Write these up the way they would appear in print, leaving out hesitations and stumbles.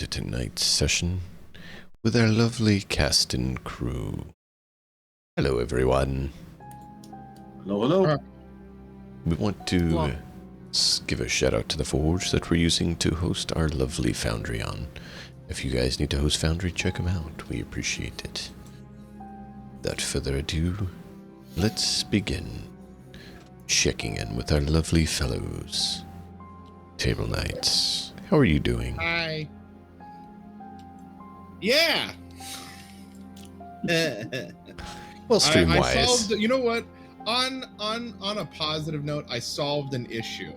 to tonight's session with our lovely cast and crew. Hello, everyone. Hello, hello. We want to give a shout out to the Forge that we're using to host our lovely Foundry on. If you guys need to host Foundry, check them out. We appreciate it. Without further ado, let's begin checking in with our lovely fellows. Table Knights, how are you doing? Hi. Yeah. Well, stream-wise. I solved, you know what? On a positive note, I solved an issue.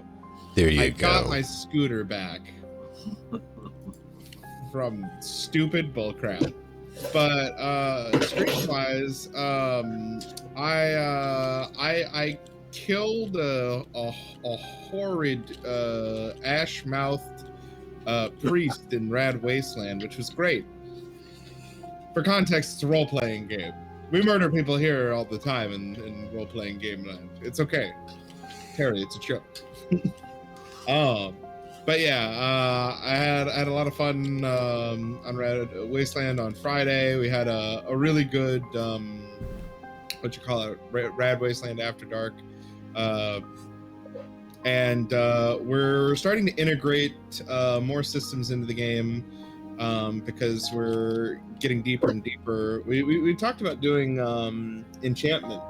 There you I go. got my scooter back from stupid bullcrap. But stream-wise, I killed a horrid ash-mouthed priest in Rad Wasteland, which was great. For context, it's a role-playing game. We murder people here all the time in role-playing game land. It's okay. Terry, it's a joke. But yeah, I had a lot of fun on Rad Wasteland on Friday. We had a really good Rad Wasteland After Dark. And we're starting to integrate more systems into the game because we're getting deeper and deeper. We talked about doing enchantment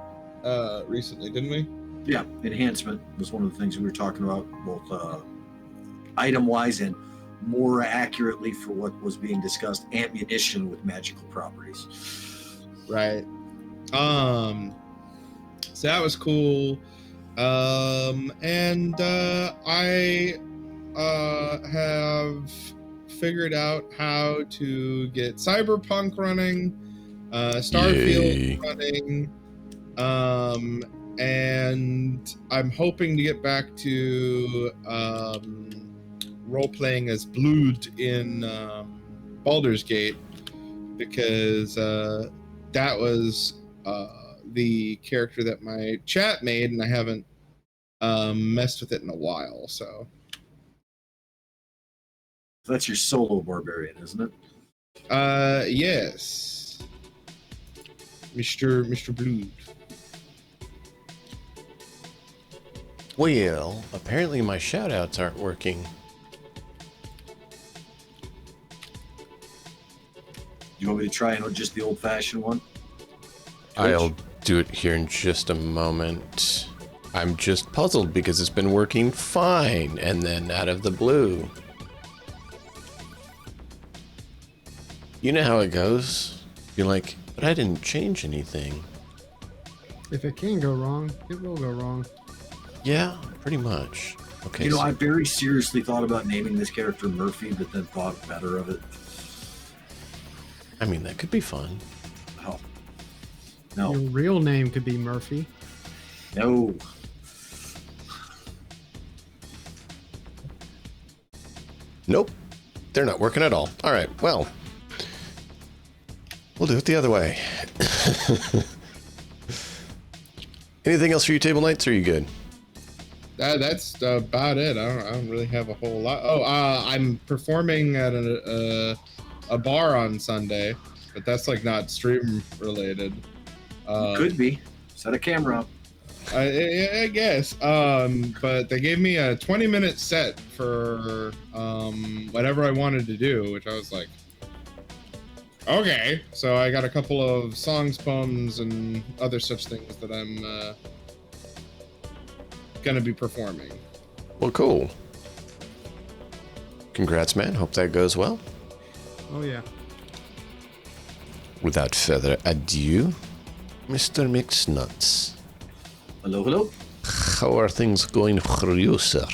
recently, didn't we? Yeah, enhancement was one of the things we were talking about, both item-wise and more accurately for what was being discussed, ammunition with magical properties. Right. So that was cool. And I have figured out how to get Cyberpunk running, Starfield running, and I'm hoping to get back to role-playing as Blood in Baldur's Gate, because that was the character that my chat made, and I haven't messed with it in a while, so. That's your solo barbarian, isn't it? Yes. Mr. Blood. Well, apparently my shoutouts aren't working. You want me to try just the old-fashioned one? I'll do it here in just a moment. I'm just puzzled because it's been working fine, and then out of the blue. You know how it goes. You're like, but I didn't change anything. If it can go wrong, it will go wrong. Yeah, pretty much. Okay. You know, I very seriously thought about naming this character Murphy, but then thought better of it. I mean, that could be fun. Oh. No. Your real name could be Murphy. No. Nope. They're not working at all. All right, well. We'll do it the other way. Anything else for you, Table Knights, or are you good? That's about it. I don't really have a whole lot. Oh, I'm performing at a bar on Sunday, but that's like not stream related. Could be. Set a camera up. I guess. But they gave me a 20-minute set for whatever I wanted to do, which I was like, okay. So I got a couple of songs, poems, and other such things that I'm gonna be performing. Well, cool. Congrats, man. Hope that goes well. Oh, yeah. Without further ado, Mr. Mixnuts. Hello, hello. How are things going for you, sir?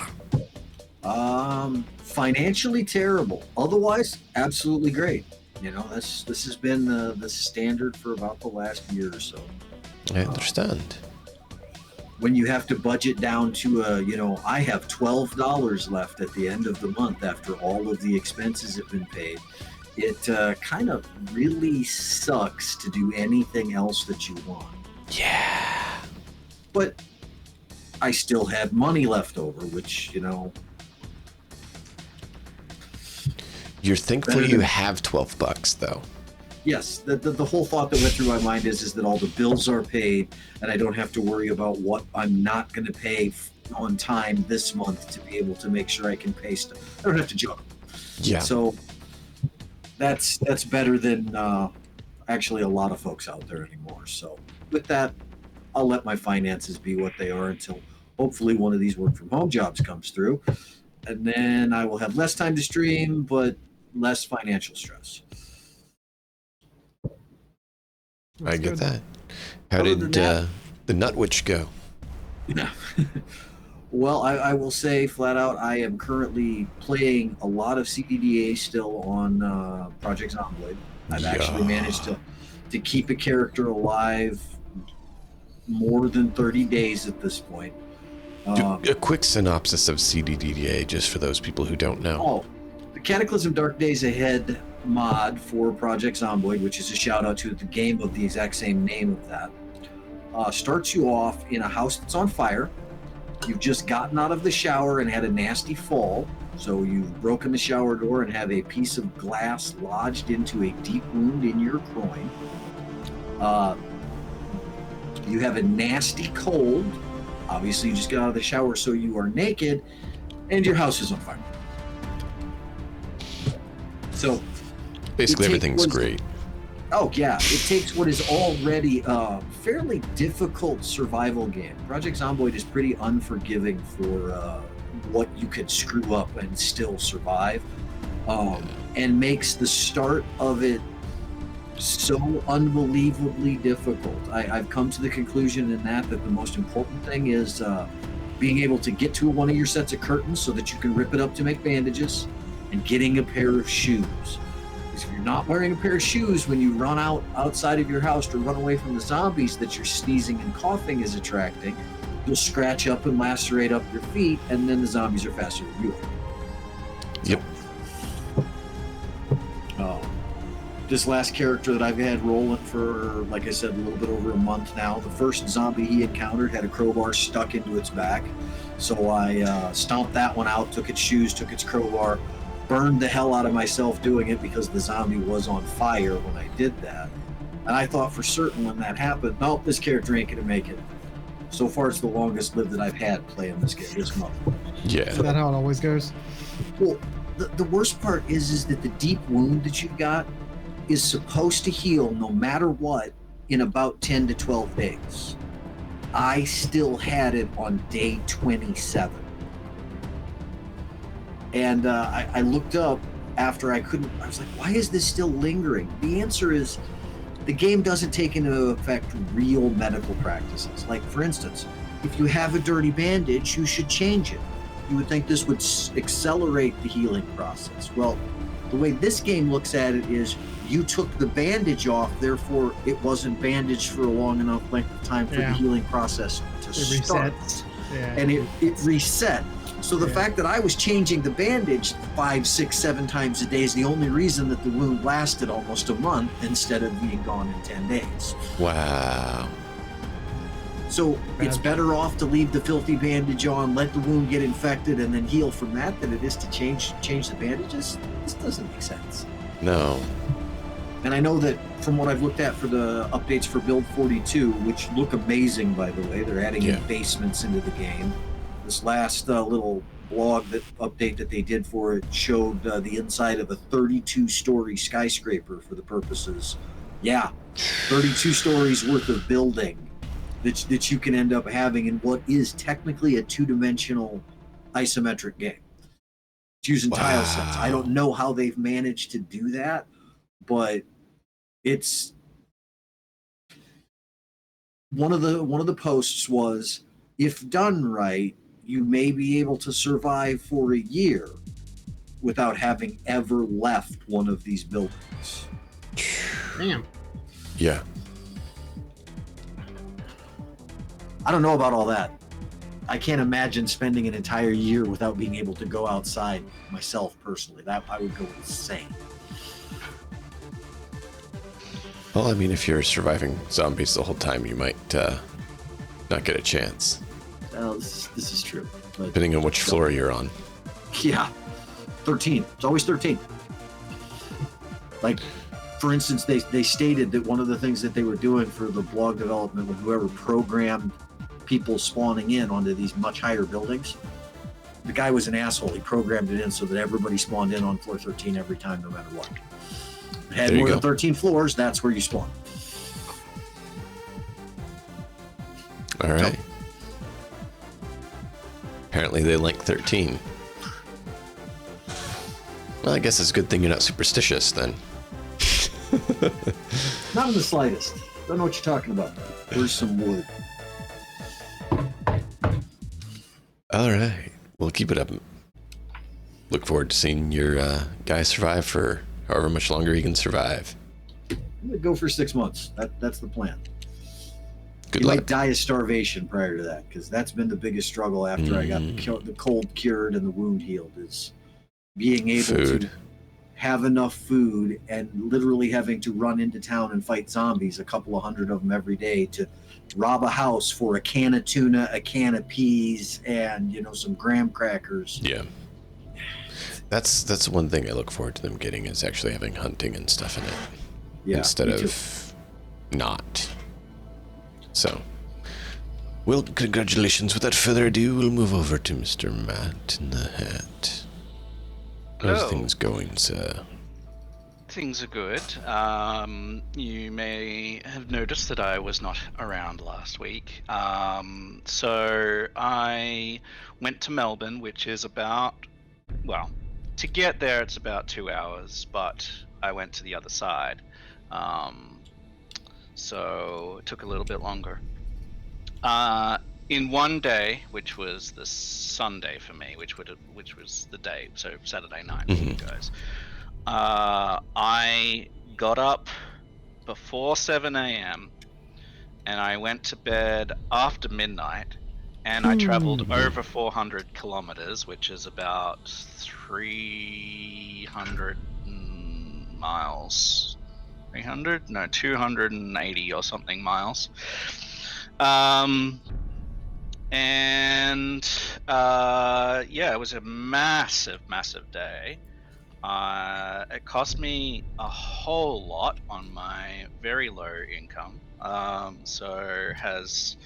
Financially terrible. Otherwise, absolutely great. You know, this has been the standard for about the last year or so. I understand. When you have to budget down to I have $12 left at the end of the month after all of the expenses have been paid. It kind of really sucks to do anything else that you want. Yeah. But I still had money left over, which, You're thankful you have $12 though. Yes, the whole thought that went through my mind is that all the bills are paid, and I don't have to worry about what I'm not going to pay on time this month to be able to make sure I can pay stuff. I don't have to juggle. Yeah. So that's better than actually a lot of folks out there anymore. So with that, I'll let my finances be what they are until hopefully one of these work from home jobs comes through, and then I will have less time to stream, but less financial stress. I get that. How Other did than the Nut Witch go? Yeah. Well, I will say flat out, I am currently playing a lot of CDDA still on Project Zomboid. I've actually managed to keep a character alive more than 30 days at this point. A quick synopsis of CDDA, just for those people who don't know. Oh, the Cataclysm Dark Days Ahead mod for Project Zomboid, which is a shout out to the game of the exact same name of that, starts you off in a house that's on fire. You've just gotten out of the shower and had a nasty fall, so you've broken the shower door and have a piece of glass lodged into a deep wound in your groin. You have a nasty cold. Obviously, you just got out of the shower, so you are naked, and your house is on fire. So basically, everything's great. Oh, yeah. It takes what is already a fairly difficult survival game. Project Zomboid is pretty unforgiving for what you could screw up and still survive, and makes the start of it so unbelievably difficult. I've come to the conclusion in that the most important thing is being able to get to one of your sets of curtains so that you can rip it up to make bandages, and getting a pair of shoes. Because if you're not wearing a pair of shoes when you run outside of your house to run away from the zombies that your sneezing and coughing is attracting, you'll scratch up and lacerate up your feet, and then the zombies are faster than you are. Yep. This last character that I've had rolling for, like I said, a little bit over a month now, the first zombie he encountered had a crowbar stuck into its back. So I stomped that one out, took its shoes, took its crowbar, burned the hell out of myself doing it because the zombie was on fire when I did that. And I thought for certain when that happened, nope, this character ain't going to make it. So far, it's the longest lived that I've had playing this game this month. Yeah. Is that how it always goes? Well, the worst part is that the deep wound that you've got is supposed to heal no matter what in about 10 to 12 days. I still had it on day 27. And I looked up after I was like, why is this still lingering? The answer is the game doesn't take into effect real medical practices. Like, for instance, if you have a dirty bandage, you should change it. You would think this would accelerate the healing process. Well, the way this game looks at it is you took the bandage off, therefore it wasn't bandaged for a long enough length of time for the healing process to start. Resets. And it reset. So the fact that I was changing the bandage 5, 6, 7 times a day is the only reason that the wound lasted almost a month instead of being gone in 10 days. Wow. So it's better off to leave the filthy bandage on, let the wound get infected, and then heal from that than it is to change the bandages. This doesn't make sense. No. And I know that from what I've looked at for the updates for Build 42, which look amazing, by the way, they're adding in basements into the game. This last little update that they did for it showed the inside of a 32-story skyscraper for the purposes. Yeah, 32 stories worth of building that you can end up having in what is technically a 2-dimensional isometric game. It's using tile sets. I don't know how they've managed to do that, but it's one of the posts was, if done right, you may be able to survive for a year without having ever left one of these buildings. Damn. Yeah. I don't know about all that. I can't imagine spending an entire year without being able to go outside myself personally. That I would go insane. Well, I mean, if you're surviving zombies the whole time, you might not get a chance. Well, this is true. But depending on which floor you're on. Yeah. 13. It's always 13. Like, for instance, they stated that one of the things that they were doing for the blog development with whoever programmed people spawning in onto these much higher buildings, the guy was an asshole. He programmed it in so that everybody spawned in on floor 13 every time, no matter what. If it had more than 13 floors, that's where you spawn. All right. Apparently they like 13. Well, I guess it's a good thing you're not superstitious then. Not in the slightest. Don't know what you're talking about. Where's some wood? All right. Well, keep it up. Look forward to seeing your guy survive for however much longer he can survive. I'm gonna go for 6 months. That's the plan. Good you luck. might die of starvation prior to that, because that's been the biggest struggle after I got the cold cured and the wound healed, is being able to have enough food and literally having to run into town and fight zombies, a couple of hundred of them every day, to rob a house for a can of tuna, a can of peas, and some graham crackers. Yeah. That's one thing I look forward to them getting, is actually having hunting and stuff in it. Yeah, instead of not. So, well, congratulations. Without further ado, we'll move over to Mr. Matt in the Hat. How's things going, sir? Things are good. You may have noticed that I was not around last week. So I went to Melbourne, which is about, well, to get there it's about 2 hours, but I went to the other side. So it took a little bit longer. In one day, which was the Sunday for me, which was the day, so Saturday night for you guys, I got up before 7 a.m. and I went to bed after midnight, and I traveled over 400 kilometers, which is about 300 miles. 300? No, 280 or something miles. Yeah, it was a massive day. It cost me a whole lot on my very low income, so has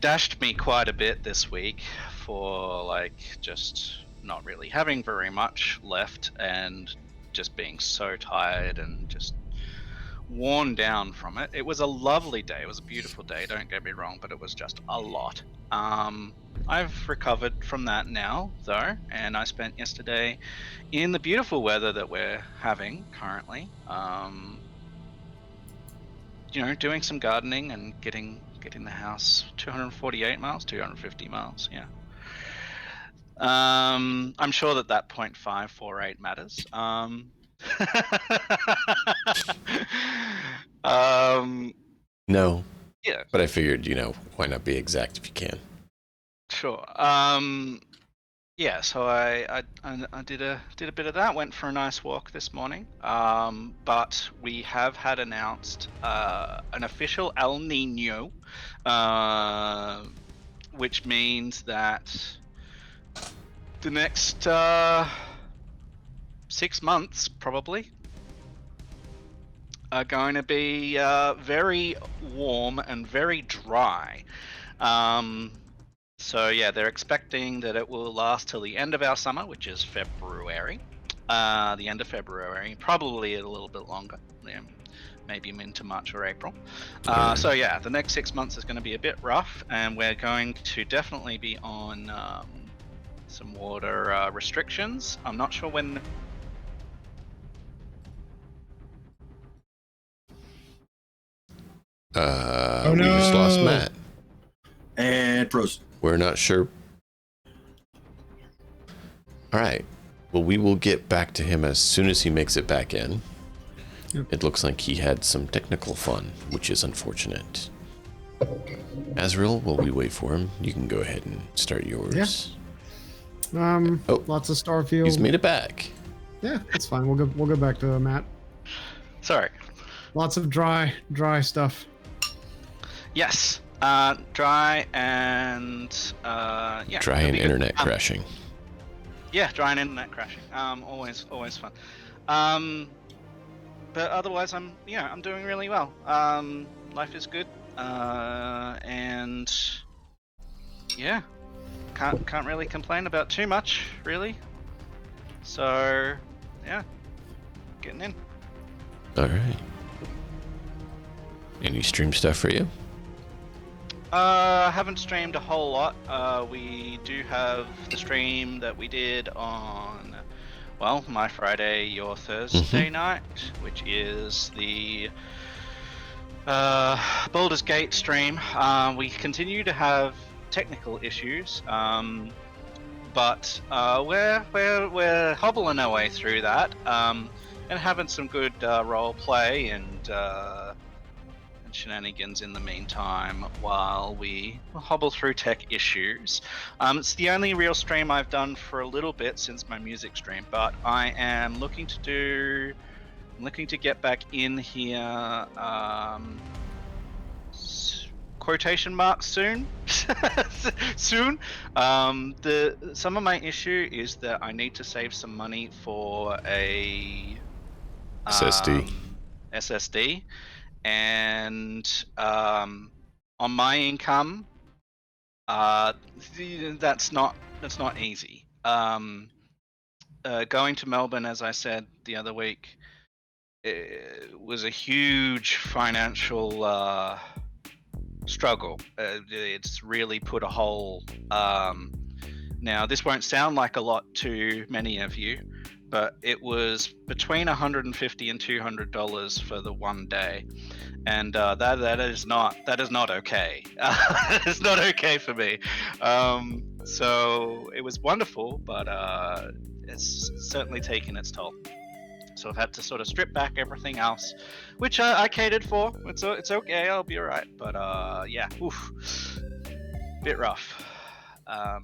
dashed me quite a bit this week for just not really having very much left and just being so tired and just worn down from it. It was a lovely day. It was a beautiful day, don't get me wrong, but it was just a lot. I've recovered from that now, though, and I spent yesterday in the beautiful weather that we're having currently, doing some gardening and getting the house 250 miles, yeah. I'm sure that 0.548 matters. No. Yeah. But I figured, why not be exact if you can? Sure. Yeah. So I did a bit of that. Went for a nice walk this morning. But we have had announced an official El Nino, which means that the next 6 months probably are going to be very warm and very dry. So yeah, they're expecting that it will last till the end of our summer, which is February. The end of February, probably a little bit longer, maybe into March or April. So yeah, the next 6 months is going to be a bit rough, and we're going to definitely be on some water restrictions. I'm not sure when. We just lost Matt. And pros. We're not sure. All right. Well, we will get back to him as soon as he makes it back in. Yep. It looks like he had some technical fun, which is unfortunate. Azrael, while we wait for him, you can go ahead and start yours. Yeah. Lots of Starfield. He's made it back. Yeah, that's fine. We'll go back to Matt. Sorry. Lots of dry stuff. Yes. Dry and yeah. Dry and internet crashing. Yeah, dry and internet crashing. Always fun. but otherwise, I'm doing really well. Life is good, and yeah, can't really complain about too much, really. So, yeah, getting in. All right. Any stream stuff for you? I haven't streamed a whole lot. We do have the stream that we did on, well, my Friday, your Thursday night, which is the Baldur's Gate stream. We continue to have technical issues, but we're hobbling our way through that, and having some good role play and shenanigans in the meantime while we hobble through tech issues. It's the only real stream I've done for a little bit since my music stream, but I am looking to get back in here, quotation marks soon. Soon. Some of my issue is that I need to save some money for a SSD, and on my income, that's not easy. Going to Melbourne, as I said the other week, it was a huge financial struggle. It's really put a hole. Now, this won't sound like a lot to many of you, but it was between $150 and $200 for the one day, and that is not okay. It's not okay for me. So it was wonderful, but it's certainly taken its toll. So I've had to sort of strip back everything else, which I catered for. It's okay, I'll be alright. But yeah, bit rough. But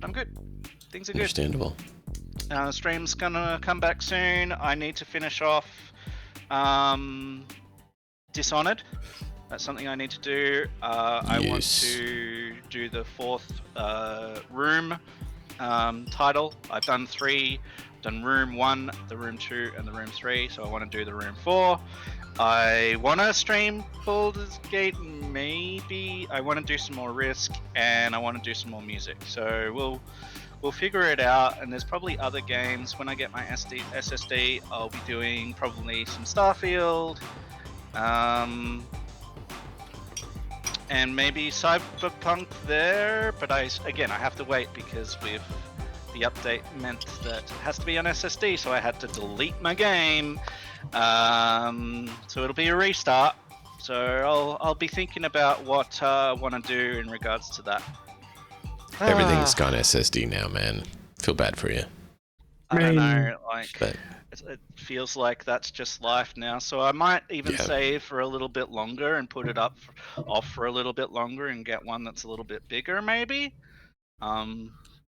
I'm good. Things are good. Understandable. Stream's gonna come back soon. I need to finish off Dishonored. That's something I need to do. I want to do the fourth room title. I've done 3. I've done room 1, the room 2, and the room 3. So I want to do the room 4. I want to stream Baldur's Gate, maybe. I want to do some more Risk, and I want to do some more music. So we'll figure it out. And there's probably other games. When I get my SSD, I'll be doing probably some Starfield, and maybe Cyberpunk there. But I have to wait because the update meant that it has to be on SSD, so I had to delete my game. So it'll be a restart. So I'll be thinking about what I want to do in regards to that. Everything's gone SSD now, man. Feel bad for you. I don't know, it feels like that's just life now. So I might even save for a little bit longer and put it off for a little bit longer and get one that's a little bit bigger, maybe.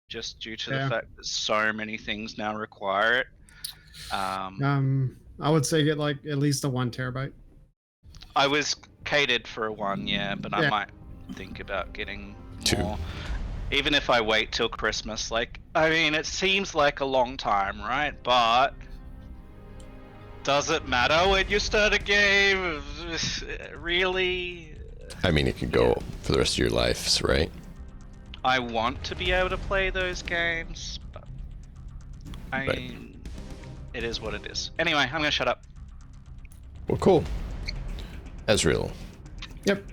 Just due to the fact that so many things now require it. I would say get like at least a 1 terabyte. I was catered for a 1, but I might think about getting 2. more. Even if I wait till Christmas, it seems like a long time, right? But does it matter when you start a game? Really? I mean, it can go for the rest of your life, right? I want to be able to play those games, but it is what it is. Anyway, I'm gonna shut up. Well, cool. Ezreal. Yep.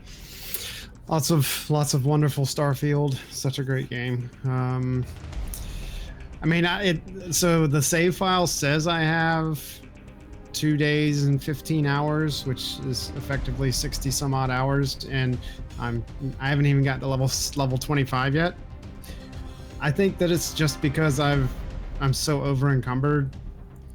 Lots of wonderful Starfield. Such a great game. So the save file says I have 2 days and 15 hours, which is effectively 60 some odd hours, and I haven't even got to level 25 yet. I think that it's just because I'm so over encumbered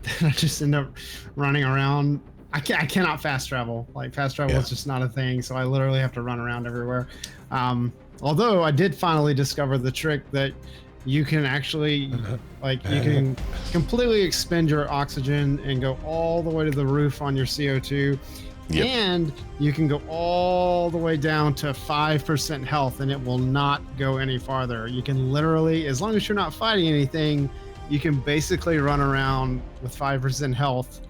that I just end up running around. I cannot fast travel. Fast travel is just not a thing, so I literally have to run around everywhere. Although I did finally discover the trick that you can actually, you can completely expend your oxygen and go all the way to the roof on your CO2, and you can go all the way down to 5% health, and it will not go any farther. You can literally, as long as you're not fighting anything, you can basically run around with 5% health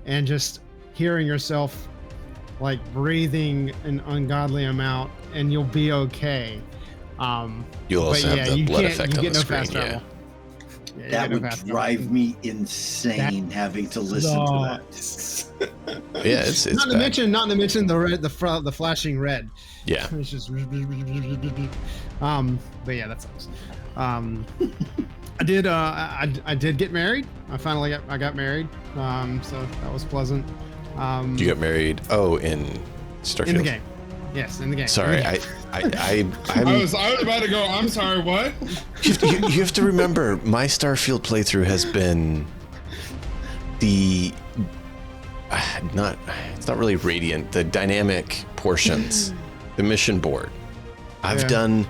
and just hearing yourself like breathing an ungodly amount, and you'll be okay. You'll also have the blood effect on the screen. Yeah, That would drive me insane having to listen to that. Yeah, it's not to bad. mention the red, the flashing red. Yeah. It's just but yeah, that sucks. I did get married. I finally got married. So that was pleasant. You got married? Oh, in Starfield. In the game. Yes, in the game. Sorry, I'm I was about to go. I'm sorry. What? You have to remember, my Starfield playthrough has been the it's not really radiant. The dynamic portions, the mission board. I've done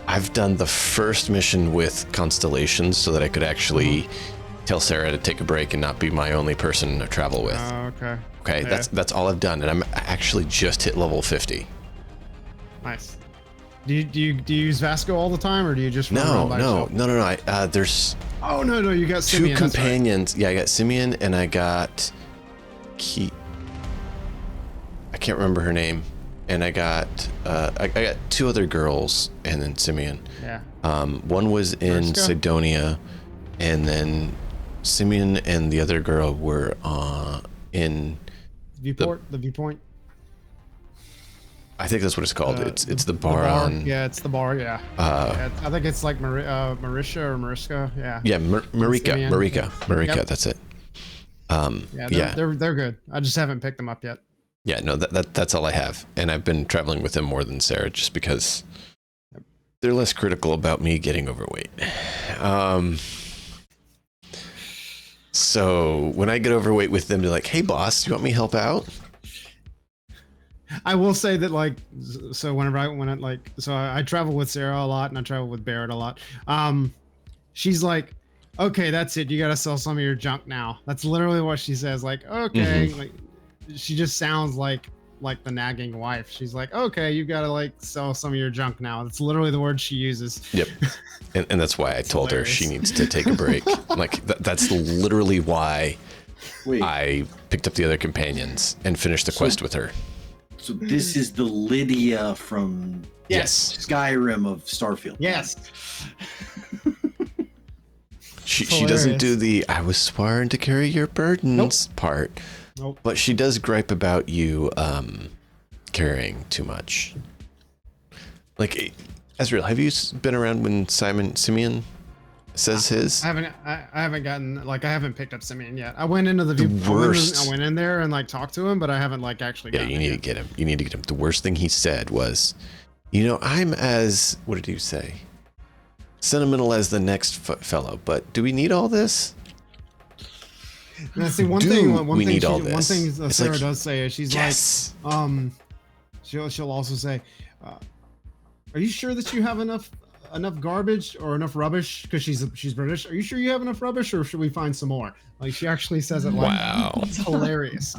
the first mission with constellations so that I could actually tell Sarah to take a break and not be my only person to travel with. Okay. Okay, Yeah. that's all I've done, and I'm actually just hit level 50. Nice. Do you use Vasco all the time, or do you just run around by yourself? No. There's You got Simeon, two that's right. companions. Yeah, I got Simeon and I got I can't remember her name, and I got two other girls and then Simeon. Yeah. One was in Mariska? Sidonia, and then Simeon and the other girl were in The viewpoint. I think that's what it's called. It's the bar on. Yeah, it's the bar. Yeah. I think it's like Marisha or Mariska. Yeah. Yeah, Marika. Simeon. Marika. Yep. That's it. They're good. I just haven't picked them up yet. Yeah, no, that's all I have, and I've been traveling with them more than Sarah just because they're less critical about me getting overweight. So when I get overweight with them, they're like, "Hey, boss, do you want me to help out?" I will say that so I travel with Sarah a lot and I travel with Barrett a lot. She's like, okay, that's it. You got to sell some of your junk now. That's literally what she says. Like, okay, like she just sounds like the nagging wife. She's like, okay, you got to like sell some of your junk now. That's literally the word she uses. Yep. And that's why I told her she needs to take a break. Like that's literally why I picked up the other companions and finished the quest with her. So this is the Lydia from Skyrim of Starfield. Yes. She doesn't do the "I was sworn to carry your burdens" part. Nope. But she does gripe about you carrying too much. Like, Ezreal, have you been around when Simeon says his? I haven't picked up Simeon yet. I went into the worst. I went in there and like talked to him, but I haven't like actually. Yeah, you need to get him. You need to get him. The worst thing he said was, I'm as, what did you say? Sentimental as the next fellow, but do we need all this? Now, see, one thing Sarah does say is she's like, she'll also say, are you sure that you have enough garbage or enough rubbish? Because she's British. Are you sure you have enough rubbish, or should we find some more? Like, she actually says it. Wow. It's hilarious.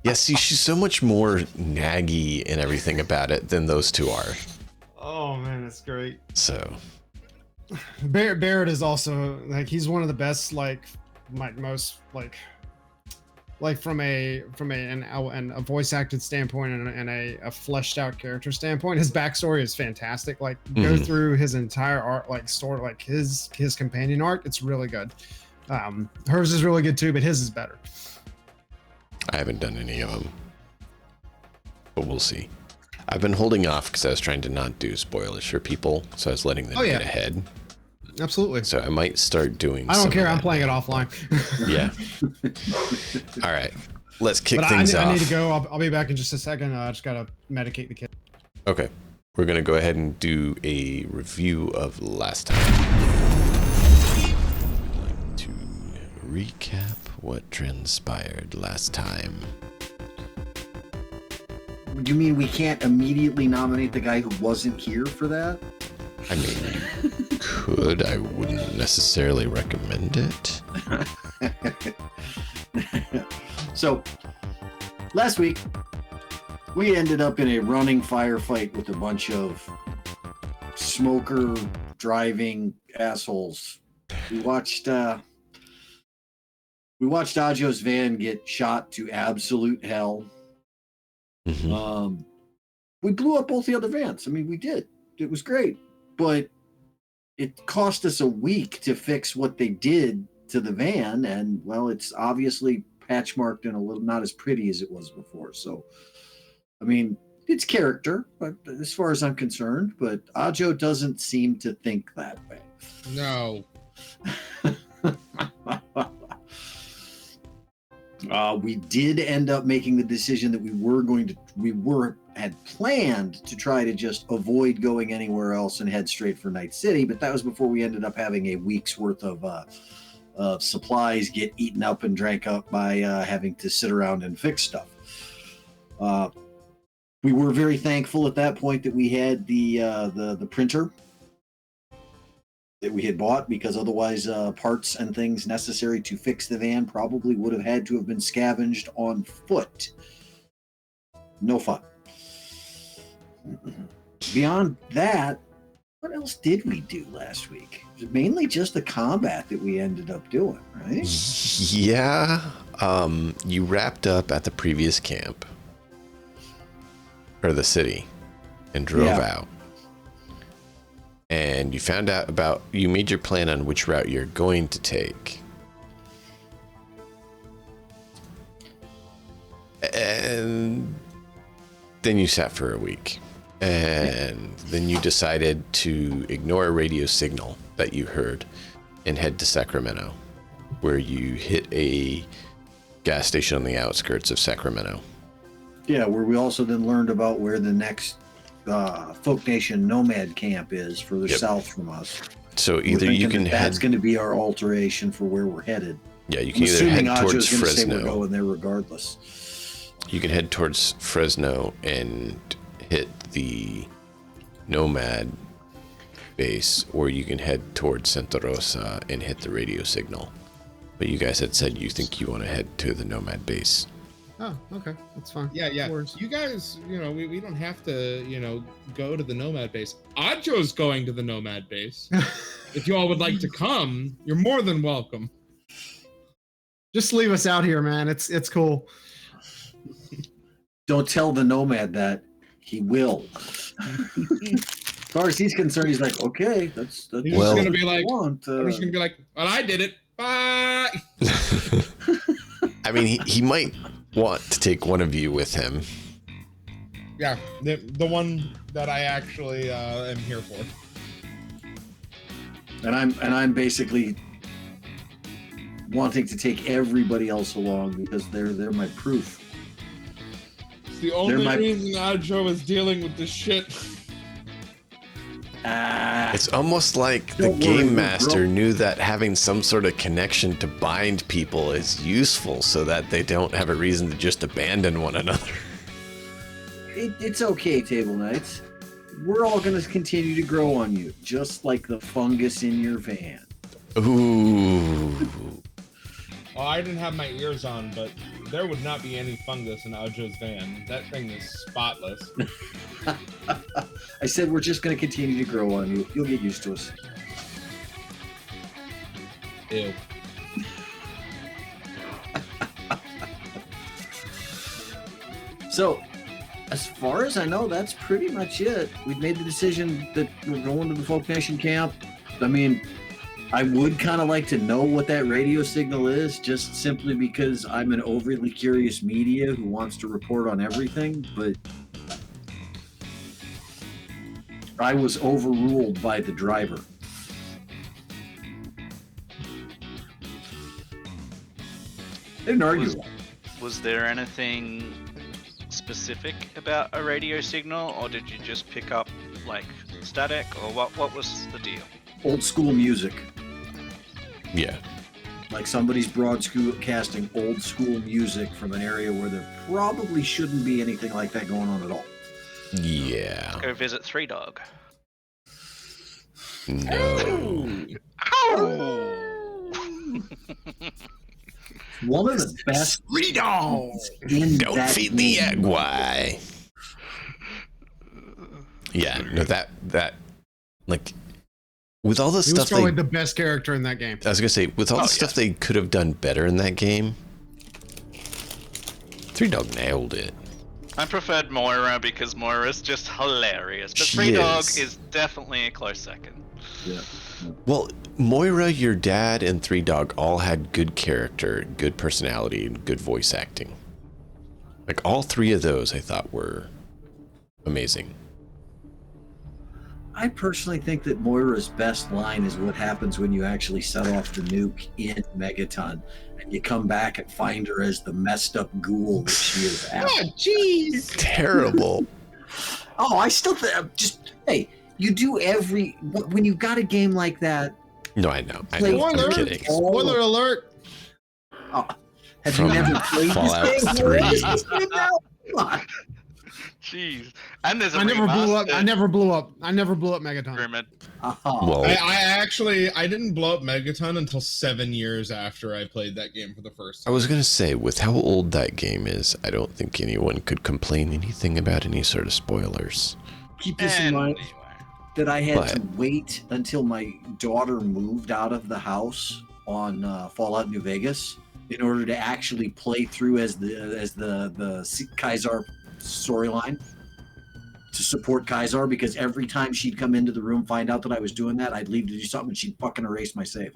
Yeah, see, she's so much more naggy and everything about it than those two are. Oh man, that's great. So Barrett is also like, he's one of the best, most from a voice acted standpoint and a fleshed out character standpoint. His backstory is fantastic. Like, go through his entire art, story, his companion arc. It's really good. Hers is really good too, but his is better. I haven't done any of them, but we'll see. I've been holding off because I was trying to not do spoilers for people, so I was letting them get ahead. Absolutely. So I might start doing. I don't care. I'm playing it offline. Yeah. All right. Let's kick things off. I need to go. I'll be back in just a second. I just gotta medicate the kid. Okay. We're gonna go ahead and do a review of last time. To recap what transpired last time. You mean we can't immediately nominate the guy who wasn't here for that? I mean, you could. I wouldn't necessarily recommend it. So, last week, we ended up in a running firefight with a bunch of smoker driving assholes We watched Ajo's van get shot to absolute hell. Mhm. We blew up both the other vans. I mean, we did. It was great, but it cost us a week to fix what they did to the van, and well, it's obviously patch marked and a little not as pretty as it was before. So, I mean, it's character, but as far as I'm concerned, but Ajo doesn't seem to think that way. No. We did end up making the decision that we had planned to try to just avoid going anywhere else and head straight for Night City, but that was before we ended up having a week's worth of supplies get eaten up and drank up by having to sit around and fix stuff. We were very thankful at that point that we had the printer that we had bought, because otherwise parts and things necessary to fix the van probably would have had to have been scavenged on foot. No fun. Beyond that, what else did we do last week? It was mainly just the combat that we ended up doing, right? Yeah. You wrapped up at the previous camp, or the city, and drove out. And you found out you made your plan on which route you're going to take. And then you sat for a week. And then you decided to ignore a radio signal that you heard and head to Sacramento, where you hit a gas station on the outskirts of Sacramento. Yeah, where we also then learned about where the next Folk Nation nomad camp is further south from us. So either you can head... That's going to be our alteration for where we're headed. Yeah, you can either head towards Fresno. We're going there regardless. You can head towards Fresno and hit the nomad base, or you can head towards Santa Rosa and hit the radio signal. But you guys had said you think you want to head to the nomad base. Oh, okay. That's fine. Yeah. You guys, we don't have to, go to the nomad base. Ajo's going to the nomad base. If you all would like to come, you're more than welcome. Just leave us out here, man. It's cool. Don't tell the nomad that. He will. As far as he's concerned, he's like, okay, that's He's just gonna be like, I'm just gonna be like, well, I did it. Bye. I mean, he might want to take one of you with him. Yeah, the one that I actually am here for. And I'm basically wanting to take everybody else along because they're my proof. It's the only reason Ajo is dealing with this shit. It's almost like the game master knew that having some sort of connection to bind people is useful so that they don't have a reason to just abandon one another. It's okay, Table Knights. We're all going to continue to grow on you, just like the fungus in your van. Ooh. Well, I didn't have my ears on, but there would not be any fungus in Ajo's van. That thing is spotless. I said we're just going to continue to grow on you. You'll get used to us. Ew. So, as far as I know, that's pretty much it. We've made the decision that we're going to the Folk Nation camp. I mean, I would kind of like to know what that radio signal is, just simply because I'm an overly curious media who wants to report on everything, but I was overruled by the driver. I didn't argue. Was there anything specific about a radio signal, or did you just pick up like static, or what was the deal? Old school music. Yeah. Like somebody's broadcasting old school music from an area where there probably shouldn't be anything like that going on at all. Yeah. Go visit Three Dog. No. One of the best Three Dogs in Don't that feed the egg. Why? Yeah. No, that like With all the He was stuff probably the best character in that game. I was gonna say, with all the stuff they could have done better in that game, Three Dog nailed it. I preferred Moira because Moira's just hilarious, but She Three Dog is. is definitely a close second. Yeah. Well, Moira, your dad, and Three Dog all had good character, good personality, and good voice acting. Like, all three of those I thought were amazing. I personally think that Moira's best line is what happens when you actually set off the nuke in Megaton, and you come back and find her as the messed up ghoul that she is. Oh, jeez. Terrible. Oh, I still just hey, you do when you got a game like that. No, I know. I'm Spoiler! kidding. Spoiler alert! Oh, have From you never played Fallout this game? 3. Where is this game now? Come on. Jeez. And there's a I never blew up. remastered I never blew up Megaton. rumored. Oh. Well, I didn't blow up Megaton until 7 years after I played that game for the first I time. was going to say, with how old that game is, I don't think anyone could complain anything about any sort of spoilers. Keep this in mind Anyway. that I had to But- wait until my daughter moved out of the house on Fallout New Vegas in order to actually play through as the Kaiser storyline to support Kaiser, because every time she'd come into the room, find out that I was doing that, I'd leave to do something and she'd fucking erase my save.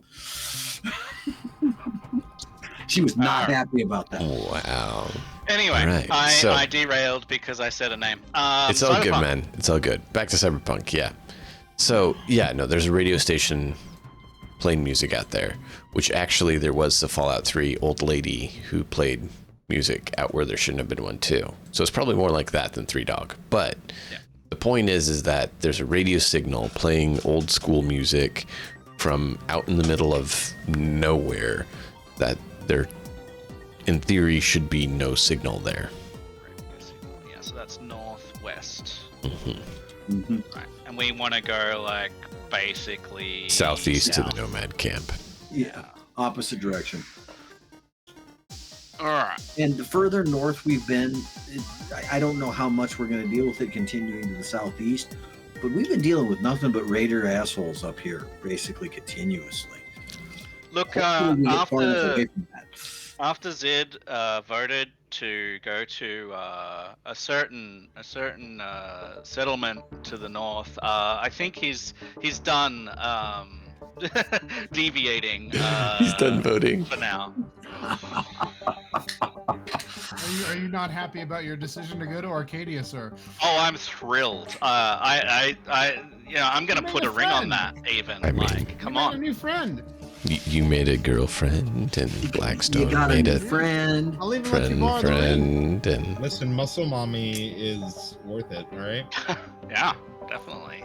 She was not happy about that. Wow. Anyway, Alright, I derailed because I said a name. It's all good, Cyberpunk. man. It's all good. Back to Cyberpunk, yeah. So, yeah, no, there's a radio station playing music out there, which actually there was the Fallout 3 old lady who played music out where there shouldn't have been one too. So it's probably more like that than Three Dog. But the point is that there's a radio signal playing old school music from out in the middle of nowhere that there, in theory, should be no signal there. Yeah, so that's northwest. Mhm. Right. And we want to go, like, basically... Southeast to south. the Nomad camp. Yeah, opposite direction. Alright. And the further north we've been, I don't know how much we're going to deal with it continuing to the southeast, but we've been dealing with nothing but raider assholes up here, basically continuously. Look, Hopefully we get far enough away from that. after Zed voted to go to a certain settlement to the north, I think he's done deviating. He's done voting. For now. Are you not happy about your decision to go to Arcadia, sir? Oh, I'm thrilled. I'm gonna made put a a ring on friend. that. Even I mean- like, come You made a on. new friend. You made a girlfriend, and Blackstone You got a made new a friend. I'll even let you borrow the ring. friend, and Listen, Muscle Mommy is worth it, alright? Yeah, definitely.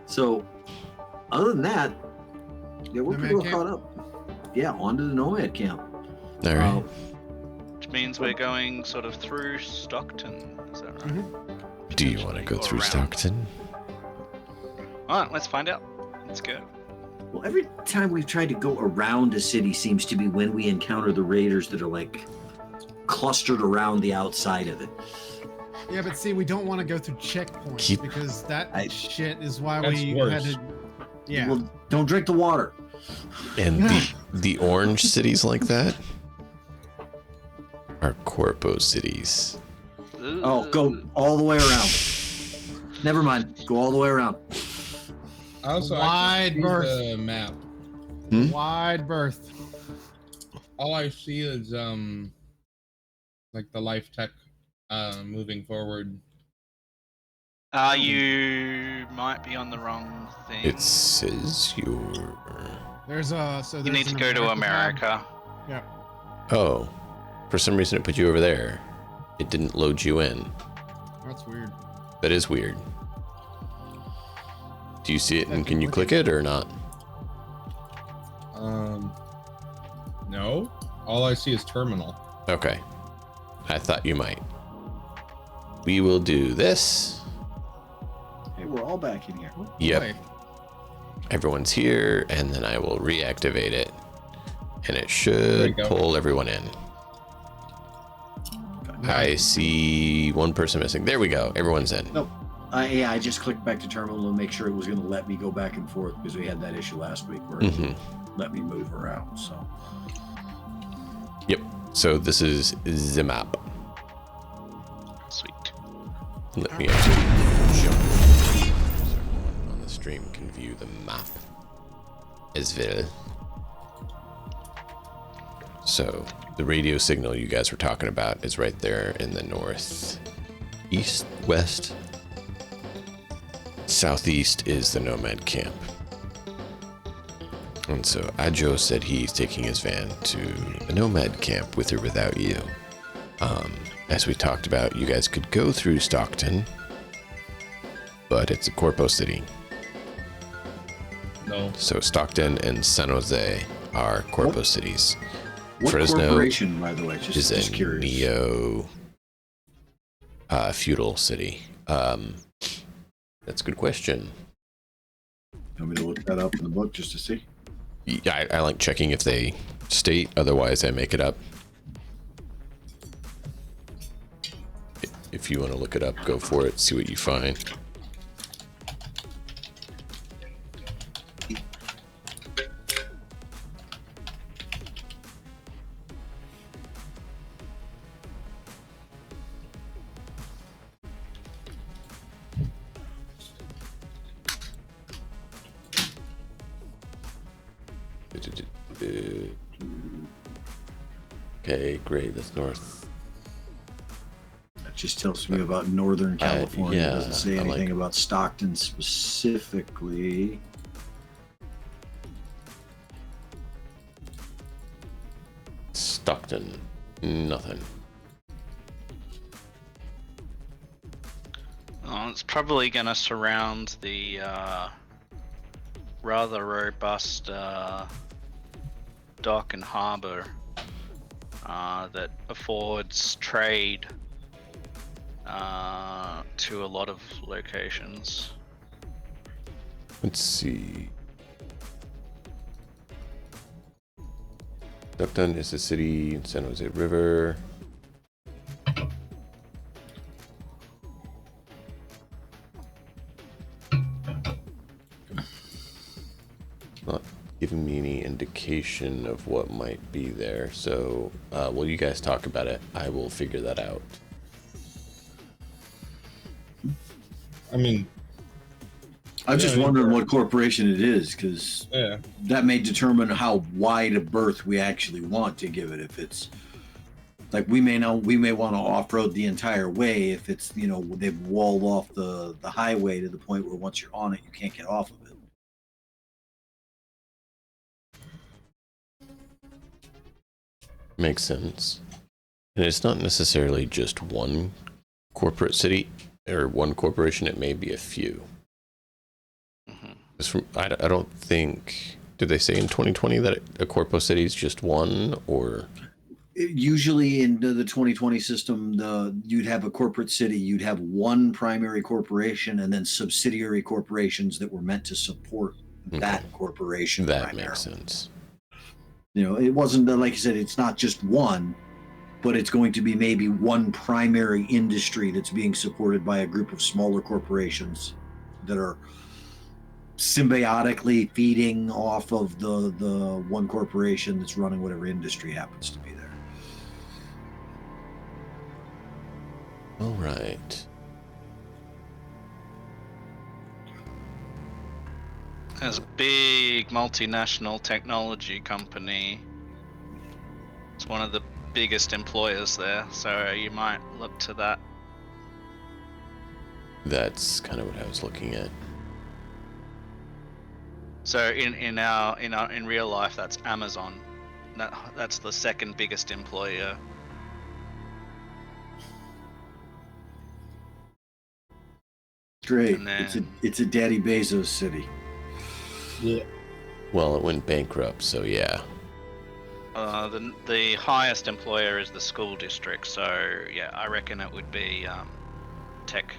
So, other than that, yeah, we're Nomad pretty well camp? caught up. Yeah, on to the Nomad camp. all right. Which means we're going sort of through Stockton. Is that right? Mhm. Do you want to go Or through around. Stockton? All right, let's find out. Let's go. Well, every time we've tried to go around a city seems to be when we encounter the raiders that are like clustered around the outside of it. Yeah, but see, we don't want to go through checkpoints Keep- because that I- shit is why That's we worse. had to. Yeah. Well, don't drink the water. And the orange cities like that are Corpo cities. Oh, go all the way around. Never mind. Go all the way around. Also, Wide I can see berth. the map. Wide berth. All I see is like the life tech moving forward. You might be on the wrong thing. It says you're. There's a You need to go to America. Yeah. Oh, for some reason it put you over there. It didn't load you in. That's weird. That is weird. Do you see it and can you click it or not? No. All I see is terminal. Okay. I thought you might. We will do this. Hey, we're all back in here. Yep. Boy. Everyone's here, and then I will reactivate it. And it There should you go. pull everyone in. I see one person missing. There we go. Everyone's in. Nope. Yeah, I just clicked back to terminal to make sure it was going to let me go back and forth because we had that issue last week where it wouldn't let me move her out. So. Yep. So this is the map. Sweet. Let me actually jump so everyone on the stream can view the map as well. So the radio signal you guys were talking about is right there in the north, east, west. Southeast is the Nomad camp. And so Ajo said he's taking his van to the Nomad camp with or without you. As we talked about, you guys could go through Stockton, but it's a Corpo city. No. So Stockton and San Jose are Corpo cities. What Fresno corporation, by the way? is Just a curious. neo feudal city. That's a good question. Want me to look that up in the book just to see? Yeah, I like checking if they state, otherwise I make it up. If you want to look it up, go for it, see what you find. Okay, great, that's north. That just tells me about Northern California. yeah, It doesn't say I anything like- about Stockton specifically. Stockton, nothing. Oh, it's probably going to surround the rather robust dock and harbour that affords trade to a lot of locations. Let's see. Stockton is a city in San Jose River. Not giving me any indication of what might be there. So, while you guys talk about it, I will figure that out. I mean, I'm just I mean, wondering what corporation it is, because yeah. that may determine how wide a berth we actually want to give it. If it's like we may want to off-road the entire way. If it's, you know, they've walled off the highway to the point where once you're on it, you can't get off of it. Makes sense. And it's not necessarily just one corporate city or one corporation, it may be a few. It's from, I don't think, did they say in 2020 that a corpo city is just one, or? Usually in the 2020 system, you'd have a corporate city, you'd have one primary corporation, and then subsidiary corporations that were meant to support that corporation. That primarily. makes sense. You know, it wasn't like you said, it's not just one, but it's going to be maybe one primary industry that's being supported by a group of smaller corporations that are symbiotically feeding off of the one corporation that's running whatever industry happens to be there. All right. There's a big multinational technology company. It's one of the biggest employers there, so you might look to that. That's kind of what I was looking at. So in real life, that's Amazon. That's the second biggest employer. Great. And then- It's a Daddy Bezos city. Yeah. Well, it went bankrupt, so yeah. The highest employer is the school district, so yeah, I reckon it would be tech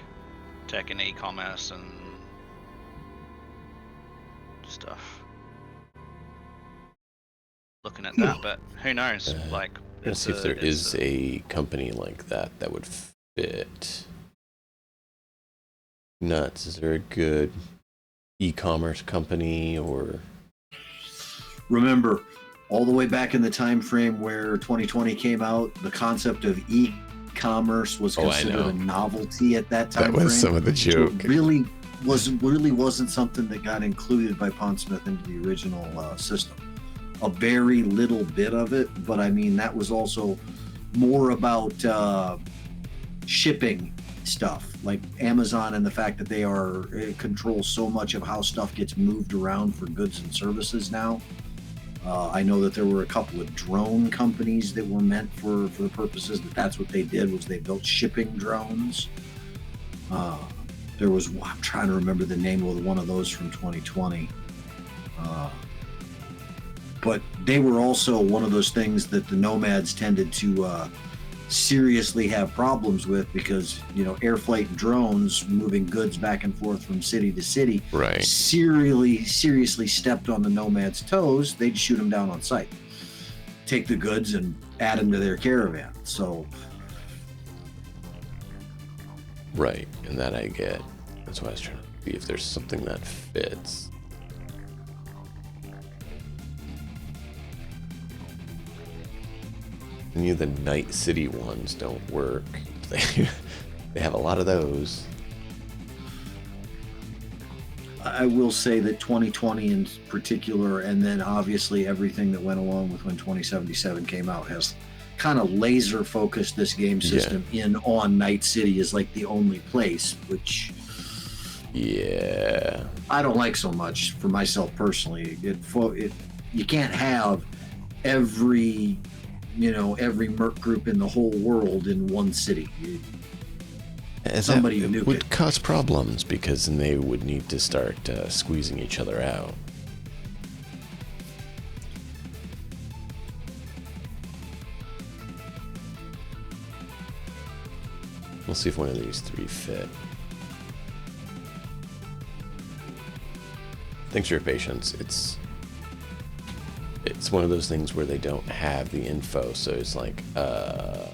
and e-commerce and stuff. Looking at that, but who knows? Like, Let's see if there is a company like that that would fit. nuts. Is there a good e-commerce company or? Remember, all the way back in the time frame where 2020 came out, the concept of e-commerce was considered a novelty at that time. That was some of the joke. So it really wasn't something that got included by Pondsmith into the original system. A very little bit of it, but I mean that was also more about shipping stuff, like Amazon and the fact that they control so much of how stuff gets moved around for goods and services now. I know that there were a couple of drone companies that were meant for the purposes that's what they did, was they built shipping drones. There was, I'm trying to remember the name of one of those from 2020. But they were also one of those things that the nomads tended to seriously have problems with, because air flight drones moving goods back and forth from city to city seriously stepped on the nomads' toes. They'd shoot them down on sight, take the goods and add them to their caravan. So right, and that I get. That's why I was trying to see if there's something that fits. Any of the Night City ones don't work. They have a lot of those. I will say that 2020 in particular, and then obviously everything that went along with when 2077 came out, has kind of laser focused this game system in on Night City as like the only place, which I don't like so much for myself personally. You can't have every merc group in the whole world in one city. Somebody it would cause problems, because then they would need to start squeezing each other out. We'll see if one of these three fit. Thanks for your patience. It's one of those things where they don't have the info, so it's like, what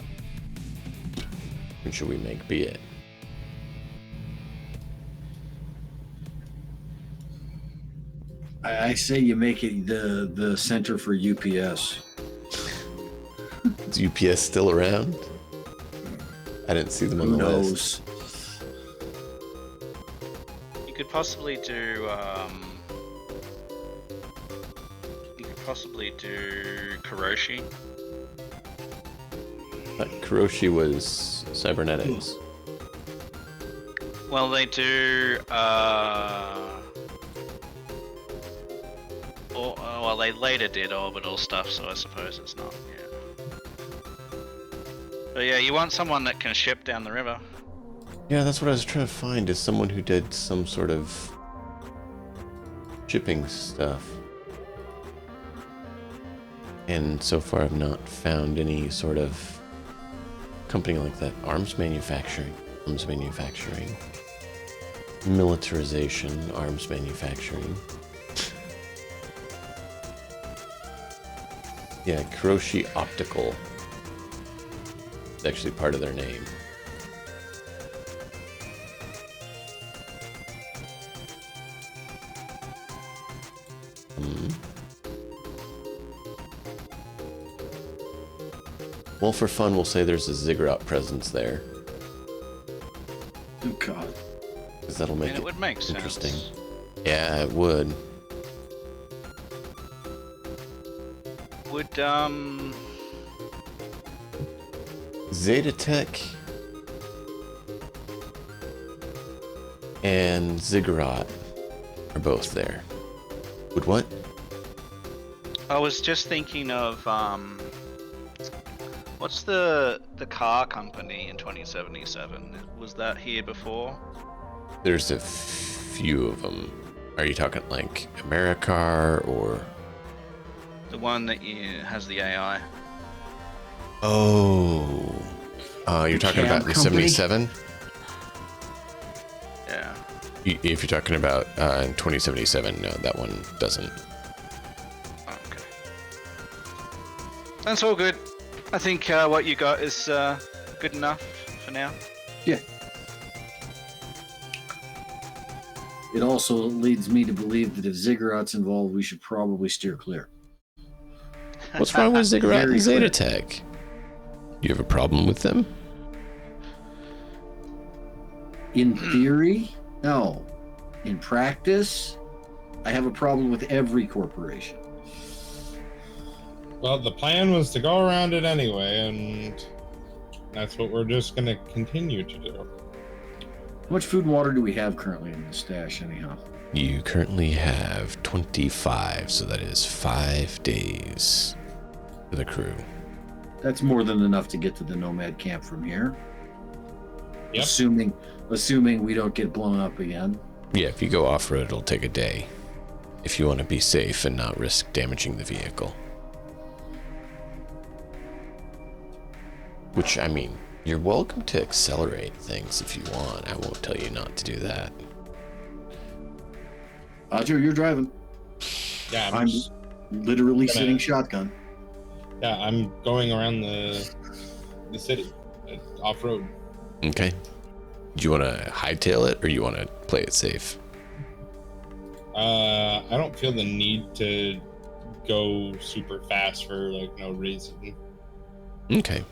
should we make be it? I say you make it the center for UPS. Is UPS still around? I didn't see them on the list. You could possibly do Kuroshi. Kuroshi was cybernetics. Well, they do. Well, they later did orbital stuff, so I suppose it's not. Yeah. But yeah, you want someone that can ship down the river. Yeah, that's what I was trying to find, is someone who did some sort of shipping stuff. And so far I've not found any sort of company like that. Arms manufacturing, militarization, arms manufacturing. Yeah, Kuroshi Optical is actually part of their name. Well, for fun, we'll say there's a Ziggurat presence there. Oh God. Because that'll make it would make interesting. Sense. Yeah, it would. Would Zeta Tech and Ziggurat are both there. Would what? I was just thinking of what's the car company in 2077? Was that here before? There's a few of them. Are you talking like Americar or the one that has the AI? Oh, you're talking about the 77? Yeah. If you're talking about in 2077, no, that one doesn't. Okay. That's all good. I think what you got is good enough for now. Yeah. It also leads me to believe that if Ziggurat's involved, we should probably steer clear. What's wrong with Ziggurat Very and Zeta clear. Tech? You have a problem with them? In theory, no. In practice, I have a problem with every corporation. Well, the plan was to go around it anyway, and that's what we're just going to continue to do. How much food and water do we have currently in the stash, anyhow? You currently have 25, so that is 5 days for the crew. That's more than enough to get to the Nomad camp from here. Yep. Assuming we don't get blown up again. Yeah, if you go off-road, it'll take a day. If you want to be safe and not risk damaging the vehicle. Which, I mean, you're welcome to accelerate things if you want. I won't tell you not to do that. Roger, you're driving. Yeah, I'm literally sitting shotgun. Yeah, I'm going around the city, off-road. Okay. Do you want to hightail it, or you want to play it safe? I don't feel the need to go super fast for like no reason. Okay.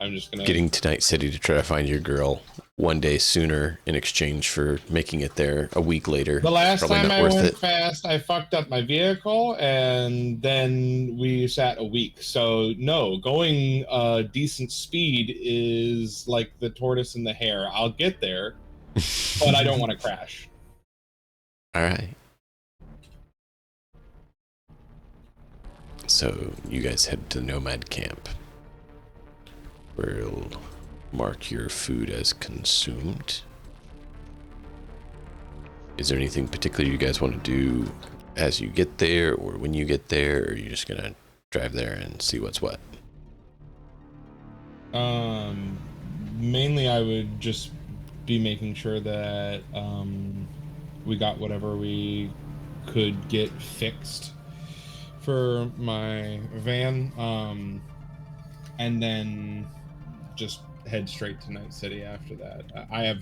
I'm just gonna Getting to Night City to try to find your girl one day sooner in exchange for making it there a week later. The last Probably time not I worth went it. fast, I fucked up my vehicle, and then we sat a week. So no, going decent speed is like the tortoise and the hare. I'll get there, but I don't want to crash. All right. So you guys head to the Nomad camp. We'll mark your food as consumed. Is there anything particular you guys want to do as you get there, or when you get there, or are you just gonna drive there and see what's what? Mainly I would just be making sure that we got whatever we could get fixed for my van, and then just head straight to Night City after that. I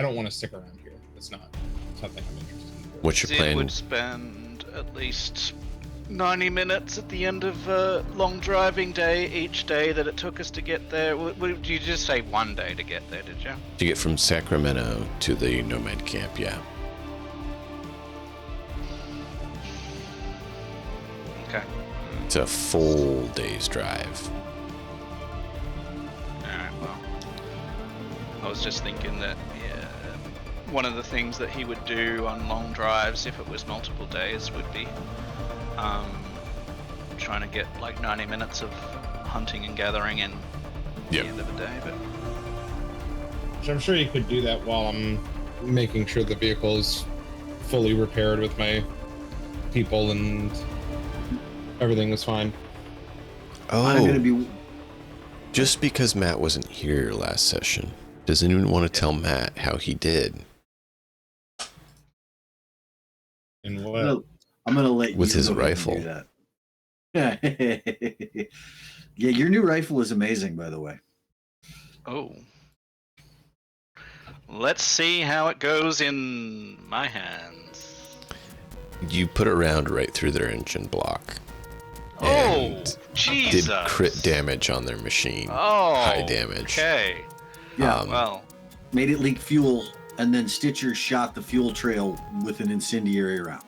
don't want to stick around here. It's not something I'm interested in. What's your It plan? would spend at least 90 minutes at the end of a long driving day each day that it took us to get there. Did you just say one day to get there, did you? To get from Sacramento to the Nomad camp, yeah. Okay. It's a full day's drive. Alright, well. I was just thinking that one of the things that he would do on long drives, if it was multiple days, would be trying to get like 90 minutes of hunting and gathering in the end of the day. But Which I'm sure you could do that while I'm making sure the vehicle is fully repaired with my people and everything was fine. I'm gonna Oh, be. just because Matt wasn't here last session, does anyone want to tell Matt how he did And what? I'm gonna let with you his go ahead and rifle? do that. Yeah, your new rifle is amazing, by the way. oh, let's see how it goes in my hands. You put a round right through their engine block. Oh, And Jesus! did crit damage on their machine. Oh, High damage. Okay. Yeah, Well, made it leak fuel, and then Stitcher shot the fuel trail with an incendiary round.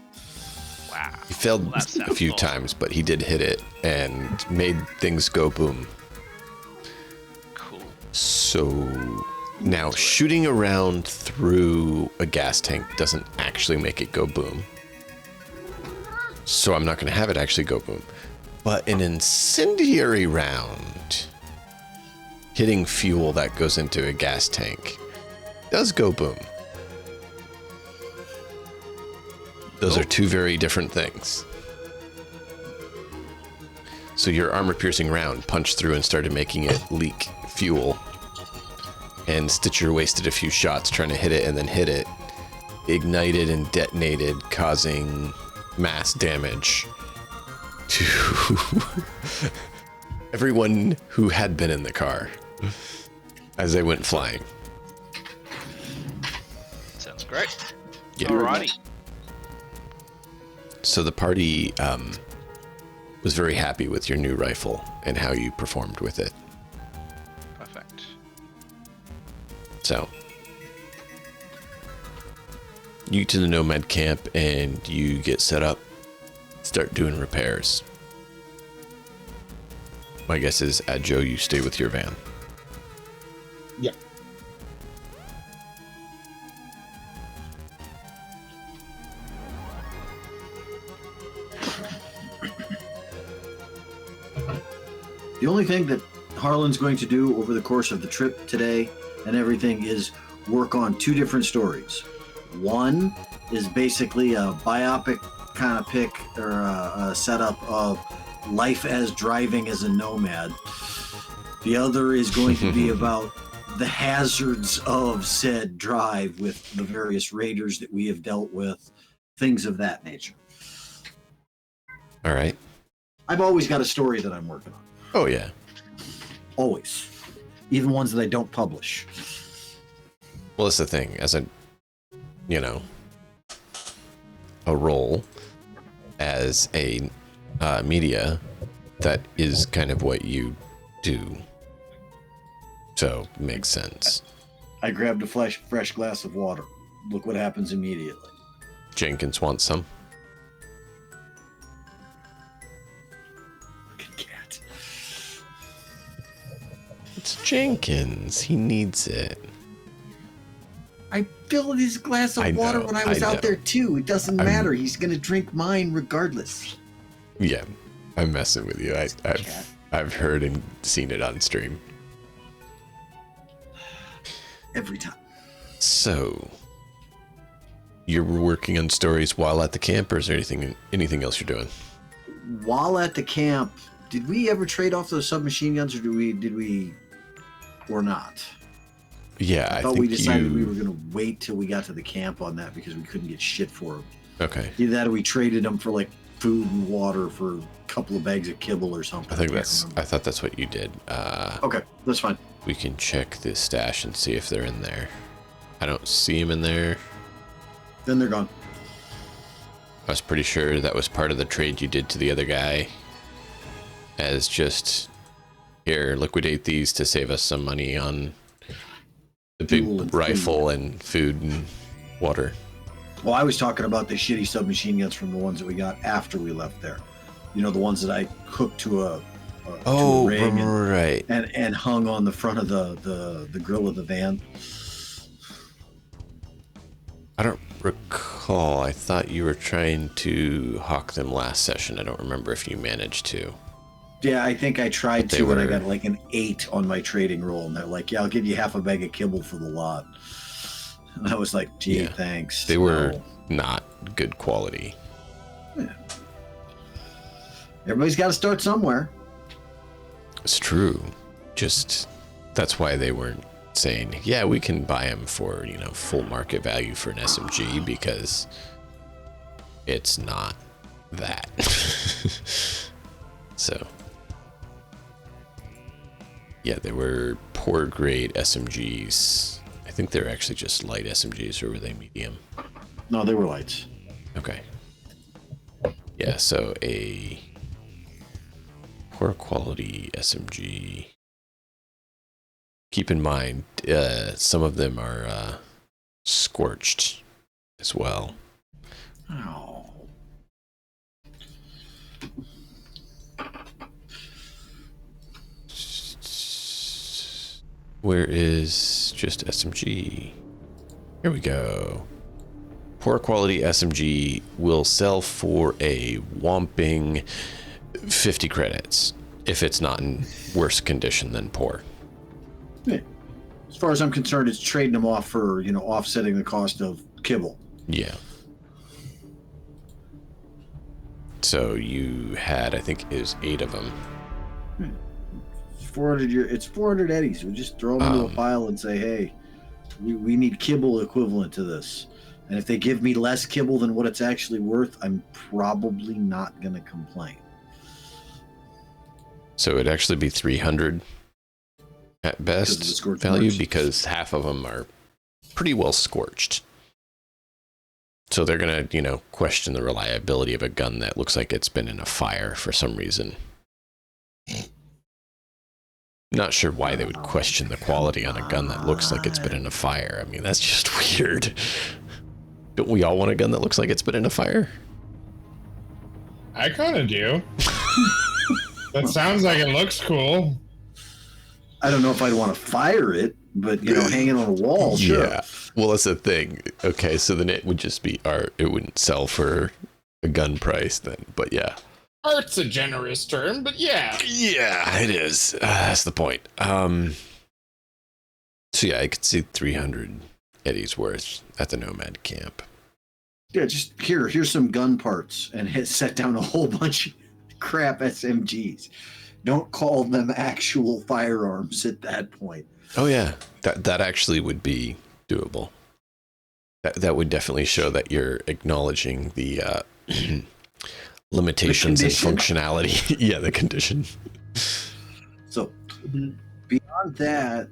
wow. He failed Well, that a sounds few awesome. times, but he did hit it and made things go boom. Cool. So now shooting a round through a gas tank doesn't actually make it go boom. So I'm not going to have it actually go boom. But an incendiary round hitting fuel that goes into a gas tank does go boom. Those are two very different things. So your armor-piercing round punched through and started making it leak fuel. And Stitcher wasted a few shots trying to hit it and then hit it. Ignited and detonated, causing mass damage to everyone who had been in the car as they went flying. Great. Yeah. Alrighty. So the party was very happy with your new rifle and how you performed with it. Perfect. So you get to the Nomad camp and you get set up, start doing repairs. My guess is, Joe, you stay with your van. Yep. The only thing that Harlan's going to do over the course of the trip today and everything is work on 2 different stories. One is basically a biopic kind of pick or a setup of life as driving as a nomad. The other is going to be about the hazards of said drive with the various raiders that we have dealt with, things of that nature. All right. I've always got a story that I'm working on. Oh, yeah. Always. Even ones that I don't publish. Well, that's the thing. As a, a role as a media, that is kind of what you do. So, makes sense. I grabbed a fresh glass of water. Look what happens immediately. Jenkins wants some. Fucking cat. It's Jenkins. He needs it. I filled his glass of water when I was out there too. It doesn't matter. He's gonna drink mine regardless. Yeah, I'm messing with you. I've heard and seen it on stream. Every time. So, you're working on stories while at the camp, or is there anything else you're doing? While at the camp, did we ever trade off those submachine guns, or did we, or not? Yeah, I thought we decided we were going to wait till we got to the camp on that because we couldn't get shit for them. Okay. Either that or we traded them for like food and water for a couple of bags of kibble or something. I thought that's what you did. Okay, that's fine. We can check the stash and see if they're in there. I don't see them in there. Then they're gone. I was pretty sure that was part of the trade you did to the other guy. As just, here, liquidate these to save us some money on the big rifle and food and water. Well, I was talking about the shitty submachine guns from the ones that we got after we left there. You know, the ones that I hooked to a ring right. and hung on the front of the grill of the van. I don't recall. I thought you were trying to hawk them last session. I don't remember if you managed to. Yeah, I think I tried to, and I got like an 8 on my trading roll, and they're like, "Yeah, I'll give you half a bag of kibble for the lot." And I was like, "Gee, thanks." They were not good quality. Yeah. Everybody's got to start somewhere. It's true. Just that's why they weren't saying, "Yeah, we can buy them for full market value for an SMG," because it's not that. So. Yeah, they were poor grade SMGs. I think they're actually just light SMGs, or were they medium? No, they were lights. Okay. Yeah, so a poor quality SMG. Keep in mind, some of them are scorched as well. Oh. Where is just SMG? Here we go. Poor quality SMG will sell for a whopping 50 credits if it's not in worse condition than poor. Yeah. As far as I'm concerned, it's trading them off for, offsetting the cost of kibble. Yeah. So you had, I think it was 8 of them. 400. It's 400 eddies. We just throw them into a pile and say, "Hey, we need kibble equivalent to this." And if they give me less kibble than what it's actually worth, I'm probably not going to complain. So it'd actually be 300 at best value, because half of them are pretty well scorched. So they're gonna, question the reliability of a gun that looks like it's been in a fire for some reason. Not sure why they would question the quality on a gun that looks like it's been in a fire. I mean, that's just weird. Don't we all want a gun that looks like it's been in a fire? I kind of do. That sounds like it looks cool. I don't know if I'd want to fire it, but hanging on a wall, sure. Yeah. Well, that's the thing. Okay, so then it would just be art. It wouldn't sell for a gun price then. But yeah. Art's a generous term, but yeah. Yeah, it is. That's the point. So yeah, I could see 300 eddies worth at the Nomad camp. Yeah, just here's some gun parts, and set down a whole bunch of crap SMGs. Don't call them actual firearms at that point. Oh yeah, that actually would be doable. That would definitely show that you're acknowledging the limitations and functionality. Yeah, the condition. So beyond that,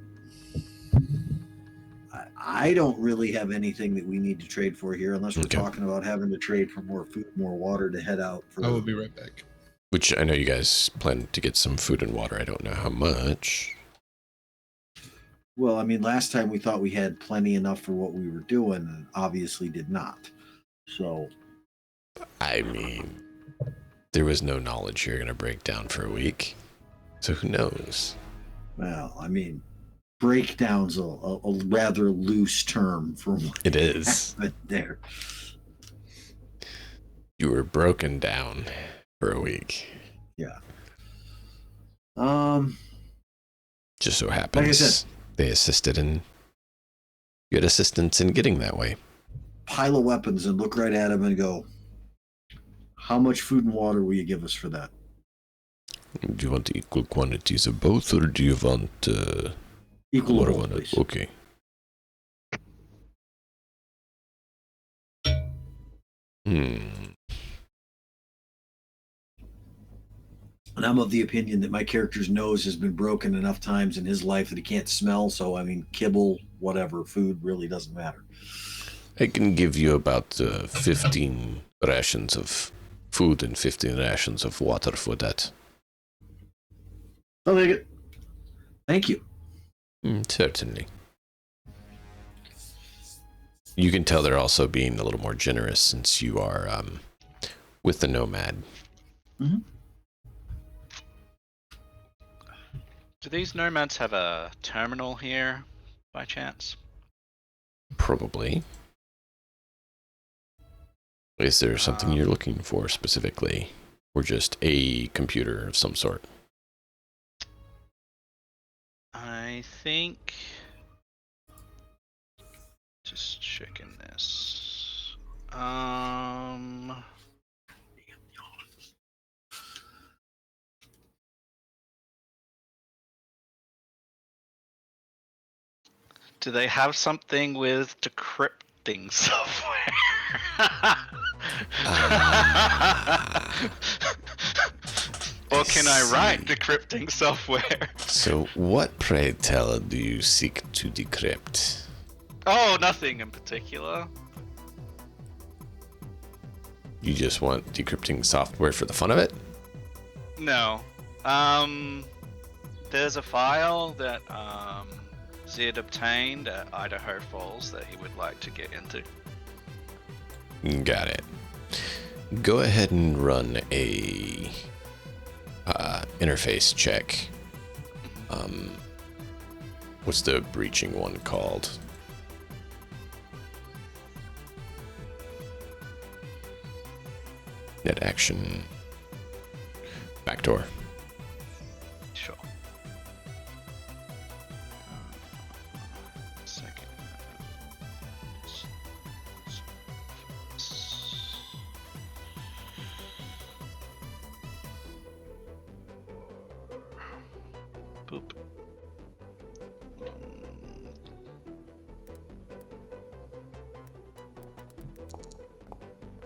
I don't really have anything that we need to trade for here, unless we're talking about having to trade for more food, more water to head out. I will be right back. Which I know you guys plan to get some food and water. I don't know how much. Well, I mean, last time we thought we had plenty enough for what we were doing, and obviously did not. So, I mean, there was no knowledge you're going to break down for a week. So who knows? Well, I mean, breakdown's a rather loose term for what it is. There. You were broken down for a week. Yeah. Just so happens, like I said, they assisted in. You had assistance in getting that way. Pile of weapons and look right at him and go, how much food and water will you give us for that? Do you want equal quantities of both, or do you want equal of both, please? Okay. And I'm of the opinion that my character's nose has been broken enough times in his life that he can't smell. So, I mean, kibble, whatever, food really doesn't matter. I can give you about 15 rations of food and 15 rations of water for that. I'll take it. Thank you. Certainly. You can tell they're also being a little more generous since you are with the Nomad. Mm-hmm. Do these nomads have a terminal here, by chance? Probably. Is there something you're looking for specifically? Or just a computer of some sort? I think... Just checking this. Do they have something with decrypting software? Or can I write decrypting software? So what, pray tell, do you seek to decrypt? Oh, nothing in particular. You just want decrypting software for the fun of it? No. There's a file that Zid obtained at Idaho Falls that he would like to get into. Got it. Go ahead and run a interface check. What's the breaching one called? Net action. Backdoor. Sure. Second. Boop.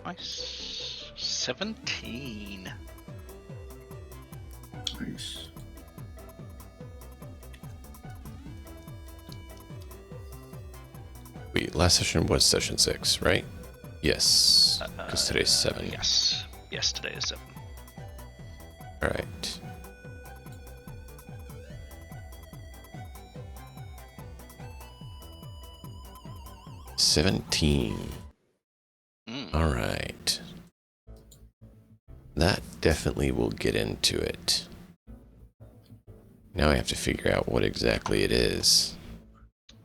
Nice. 17. Nice. Wait, last session was session 6, right? Yes, because today's 7. Yes. Yes, today is 7. All right. $17. All right. That definitely will get into it. Now I have to figure out what exactly it is.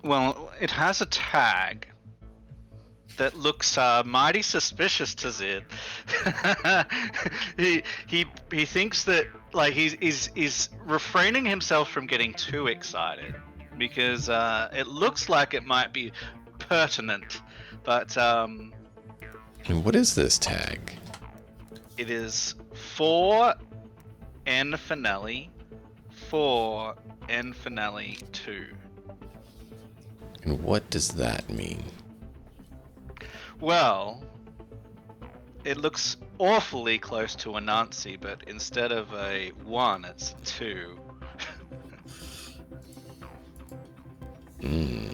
Well, it has a tag that looks mighty suspicious to Zid. he thinks that like he's refraining himself from getting too excited because it looks like it might be pertinent, but And what is this tag? it is for N finale 4 N finale 2. And what does that mean? Well, it looks awfully close to a Nazi, but instead of a 1, it's 2. Hmm.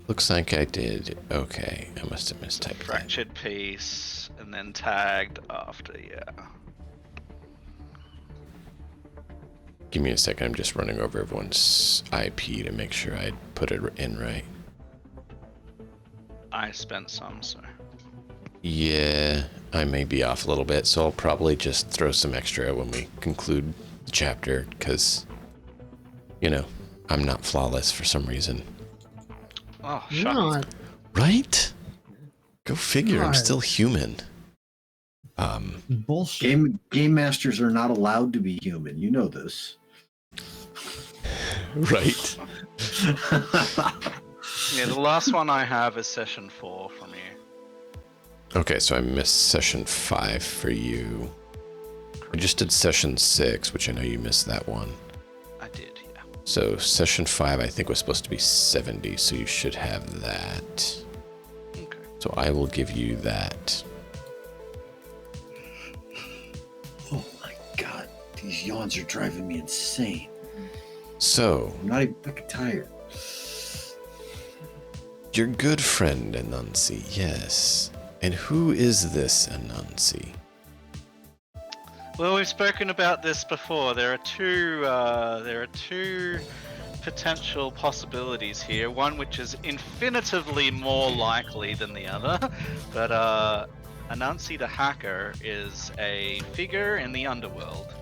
Looks like I did. Okay, I must have mistyped that. Fractured piece, and then tagged after, yeah. Give me a second, I'm just running over everyone's IP to make sure I put it in right. I spent some, so. Yeah, I may be off a little bit, so I'll probably just throw some extra when we conclude the chapter, because, you know, I'm not flawless for some reason. Oh, You're shocking. not. Right? Go figure, I'm Right. still human. Bullshit. Game masters are not allowed to be human. You know this. Right. Yeah, the last one I have is session 4 from you. Okay, so I missed session 5 for you. I just did session 6, which I know you missed that one. I did, yeah. So session 5 I think was supposed to be 70, so you should have that. Okay. So I will give you that. Oh my god, these yawns are driving me insane. So, I'm not even fucking tired. your good friend Anansi, yes. And who is this Anansi? Well, we've spoken about this before. There are two potential possibilities here. One which is infinitively more likely than the other, but Anansi the hacker is a figure in the underworld.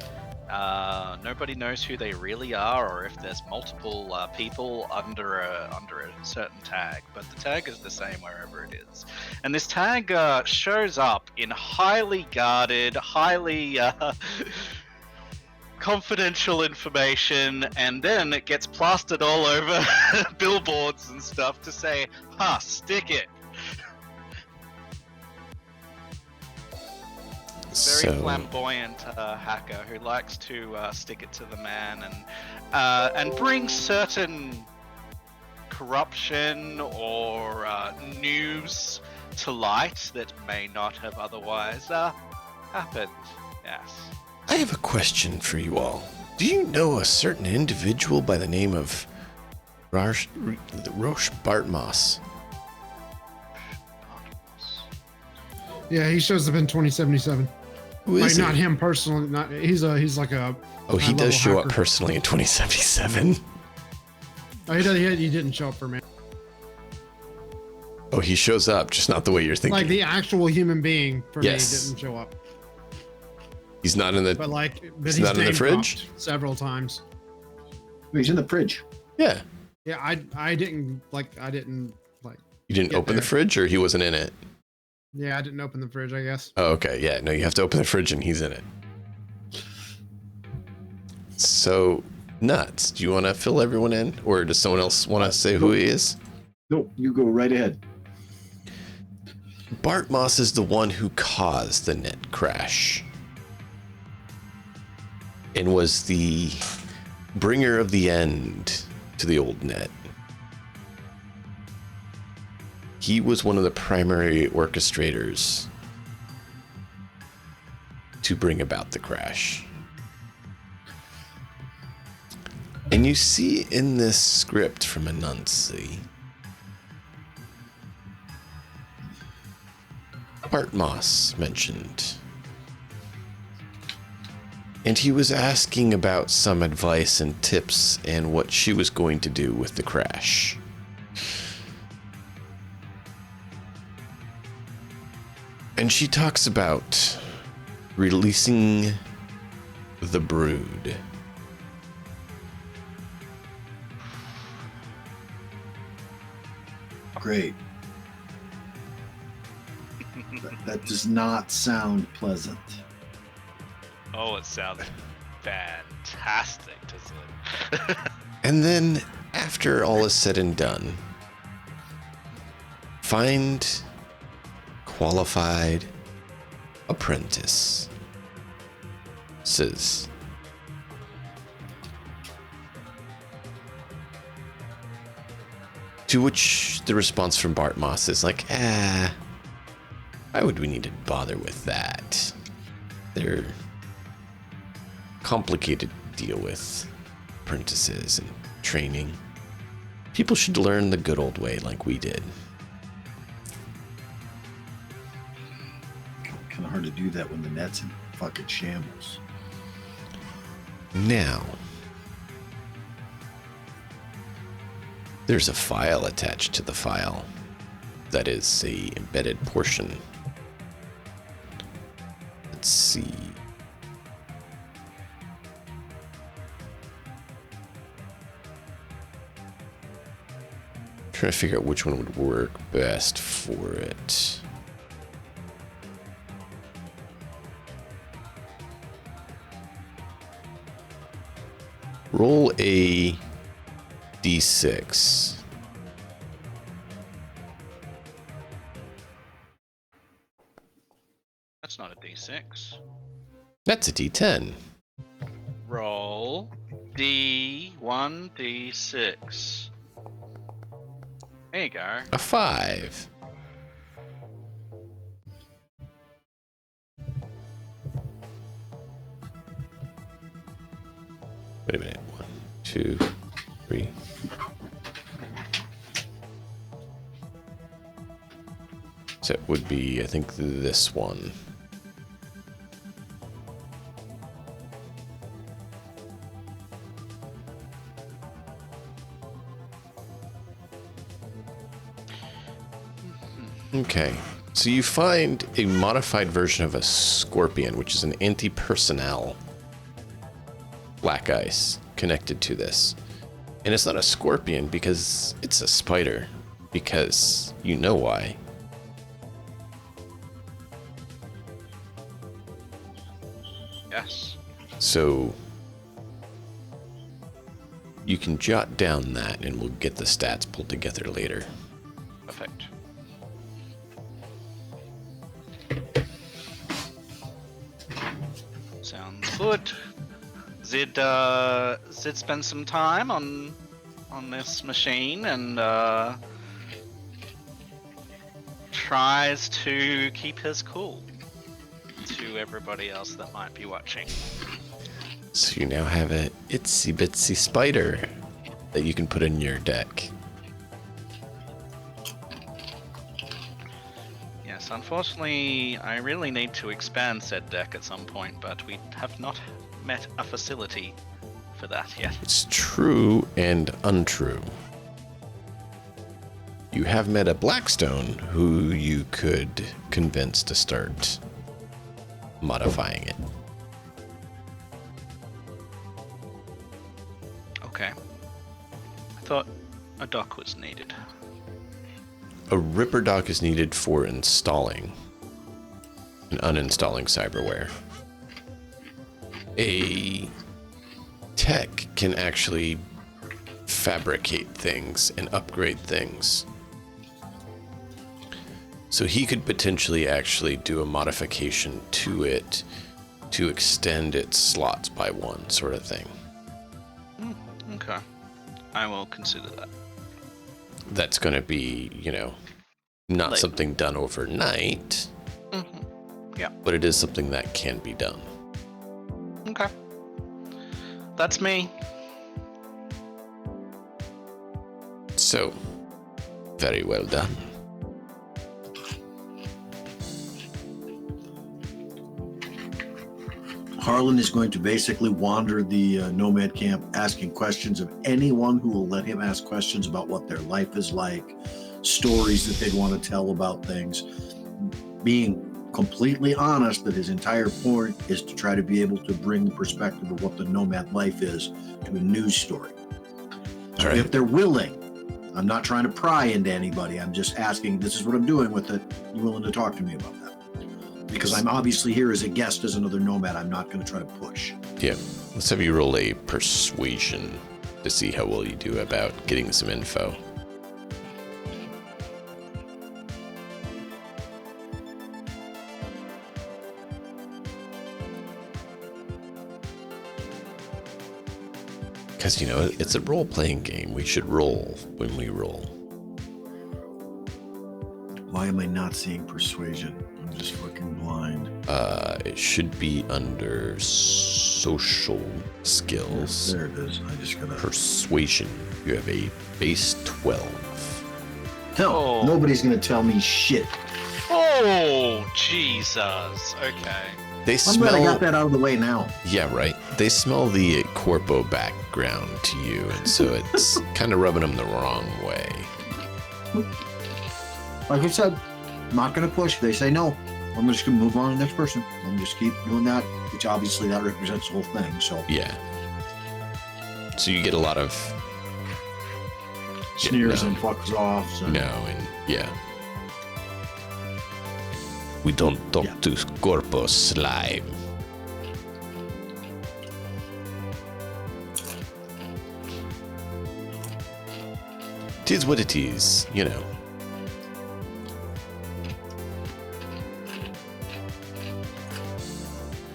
Nobody knows who they really are, or if there's multiple people under a certain tag, but the tag is the same wherever it is. And this tag shows up in highly guarded, highly confidential information, and then it gets plastered all over billboards and stuff to say, "Ha, stick it." Very flamboyant hacker who likes to stick it to the man and bring certain corruption or news to light that may not have otherwise happened. Yes. I have a question for you all. Do you know a certain individual by the name of Roche Bartmoss? Yeah, he shows up in 2077. Who is Like, not he? him personally. Not he's like a. Oh, he high-level does show up hacker. personally in 2077. Oh, he didn't show up for me. Oh, he shows up, just not the way you're thinking. Like the actual human being for Yes. me didn't show up. He's not in the. But like, He's he's not in the name fridge? dropped several times. He's in the fridge. Yeah. Yeah, I didn't like. You didn't Get open the there. fridge, or he wasn't in it? Yeah, I didn't open the fridge. I guess. Oh, okay. Yeah. No, you have to open the fridge, and he's in it. So, Nuts, do you want to fill everyone in, or does someone else want to say who he is? No, you go right ahead. Bartmoss is the one who caused the net crash and was the bringer of the end to the old net. He was one of the primary orchestrators to bring about the crash. And you see in this script from Anansi, Art Moss mentioned. And he was asking about some advice and tips and what she was going to do with the crash. And she talks about releasing the brood. Great. That does not sound pleasant. Oh, it sounds fantastic, doesn't it? And then, after all is said and done, find qualified apprentices. To which the response from Bart Moss is like, why would we need to bother with that? They're complicated to deal with, apprentices and training. People should learn the good old way like we did. Kind of hard to do that when the net's in fucking shambles. Now, there's a file attached to the file that is a embedded portion. Let's see. Trying to figure out which one would work best for it. Roll a d6. That's not a D6. That's a d10. Roll D1, D6. There you go. A 5. Wait a minute. 1, 2, 3. So it would be, I think, this one. Okay, so you find a modified version of a scorpion, which is an anti-personnel black ice connected to this. And it's not a scorpion because it's a spider, because you know why. Yes. So you can jot down that and we'll get the stats pulled together later. Perfect. Sounds good. Zid spend some time on this machine and tries to keep his cool to everybody else that might be watching. So you now have a itsy bitsy spider that you can put in your deck. Yes, unfortunately, I really need to expand said deck at some point, but we have not met a facility for that yet. It's true and untrue. You have met a Blackstone who you could convince to start modifying it. Okay. I thought a dock was needed. A Ripper dock is needed for installing and uninstalling cyberware. A tech can actually fabricate things and upgrade things. So he could potentially actually do a modification to it to extend its slots by one, sort of thing. Okay. I will consider that. That's going to be, not Like- something done overnight. Yeah. But it is something that can be done. Okay. That's me. So, very well done. Harlan is going to basically wander the nomad camp asking questions of anyone who will let him ask questions about what their life is like, stories that they'd want to tell about things, being completely honest that his entire point is to try to be able to bring the perspective of what the nomad life is to a news story. So Right. if they're willing, I'm not trying to pry into anybody. I'm just asking, this is what I'm doing with it. You willing to talk to me about that? Because I'm obviously here as a guest, as another nomad. I'm not going to try to push. Yeah. Let's have you roll a persuasion to see how well you do about getting some info. Because, you know, it's a role-playing game. We should roll when we roll. Why am I not seeing persuasion? I'm just fucking blind. It should be under social skills. There it is. I just gotta. Persuasion. You have a base 12. Hell, Oh. nobody's gonna tell me shit. Oh, Jesus. Okay. They I'm glad I got smell. that out of the way now. Yeah, right. They smell the corpo background to you, and so it's kind of rubbing them the wrong way. Like I said, I'm not gonna push. If they say no, I'm just gonna move on to the next person and just keep doing that, which obviously that represents the whole thing. So Yeah. So you get a lot of sneers no. and fucks offs. And no, and yeah. We don't talk Yeah. to corpo slime. Tis what it is, you know.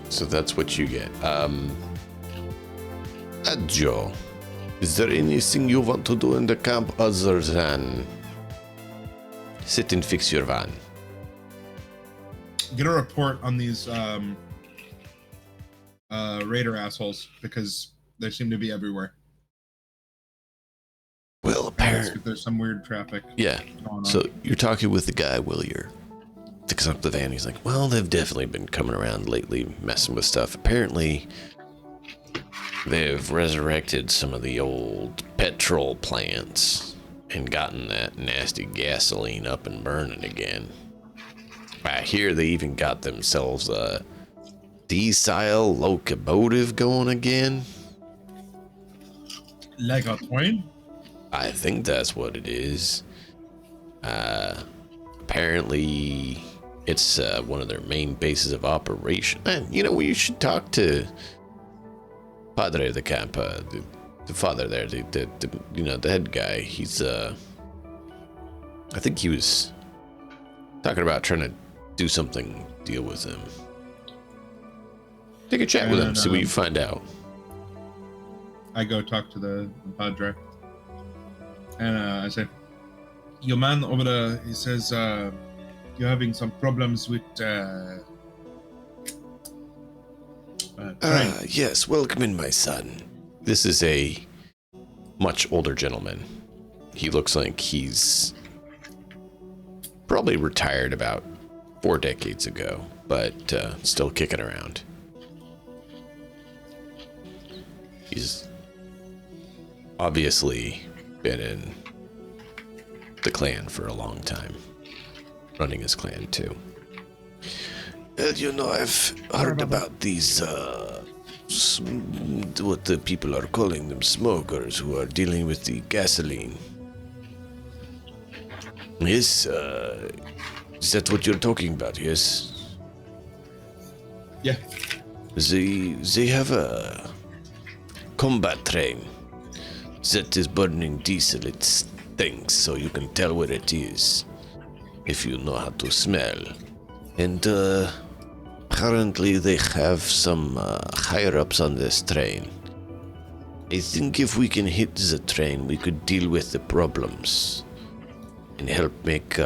So that's what you get. Joe, is there anything you want to do in the camp other than sit and fix your van? Get a report on these raider assholes because they seem to be everywhere. Well, apparently, There's some weird traffic yeah. going on. So you're talking with the guy, Willier. Picks up the van. He's like, well, they've definitely been coming around lately, messing with stuff. Apparently, they've resurrected some of the old petrol plants and gotten that nasty gasoline up and burning again. I hear they even got themselves a diesel locomotive going again. Like a train? I think that's what it is. Apparently, it's one of their main bases of operation. And, you know, we should talk to Padre of the camp, the father there, the you know, the head guy. He's, I think he was talking about trying to do something, deal with him. Take a chat with him, And, see what you find out. I go talk to the padre. And I say, your man over there, he says, you're having some problems with train. Yes, welcome in, my son. This is a much older gentleman. He looks like he's probably retired about 4 decades ago, but still kicking around. He's obviously been in the clan for a long time, running his clan too. You know, I've heard about these, what the people are calling them, smokers, who are dealing with the gasoline. Yes, is that what you're talking about, yes? Yeah. They have a combat train that is burning diesel. It stinks, so you can tell where it is if you know how to smell. And apparently they have some higher-ups on this train. I think if we can hit the train, we could deal with the problems and help make,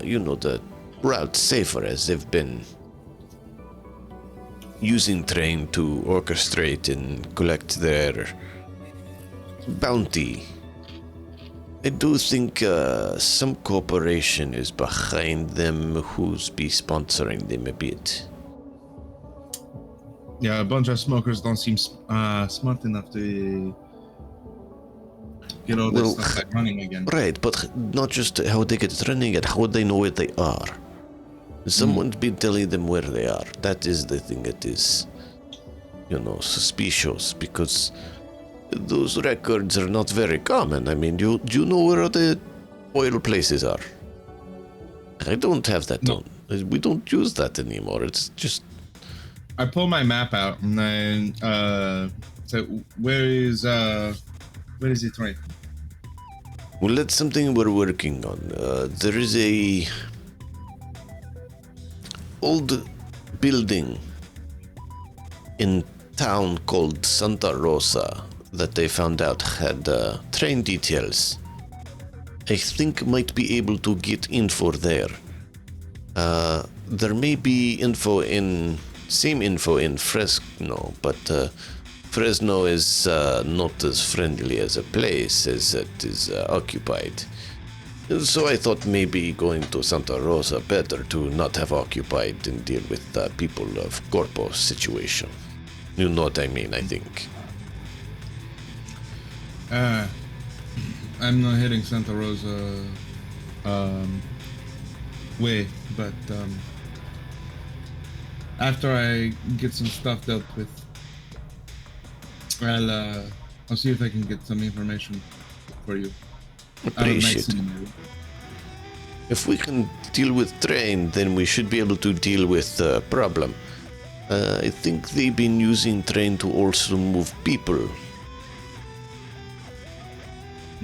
you know, the route safer, as they've been using train to orchestrate and collect their bounty. I do think some corporation is behind them who's be sponsoring them a bit. Yeah, a bunch of smokers don't seem smart enough to get all this stuff back running again. Right, but not just how they get it running and how they know where they are. Someone's been telling them where they are. That is the thing that is, suspicious, because those records are not very common. I mean, do you know where the oil places are? I don't have that on. We don't use that anymore. It's just... I pull my map out and then so where is the train? Well, that's something we're working on. There is a old building in town called Santa Rosa that they found out had train details. I think might be able to get info there. There may be same info in Fresno, but Fresno is not as friendly as a place as it is occupied. So I thought maybe going to Santa Rosa better to not have occupied and deal with people of Corpo's situation. You know what I mean, I think. I'm not hitting Santa Rosa way, but after I get some stuff dealt with, I'll see if I can get some information for you. Appreciate it. If we can deal with train, then we should be able to deal with the problem. I think they've been using train to also move people.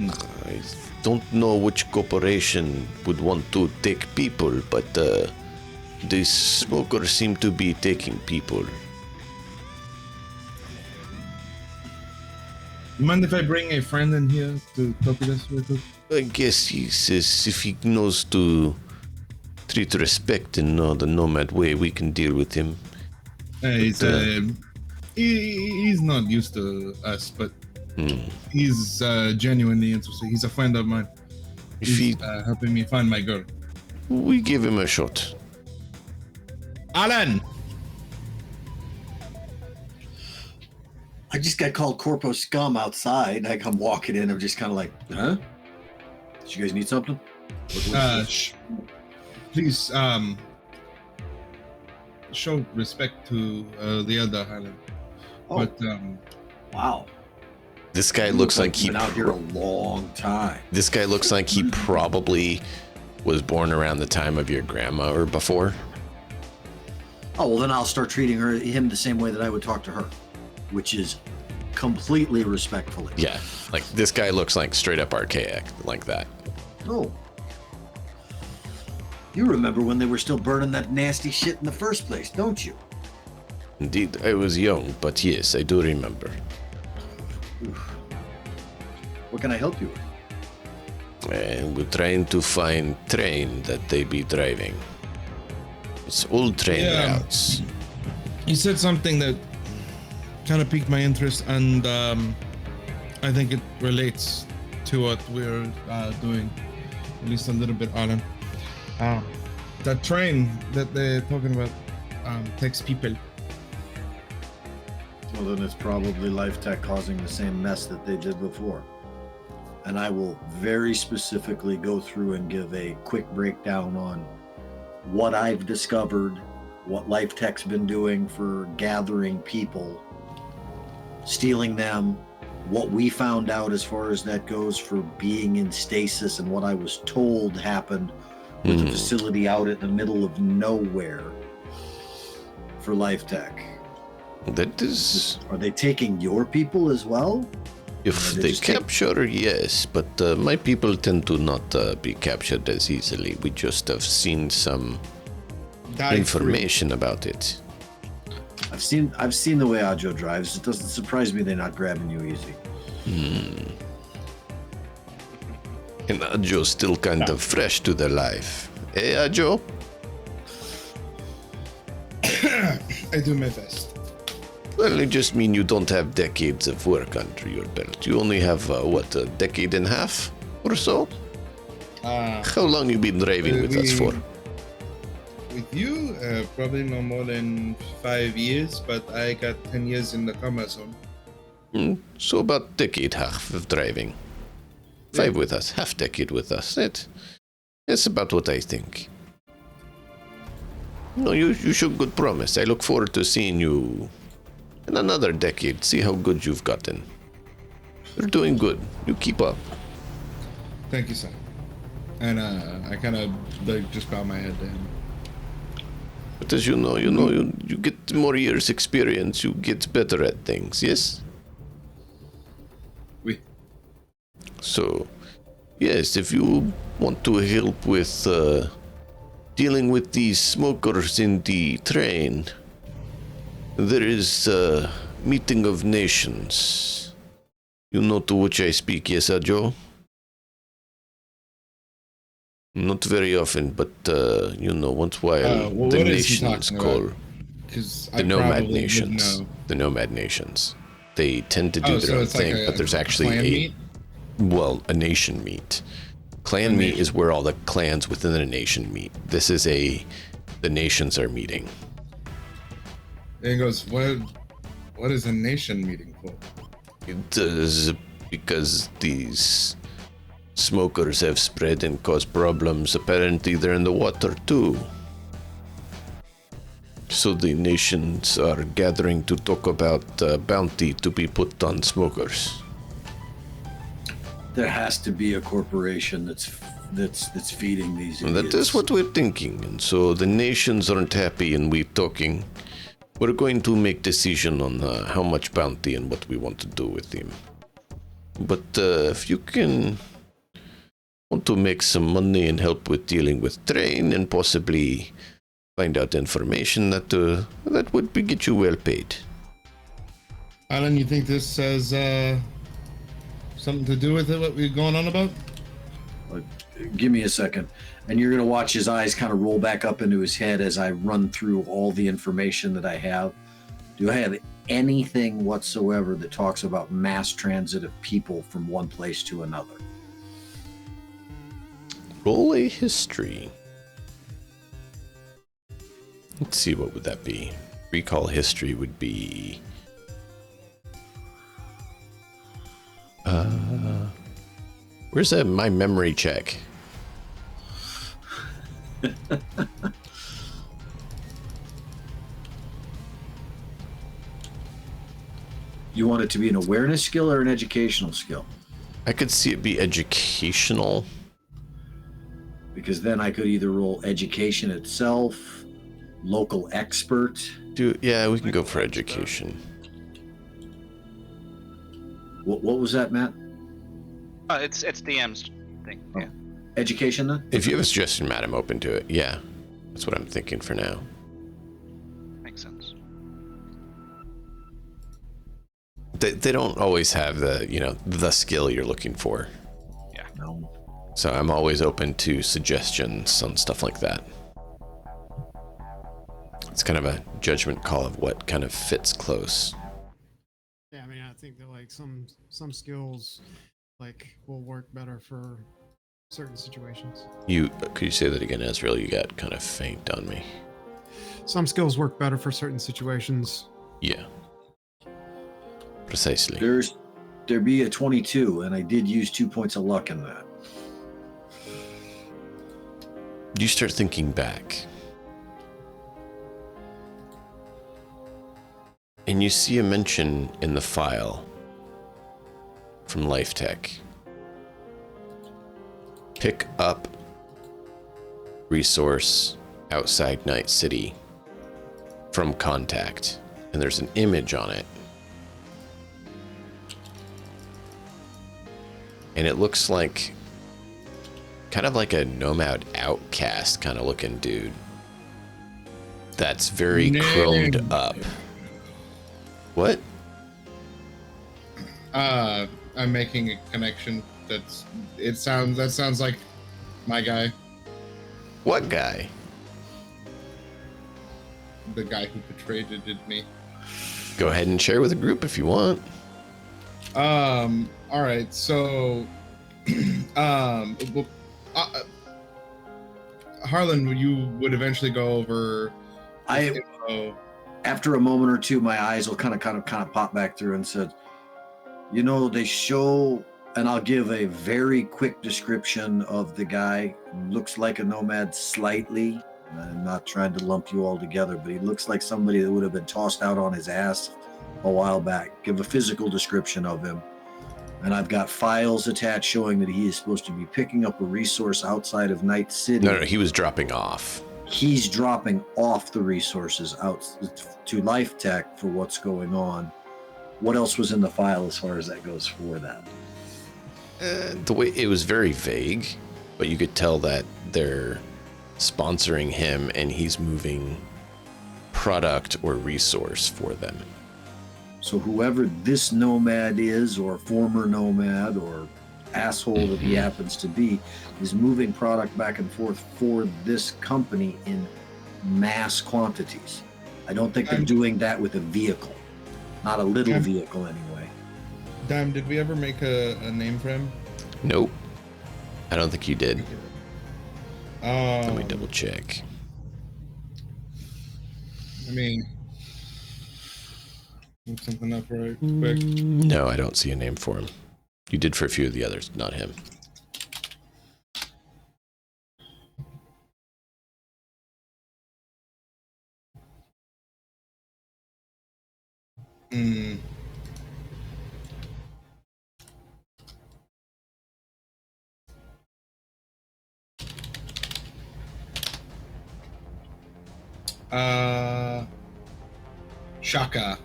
I don't know which corporation would want to take people, but the smokers seem to be taking people. You mind if I bring a friend in here to copy this real quick? I guess he says if he knows to treat respect in the nomad way, we can deal with him. He's not used to us, but he's genuinely interested. He's a friend of mine. He's helping me find my girl. We give him a shot. Alan! I just got called Corpo scum outside. I come walking in. I'm just kind of like, huh? Did you guys need something? Please, show respect to the other Highland. Oh. But, Wow. This guy looks like he's been out here a long time. This guy looks like he probably was born around the time of your grandma or before. Oh, well, then I'll start treating him the same way that I would talk to her, which is completely respectfully. Yeah, like this guy looks like straight up archaic, like that. Oh. You remember when they were still burning that nasty shit in the first place, don't you? Indeed, I was young, but yes, I do remember. Oof. What can I help you with? And we're trying to find train that they be driving. It's old train routes. You said something that kind of piqued my interest, and I think it relates to what we're doing, at least a little bit, Alan. That train that they're talking about takes people. Well, then it's probably Life Tech causing the same mess that they did before. And I will very specifically go through and give a quick breakdown on what I've discovered, what Life Tech's been doing for gathering people, stealing them, what we found out as far as that goes for being in stasis, and what I was told happened with a facility out in the middle of nowhere for Life Tech. That is... Are they taking your people as well? If they capture, yes, but my people tend to not be captured as easily. We just have seen some information about it. I've seen the way Ajo drives. It doesn't surprise me they're not grabbing you easy. And Ajo's still kind of fresh to their life. Eh, Ajo? I do my best. Well, it just means you don't have decades of work under your belt. You only have, what, a decade and a half or so? How long you been driving with us for? With you, probably no more than 5 years, but I got 10 years in the commerce zone. So about decade half of driving. 5 with us, half decade with us. That's about what I think. No, you show good promise. I look forward to seeing you in another decade. See how good you've gotten. You're doing good. You keep up. Thank you, sir. And I kind of just bow my head to him. But as you know, you get more years experience, you get better at things, yes? Oui. So, yes, if you want to help with dealing with these smokers in the train, there is a meeting of nations. You know to which I speak, yes, Joe? Not very often, but once in a while, what the is he nations talking call. about? Because The nomad nations. The nomad nations. They tend to do their own thing, but there's actually a nation meet. Clan meet is where all the clans within the nation meet. This is the nations are meeting. And he goes, what is a nation meeting for? It is because these smokers have spread and caused problems. Apparently they're in the water too. So the nations are gathering to talk about bounty to be put on smokers. There has to be a corporation that's feeding these And idiots. that is what we're thinking. And so the nations aren't happy and we're talking. We're going to make decision on how much bounty and what we want to do with them. But if you want to make some money and help with dealing with train and possibly find out information that would get you well paid. Alan, you think this has something to do with it, what we're going on about? Give me a second. And you're going to watch his eyes kind of roll back up into his head as I run through all the information that I have. Do I have anything whatsoever that talks about mass transit of people from one place to another? Roll a history. Let's see, what would that be? Recall history would be... where's my memory check? You want it to be an awareness skill or an educational skill? I could see it be educational. Because then I could either roll education itself, local expert. Yeah, we can go for education. What was that, Matt? It's DM's thing. Oh. Yeah. Education then? If you have a suggestion, Matt, I'm open to it. Yeah, that's what I'm thinking for now. Makes sense. They don't always have the skill you're looking for. Yeah. No. So I'm always open to suggestions on stuff like that. It's kind of a judgment call of what kind of fits close. Yeah, I mean, I think that like some skills will work better for certain situations. Could you say that again, Ezreal? You got kind of faint on me. Some skills work better for certain situations. Yeah. Precisely. There'd be a 22, and I did use 2 points of luck in that. You start thinking back. And you see a mention in the file from LifeTech. Pick up resource outside Night City from contact. And there's an image on it. And it looks like kind of like a nomad outcast kind of looking dude. That's very chromed up. What? I'm making a connection. That sounds like my guy. What guy? The guy who betrayed me. Go ahead and share with the group if you want. All right. So, well, Harlan, you would eventually go over. After a moment or two, my eyes will kind of pop back through and said, you know, they show, and I'll give a very quick description of the guy. Looks like a nomad slightly. I'm not trying to lump you all together, but he looks like somebody that would have been tossed out on his ass a while back. Give a physical description of him. And I've got files attached showing that he is supposed to be picking up a resource outside of Night City. No, he was dropping off. He's dropping off the resources out to Life Tech for what's going on. What else was in the file as far as that goes for that? The way it was very vague, but you could tell that they're sponsoring him and he's moving product or resource for them. So whoever this nomad is, or former nomad, or asshole that he happens to be, is moving product back and forth for this company in mass quantities. I don't think they're doing that with a vehicle. Not a little vehicle, anyway. Damn, did we ever make a name for him? Nope. I don't think you did. Let me double check. I mean, look something up right quick. No, I don't see a name for him. You did for a few of the others, not him. Shaka.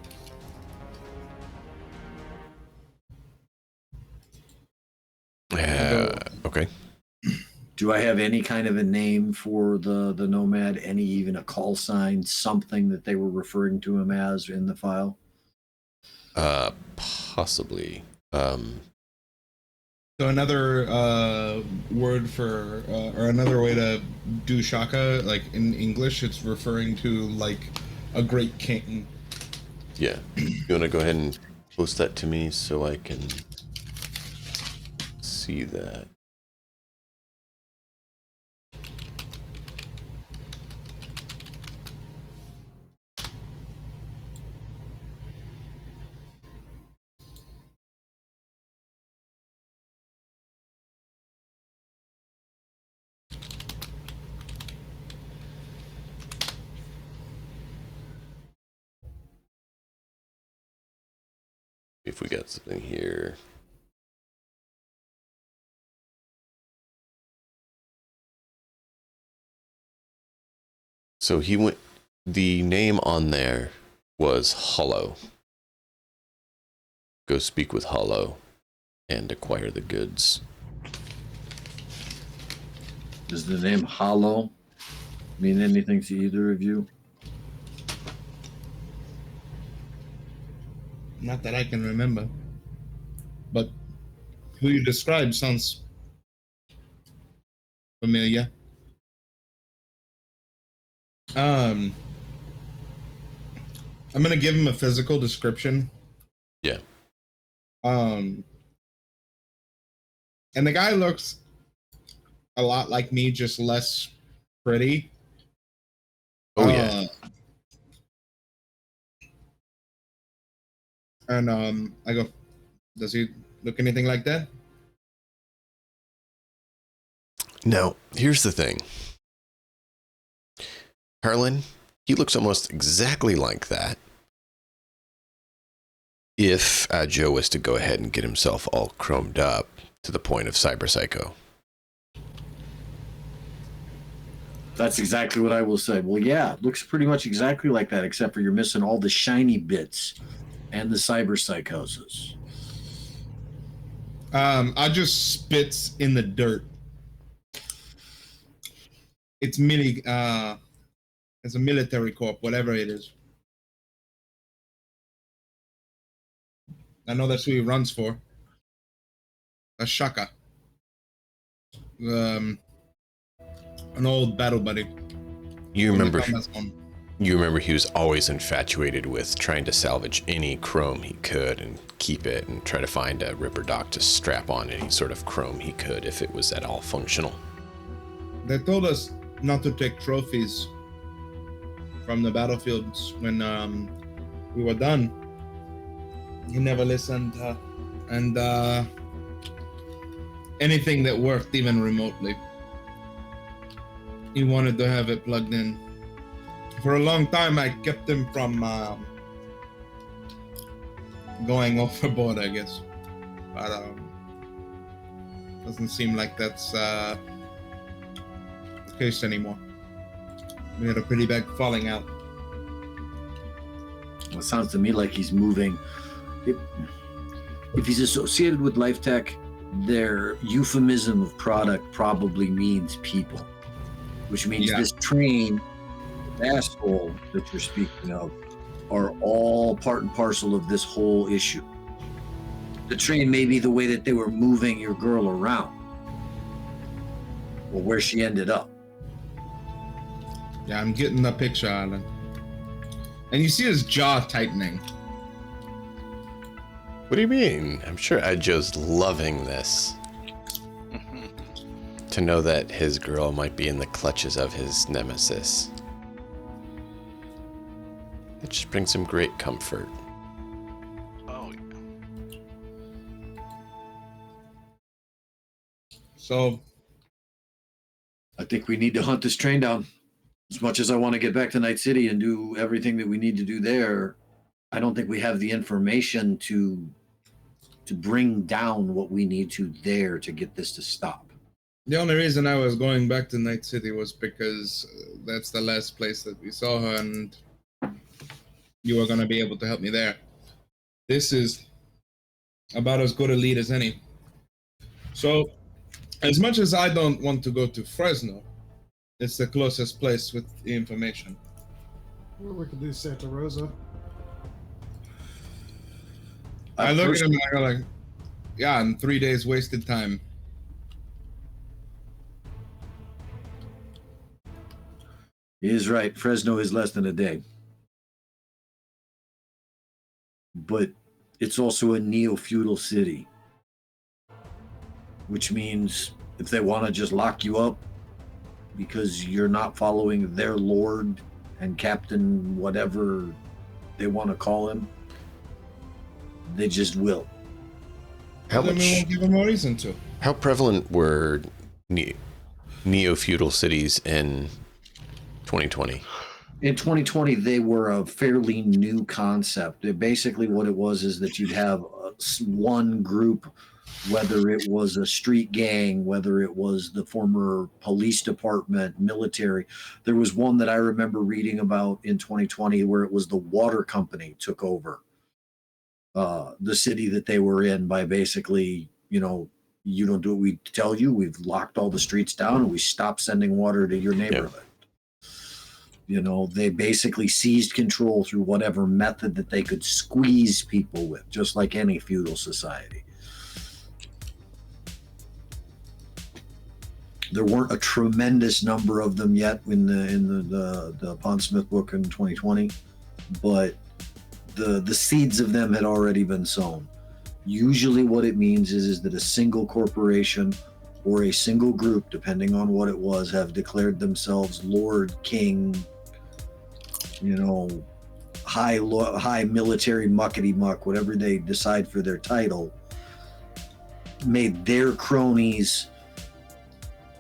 Okay. Do I have any kind of a name for the nomad? Even a call sign, something that they were referring to him as in the file? Possibly. So another word for, or another way to do Shaka, like in English, it's referring to like a great king. Yeah. You want to go ahead and post that to me so I can see that? If we got something here. So he went, the name on there was Hollow. Go speak with Hollow and acquire the goods. Does the name Hollow mean anything to either of you? Not that I can remember, but who you described sounds familiar. I'm gonna give him a physical description. Yeah. And the guy looks a lot like me, just less pretty. Oh yeah. And I go, does he look anything like that? Now, here's the thing. Harlan, he looks almost exactly like that. If Joe was to go ahead and get himself all chromed up to the point of Cyber Psycho. That's exactly what I will say. Well, yeah, it looks pretty much exactly like that, except for you're missing all the shiny bits and the cyber psychosis. I just spits in the dirt. It's it's a military corp, whatever it is. I know that's who he runs for. A Shaka. An old battle buddy. You remember You remember he was always infatuated with trying to salvage any chrome he could and keep it and try to find a ripper dock to strap on any sort of chrome he could if it was at all functional. They told us not to take trophies from the battlefields when we were done. He never listened, and anything that worked even remotely, he wanted to have it plugged in. For a long time, I kept him from going overboard, I guess. But doesn't seem like that's the case anymore. We had a pretty big falling out. Well, it sounds to me like he's moving. If he's associated with Life Tech, their euphemism of product probably means people, which means this train, asshole that you're speaking of, are all part and parcel of this whole issue. The train may be the way that they were moving your girl around, or where she ended up. Yeah, I'm getting the picture, Alan. And you see his jaw tightening. What do you mean? I'm sure Adjo's loving this. To know that his girl might be in the clutches of his nemesis. It just brings him great comfort. Oh, yeah. So, I think we need to hunt this train down. As much as I want to get back to Night City and do everything that we need to do there, I don't think we have the information to bring down what we need to there to get this to stop. the only reason I was going back to Night City was because that's the last place that we saw her, and you were going to be able to help me there. This is about as good a lead as any. So, as much as I don't want to go to Fresno, it's the closest place with the information. Well, we could do Santa Rosa. I look at him and I go like, yeah, and 3 days wasted time. He is right. Fresno is less than a day. But it's also a neo-feudal city. Which means if they want to just lock you up because you're not following their lord and captain, whatever they want to call him, they just will. Then we won't give them a reason to. How prevalent were neo-feudal cities in 2020? In 2020, they were a fairly new concept. Basically, what it was is that you'd have one group, whether it was a street gang, whether it was the former police department, military. There was one that I remember reading about in 2020 where it was the water company took over the city that they were in by basically, you don't do what we tell you. We've locked all the streets down and we stopped sending water to your neighborhood. Yep. They basically seized control through whatever method that they could squeeze people with, just like any feudal society. There weren't a tremendous number of them yet in the Pondsmith book in 2020, but the seeds of them had already been sown. Usually what it means is that a single corporation or a single group, depending on what it was, have declared themselves Lord, King, high military muckety muck, whatever they decide for their title, made their cronies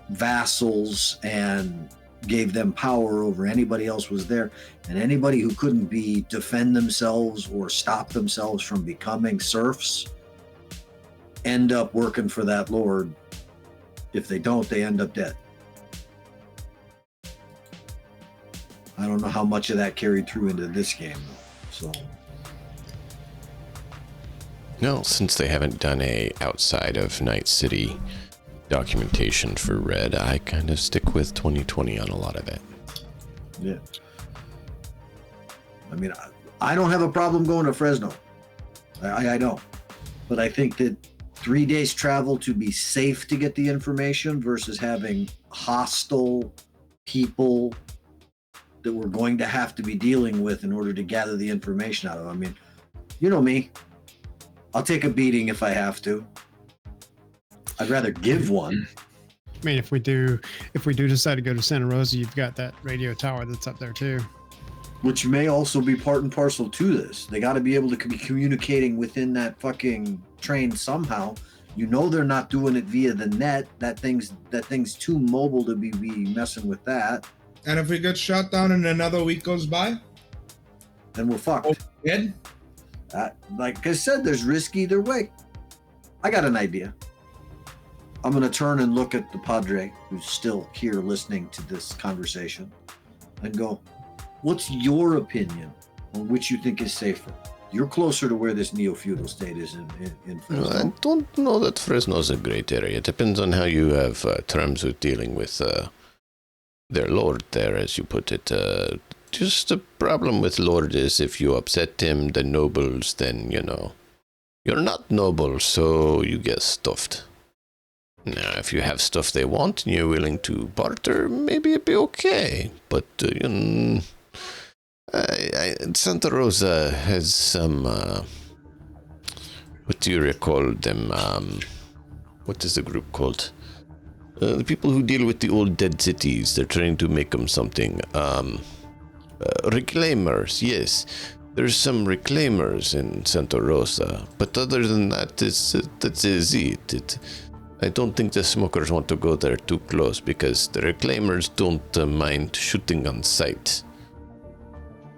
vassals and gave them power over anybody else was there, and anybody who couldn't defend themselves or stop themselves from becoming serfs end up working for that lord. If they don't, they end up dead. I don't know how much of that carried through into this game, so. No, since they haven't done a outside of Night City documentation for Red, I kind of stick with 2020 on a lot of it. Yeah. I mean, I don't have a problem going to Fresno. I don't. But I think that 3 days travel to be safe to get the information versus having hostile people that we're going to have to be dealing with in order to gather the information out of. I mean, you know me. I'll take a beating if I have to. I'd rather give one. I mean, if we do decide to go to Santa Rosa, you've got that radio tower that's up there too. Which may also be part and parcel to this. They got to be able to be communicating within that fucking train somehow. You know they're not doing it via the net. That thing's too mobile to be messing with that. And if we get shot down and another week goes by, then we're fucked. Oh, dead? Like I said, there's risk either way. I got an idea. I'm going to turn and look at the Padre, who's still here listening to this conversation, and go, what's your opinion on which you think is safer? You're closer to where this neo-feudal state is in Fresno. I don't know that Fresno's a great area. It depends on how you have terms with dealing with their lord there, as you put it. Just the problem with lord is if you upset him, the nobles, then, you're not noble, so you get stuffed. Now, if you have stuff they want and you're willing to barter, maybe it'd be okay. But, Santa Rosa has some, what do you recall them? What is the group called? The people who deal with the old dead cities. They're trying to make them something. Reclaimers, yes. There's some reclaimers in Santa Rosa. But other than that, that is it. I don't think the smokers want to go there too close because the reclaimers don't mind shooting on sight.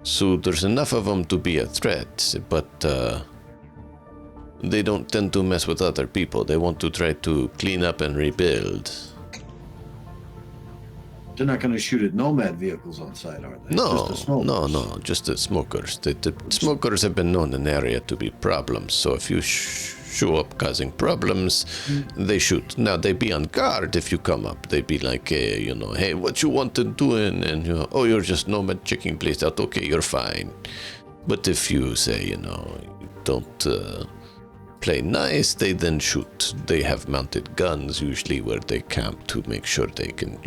So there's enough of them to be a threat, but they don't tend to mess with other people. They want to try to clean up and rebuild. They're not going to shoot at nomad vehicles on site, are they? No, just the smokers. The smokers have been known in the area to be problems, so if you show up causing problems, they shoot. Now, they be on guard if you come up. They be like, hey, hey, what you want to do? And you're just nomad checking place out. Okay, you're fine. But if you say, you don't play nice, they then shoot. They have mounted guns usually where they camp to make sure they can,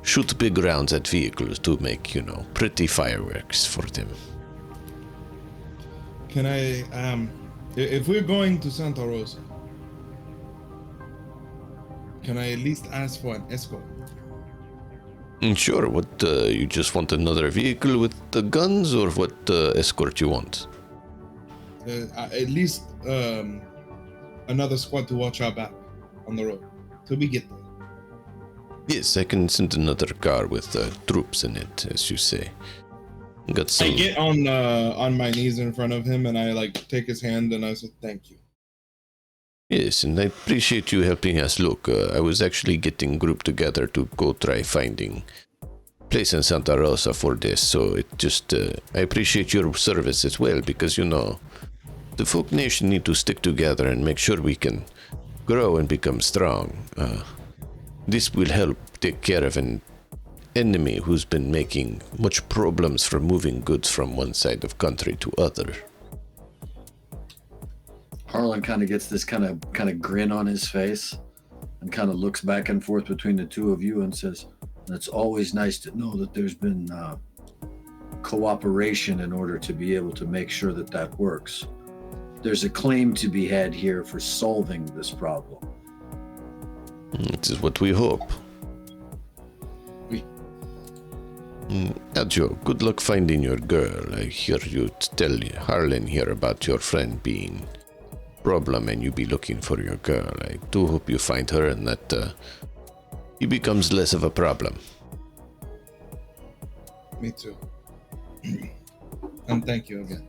shoot big rounds at vehicles to make, pretty fireworks for them. Can I, if we're going to Santa Rosa, can I at least ask for an escort? Sure. What, you just want another vehicle with the guns, or what escort you want? At least another squad to watch our back on the road till we get there. Yes, I can send another car with troops in it, as you say. Got some... I get on my knees in front of him and I take his hand and I said thank you. Yes, and I appreciate you helping us. Look, I was actually getting group together to go try finding place in Santa Rosa for this, so it just I appreciate your service as well, because the folk nation need to stick together and make sure we can grow and become strong. This will help take care of an enemy who's been making much problems for moving goods from one side of country to other. Harlan kind of gets this kind of grin on his face and kind of looks back and forth between the two of you and says, it's always nice to know that there's been cooperation in order to be able to make sure that works. There's a claim to be had here for solving this problem. This is what we hope. Now, Joe, good luck finding your girl. I hear you tell Harlan here about your friend being a problem and you be looking for your girl. I do hope you find her and that he becomes less of a problem. Me too. And thank you again.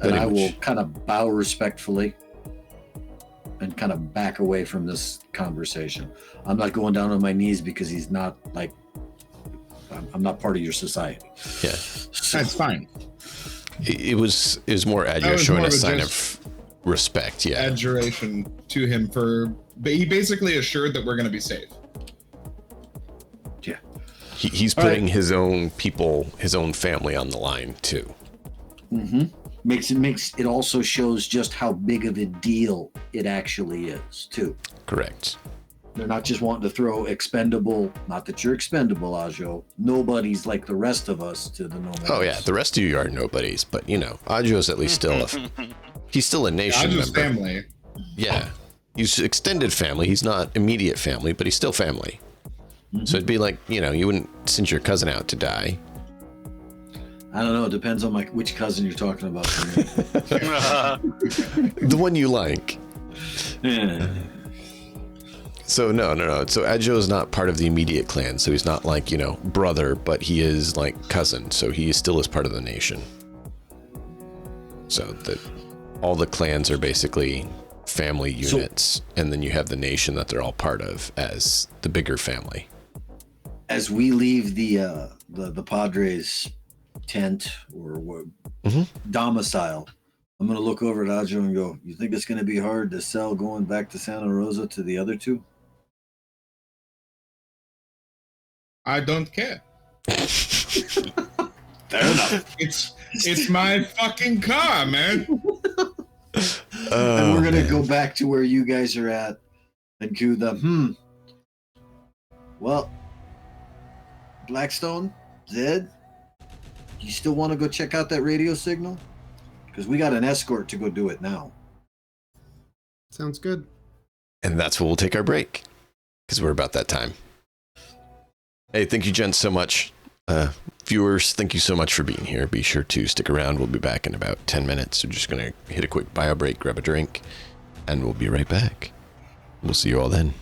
And I will kind of bow respectfully and kind of back away from this conversation. I'm not going down on my knees because he's not I'm not part of your society. Yeah, So, That's fine. it was more That Adjure was showing more a of a sign just of respect. Yeah, Adjuration to him but he basically assured that we're going to be safe. yeah. he's putting his own people, his own family on the line too. Mm-hmm. It also shows just how big of a deal it actually is too. Correct. They're not just wanting to throw expendable, not that you're expendable, Ajo. Nobody's like the rest of us to the nomads. Oh yeah, the rest of you are nobodies, but you know, Ajo's at least still he's still a nation Ajo's member. family. Yeah, he's extended family. He's not immediate family, but he's still family. So it'd be like, you know, you wouldn't send your cousin out to die. I don't know. It depends on which cousin you're talking about. The one you like. Yeah. So no. So Ajo is not part of the immediate clan. So he's not like, you know, brother, but he is like cousin. So he still is part of the nation. So that all the clans are basically family units, and then you have the nation that they're all part of as the bigger family. As we leave the Padres tent or domicile, I'm gonna look over at Ajo and go, you think it's gonna be hard to sell going back to Santa Rosa to the other two? I don't care. Fair enough. It's my fucking car, man. And we're gonna go back to where you guys are at and cue the well, Blackstone, Zed, you still want to go check out that radio signal? Because we got an escort to go do it now. Sounds good. And that's where we'll take our break, because we're about that time. Hey, thank you, gents, so much. Viewers, thank you so much for being here. Be sure to stick around. We'll be back in about 10 minutes. We're just going to hit a quick bio break, grab a drink, and we'll be right back. We'll see you all then.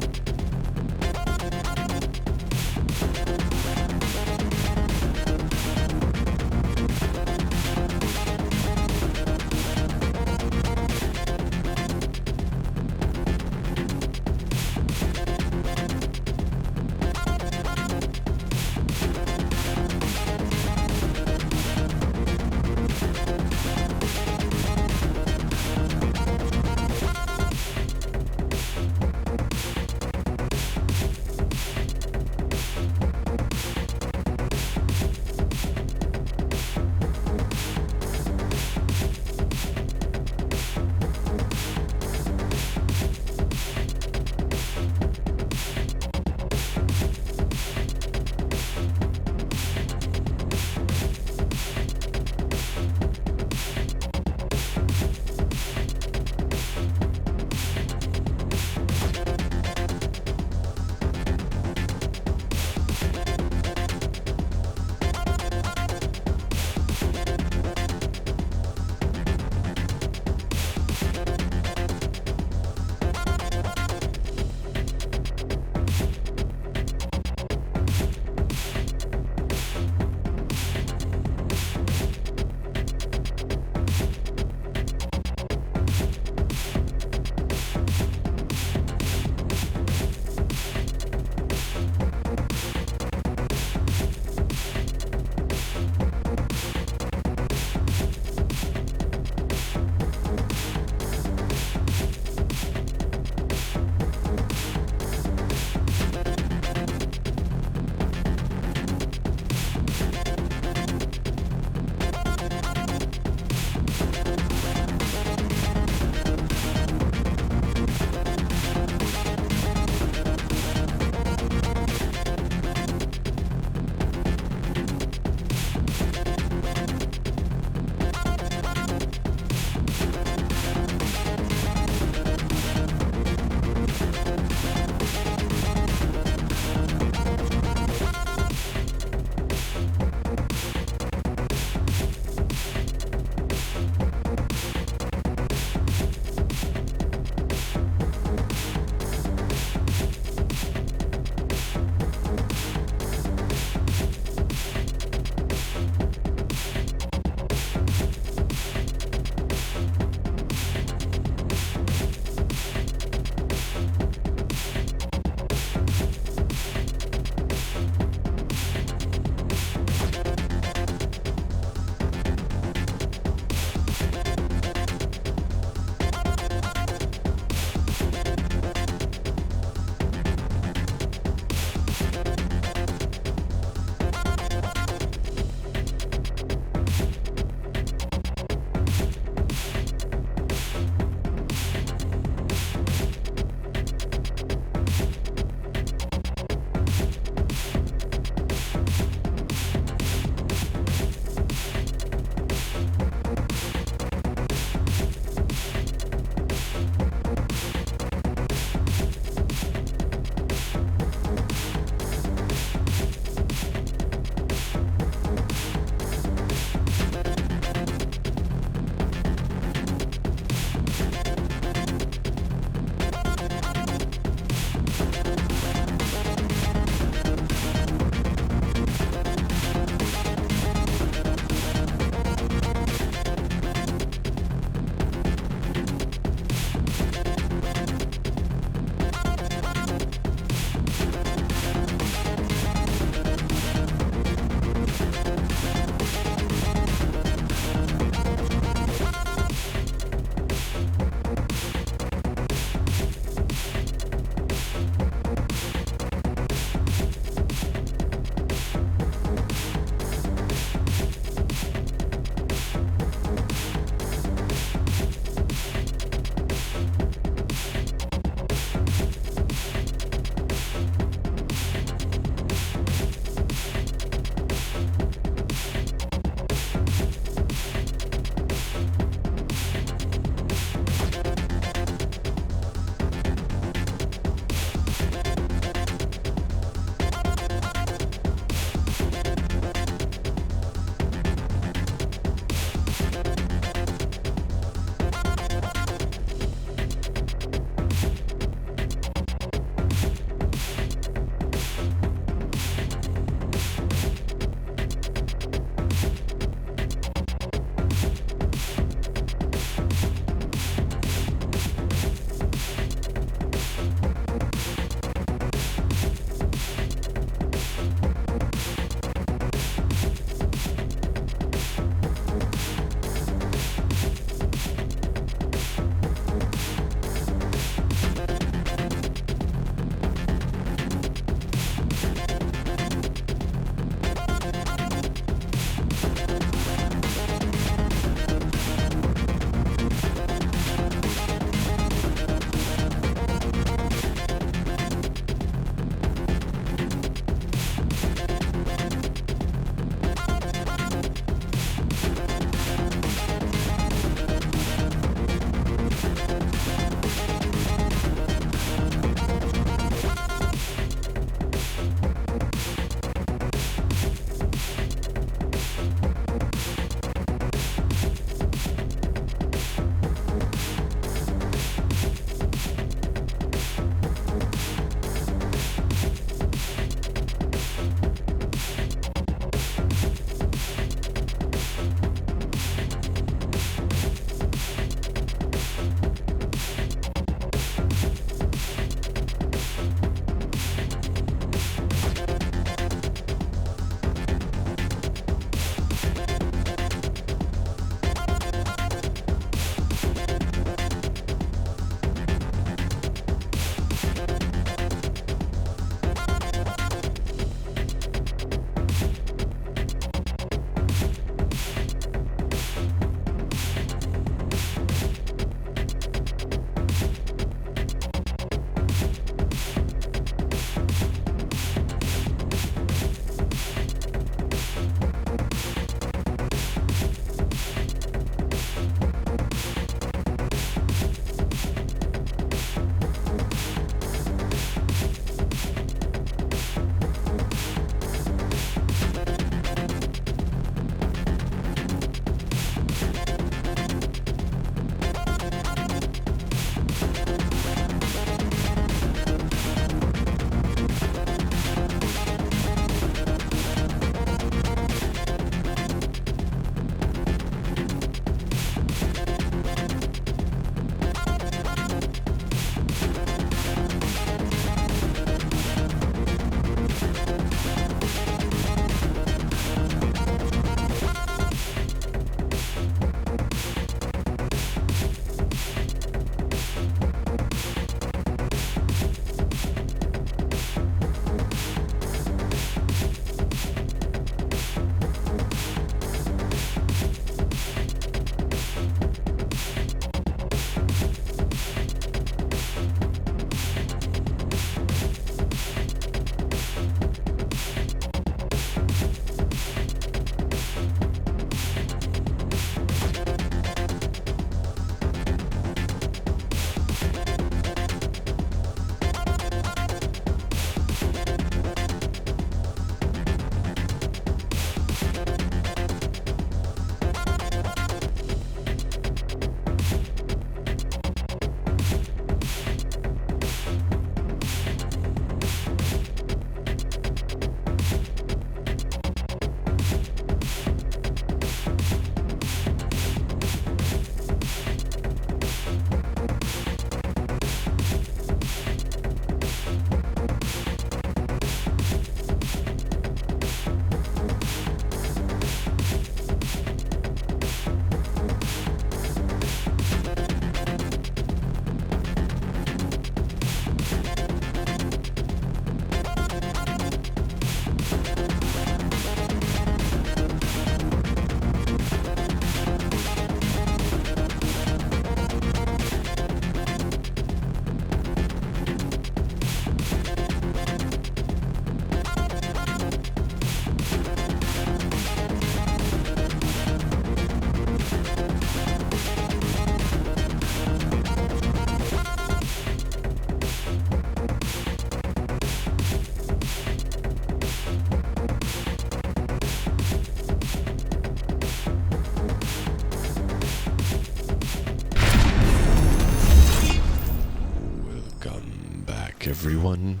everyone.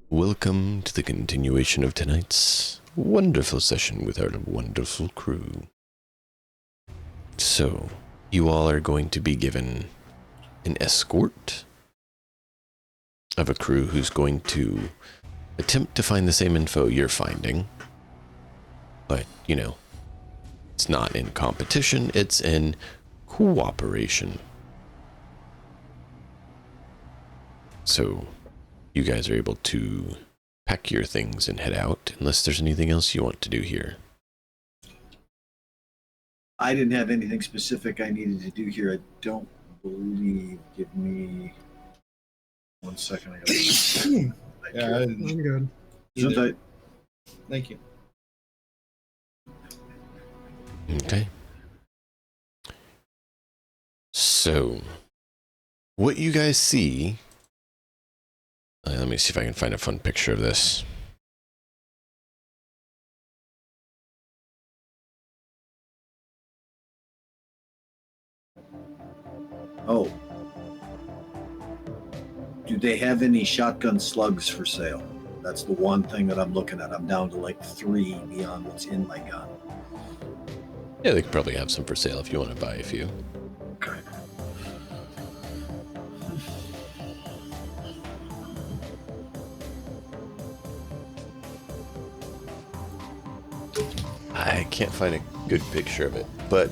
Welcome to the continuation of tonight's wonderful session with our wonderful crew. So, you all are going to be given an escort of a crew who's going to attempt to find the same info you're finding. But, you know, it's not in competition, it's in cooperation. So, you guys are able to pack your things and head out, unless there's anything else you want to do here. I didn't have anything specific I needed to do here. I don't believe. Give me 1 second. I gotta Yeah, I'm good. Should thank you. Okay. So, what you guys see... let me see if I can find a fun picture of this. Oh. Do they have any shotgun slugs for sale? That's the one thing that I'm looking at. I'm down to like 3 beyond what's in my gun. Yeah, they could probably have some for sale if you want to buy a few. Okay. I can't find a good picture of it, but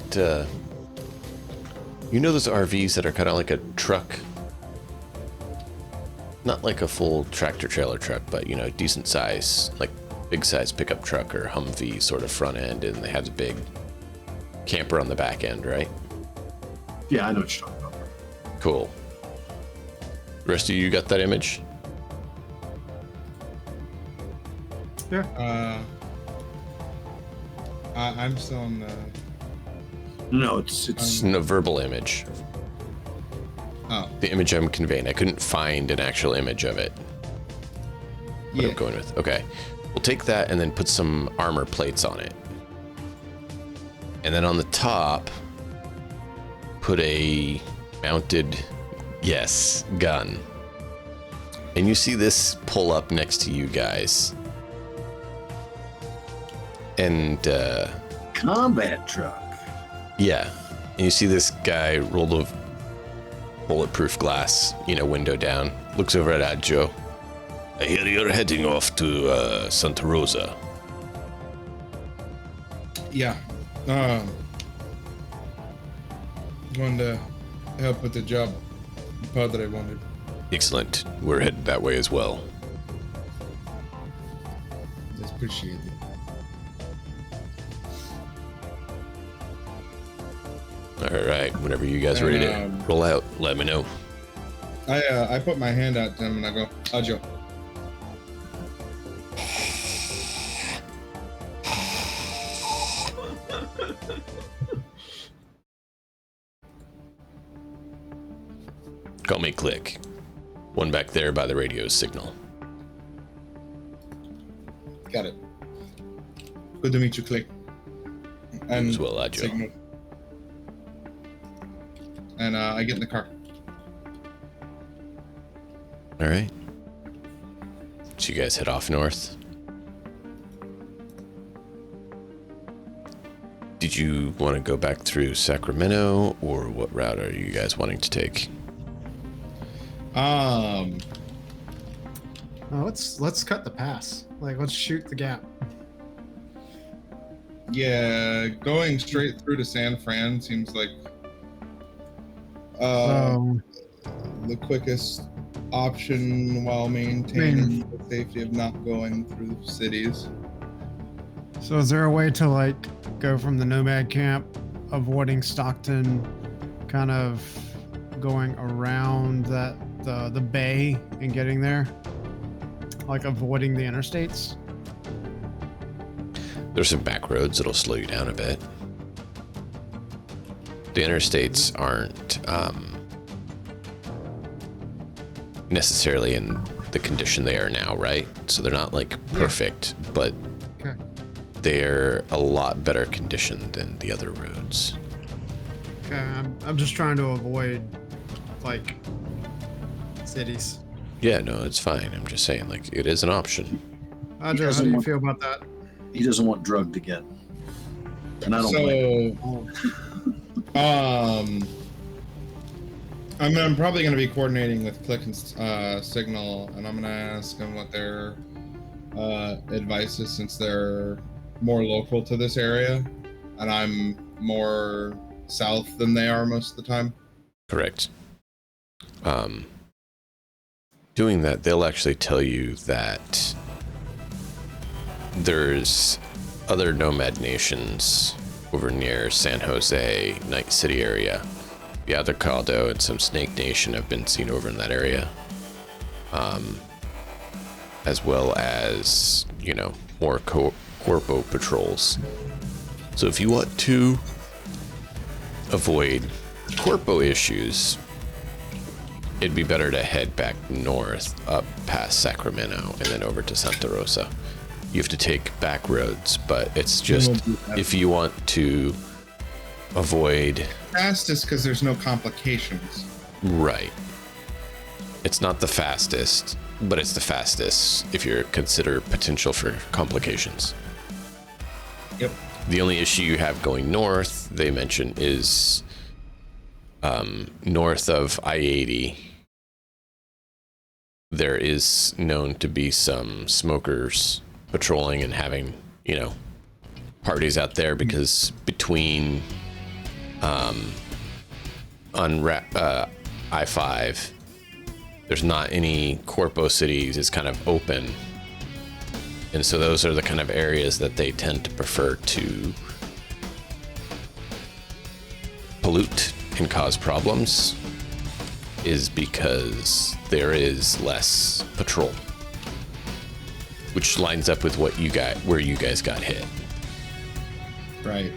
you know those RVs that are kind of like a truck? Not like a full tractor trailer truck, but you know, decent size, like big size pickup truck or Humvee sort of front end, and they have the big camper on the back end, right? Yeah, I know what you're talking about. Cool. The rest of you got that image? Yeah. I'm still on the... No, it's No verbal image. Oh. The image I'm conveying. I couldn't find an actual image of it. What Yeah. I'm going with. Okay. We'll take that and then put some armor plates on it. And then on the top, put a mounted, yes, gun. And you see this pull up next to you guys. And, combat truck. yeah. And you see this guy roll the bulletproof glass, you know, window down. Looks over at Adjo. I hear you're heading off to Santa Rosa. Yeah. Wanted to help with the job Padre wanted. Excellent. We're headed that way as well. Just appreciate it. All right. Whenever you guys are ready to roll out, let me know. I put my hand out to him and I go, Ajo. Call me Click. One back there by the radio signal. Got it. Good to meet you, Click. And As well, Adjo. Signal. And I get in the car. All right. So you guys head off north. Did you want to go back through Sacramento, or what route are you guys wanting to take? Let's cut the pass. Like, let's shoot the gap. Yeah, going straight through to San Fran seems like the quickest option while maintaining the safety of not going through cities. So is there a way to like go from the nomad camp, avoiding Stockton, kind of going around the bay and getting there? Like avoiding the interstates? There's some back roads that'll slow you down a bit. The interstates aren't necessarily in the condition they are now, right? So they're not like perfect, but Okay. they're a lot better conditioned than the other roads. Okay, I'm just trying to avoid like cities. Yeah, no, it's fine. I'm just saying, like, it is an option. Audra, how do you feel about that? He doesn't want drugged again. And I don't blame him. So, I'm probably going to be coordinating with Click and Signal, and I'm going to ask them what their advice is, since they're more local to this area, and I'm more south than they are most of the time. Correct. Doing that, they'll actually tell you that there's other nomad nations over near San Jose, Night City area. Yadricaldo and some Snake Nation have been seen over in that area. As well as, you know, more Corpo patrols. So if you want to avoid Corpo issues, it'd be better to head back north, up past Sacramento, and then over to Santa Rosa. You have to take back roads, but it's just, if you want to avoid... Fastest because there's no complications. Right. It's not the fastest, but it's the fastest if you consider potential for complications. Yep. The only issue you have going north, they mention, is north of I-80. There is known to be some smokers patrolling and having, you know, parties out there, because between I-5, there's not any Corpo cities. It's kind of open. And so those are the kind of areas that they tend to prefer to pollute and cause problems, is because there is less patrol, which lines up with what you got, where you guys got hit. Right.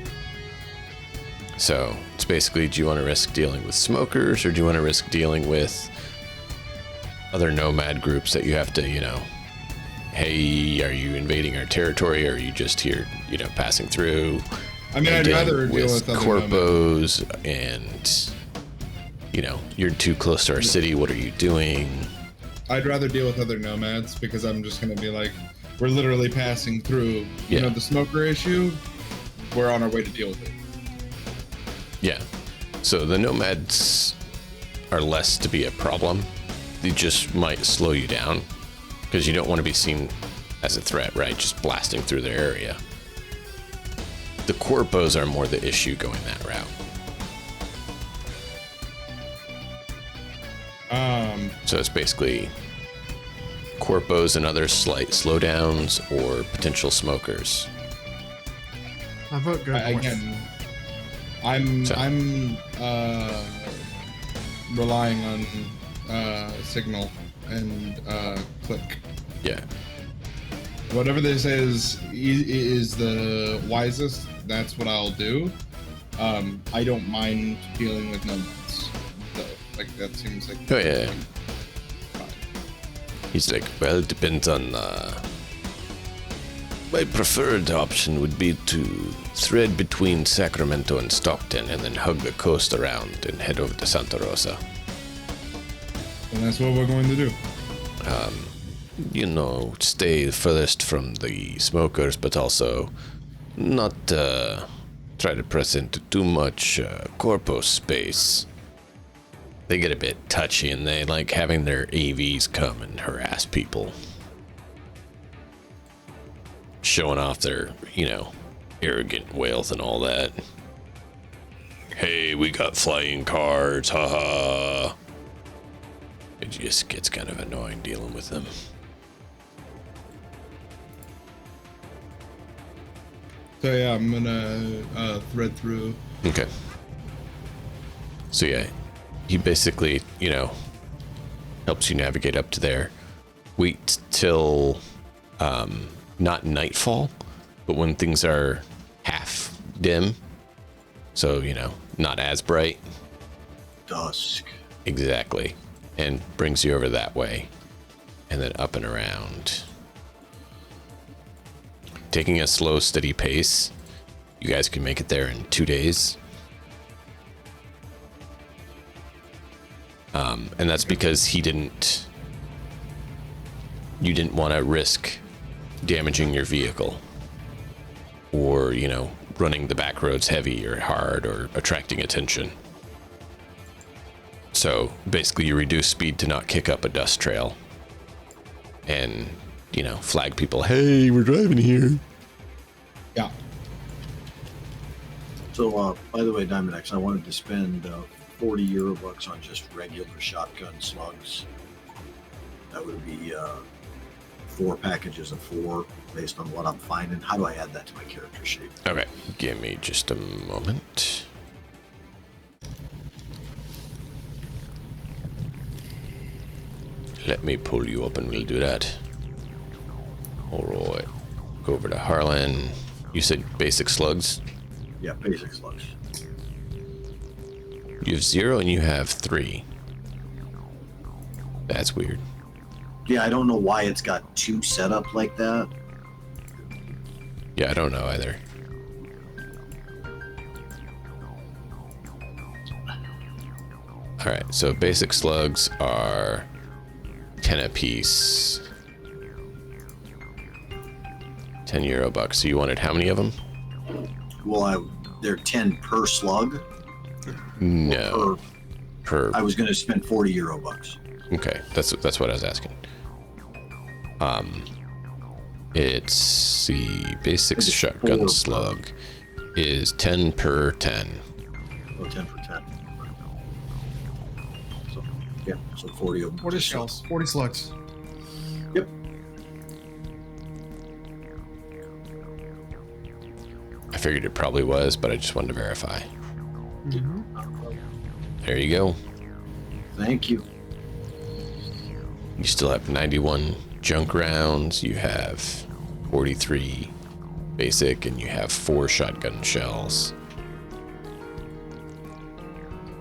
So it's basically, do you want to risk dealing with smokers, or do you want to risk dealing with other nomad groups that you have to, you know, hey, are you invading our territory, or are you just here, you know, passing through? I mean, I'd rather deal with other Corpos and, you know, you're too close to our city. What are you doing? I'd rather deal with other nomads, because I'm just going to be like, we're literally passing through. You know, the smoker issue, we're on our way to deal with it. Yeah. So the nomads are less to be a problem. They just might slow you down, because you don't want to be seen as a threat, right? Just blasting through their area. The Corpos are more the issue going that route. So it's basically Corpos and other slight slowdowns, or potential smokers. I vote good. Again, I'm relying on Signal and Click. Yeah. Whatever they say is the wisest, that's what I'll do. I don't mind dealing with nomads, though. Like, that seems like... Oh, yeah. Fine. He's like, well, it depends on... My preferred option would be to thread between Sacramento and Stockton, and then hug the coast around and head over to Santa Rosa. And that's what we're going to do. You know, stay furthest from the smokers, but also not try to press into too much Corpo space. They get a bit touchy, and they like having their AVs come and harass people, showing off their, you know, arrogant wealth and all that. Hey, we got flying cars, haha. It just gets kind of annoying dealing with them. So yeah, I'm gonna thread through. Okay. So yeah, he basically, you know, helps you navigate up to there. Wait till not nightfall, but when things are half dim, so, you know, not as bright. Dusk. Exactly. And brings you over that way, and then up and around. Taking a slow, steady pace, you guys can make it there in 2 days. And that's because he didn't you didn't want to risk damaging your vehicle or, you know, running the back roads heavy or hard or attracting attention. So basically you reduce speed to not kick up a dust trail and, you know, flag people, hey, we're driving here. Yeah. So, by the way, Diamond X, I wanted to spend 40 euro bucks on just regular shotgun slugs. That would be 4 packages of 4 based on what I'm finding. How do I add that to my character sheet? Okay, give me just a moment. Let me pull you up and we'll do that. Alright, go over to Harlan. You said basic slugs? Yeah, basic slugs. You have 0 and you have 3. That's weird. Yeah, I don't know why it's got 2 set up like that. Yeah, I don't know either. Alright, so basic slugs are 10 a piece. 10 euro bucks. So you wanted how many of them? Well, they're 10 per slug. No. Per. I was going to spend 40 euro bucks. Okay, that's what I was asking. It's the basic It's shotgun 4 slug is 10 per 10. Oh, 10 for 10. So, yeah, so 40 of them. 40 shells, 40 slugs. Yep. I figured it probably was, but I just wanted to verify. Mm-hmm. There you go. Thank you. You still have 91 junk rounds. You have 43 basic, and you have 4 shotgun shells.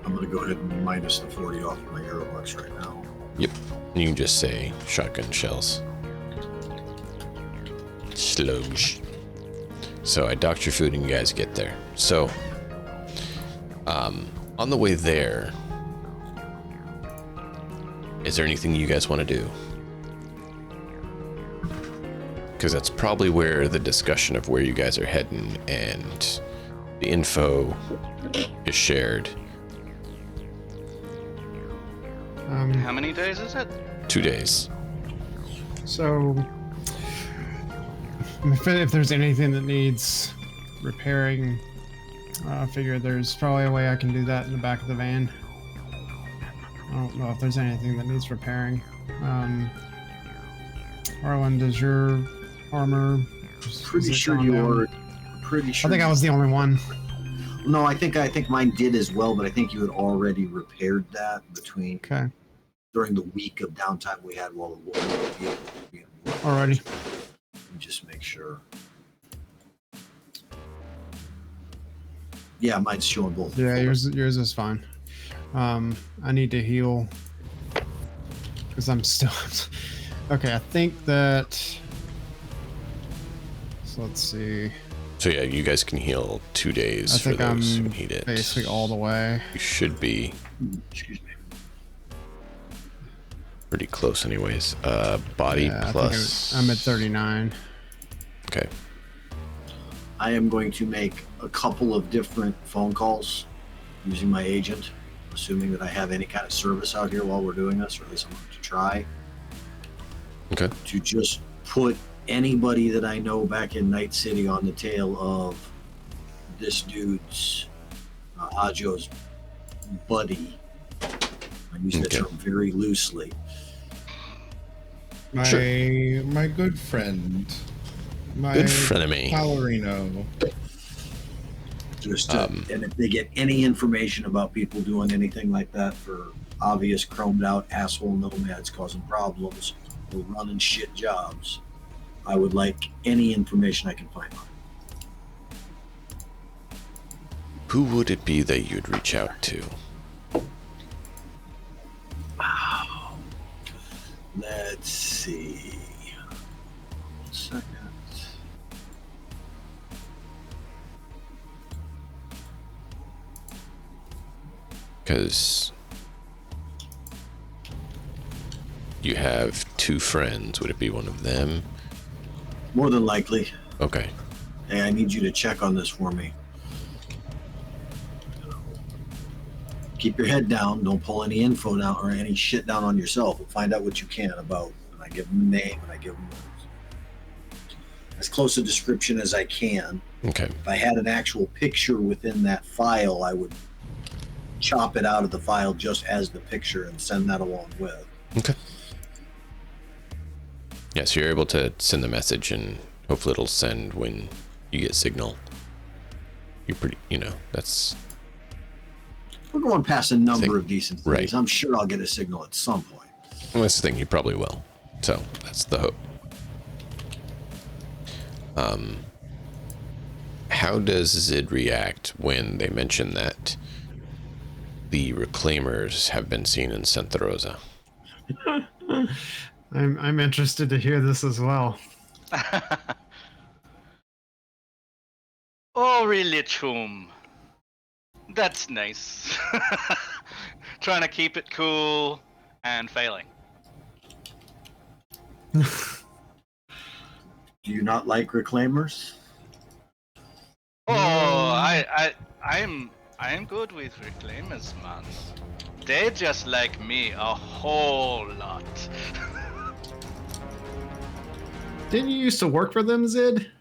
I'm going to go ahead and minus the 40 off my euro bucks right now. Yep. You can just say shotgun shells. Slugs. So I docked your food and you guys get there. So, on the way there, is there anything you guys want to do? Because that's probably where the discussion of where you guys are heading and the info is shared. How many days is it? 2 days. So, if there's anything that needs repairing, I figure there's probably a way I can do that in the back of the van. I don't know if there's anything that needs repairing. Harlan, does your armor? Pretty sure you are. Pretty sure. I think I was the only one. No, I think mine did as well, but I think you had already repaired that between Okay. during the week of downtime we had while the vehicle was being worked. Alrighty. Let me just make sure. Yeah, mine's showing both. Yeah, yours is fine. I need to heal because I'm still. Okay, I think that. So let's see. So yeah, you guys can heal 2 days I for think those who I'm need it. basically all the way. You should be Excuse me. pretty close anyways. Body Yeah, I think plus... I'm at 39. Okay. I am going to make a couple of different phone calls using my agent, assuming that I have any kind of service out here while we're doing this, or at least I'm going to try. Okay. To just put anybody that I know back in Night City on the tail of this dude's Ajo's buddy. I use that Okay. term very loosely. My good friend. My Good frenemy. Palerino. Just to, and if they get any information about people doing anything like that for obvious chromed out asshole nomads causing problems or running shit jobs, I would like any information I can find on it. Who would it be that you'd reach out to? Wow. Let's see. 1 second. Because you you have 2 friends. Would it be one of them? More than likely. Okay. Hey, I need you to check on this for me. Keep your head down. Don't pull any info down or any shit down on yourself. And find out what you can about. And I give them a name and I give them as close a description as I can. Okay. If I had an actual picture within that file, I would chop it out of the file just as the picture and send that along with. Okay. Yeah, so you're able to send the message and hopefully it'll send when you get signal. You're pretty, that's... We're going past a number of decent things. Right. I'm sure I'll get a signal at some point. Well, that's the thing, you probably will. So, that's the hope. How does Zid react when they mention that the reclaimers have been seen in Santa Rosa? I'm interested to hear this as well. Oh, really, CHOOM? That's nice. Trying to keep it cool and failing. Do you not like reclaimers? Oh, I am good with reclaimers, man. They just like me a whole lot. Didn't you used to work for them, Zid?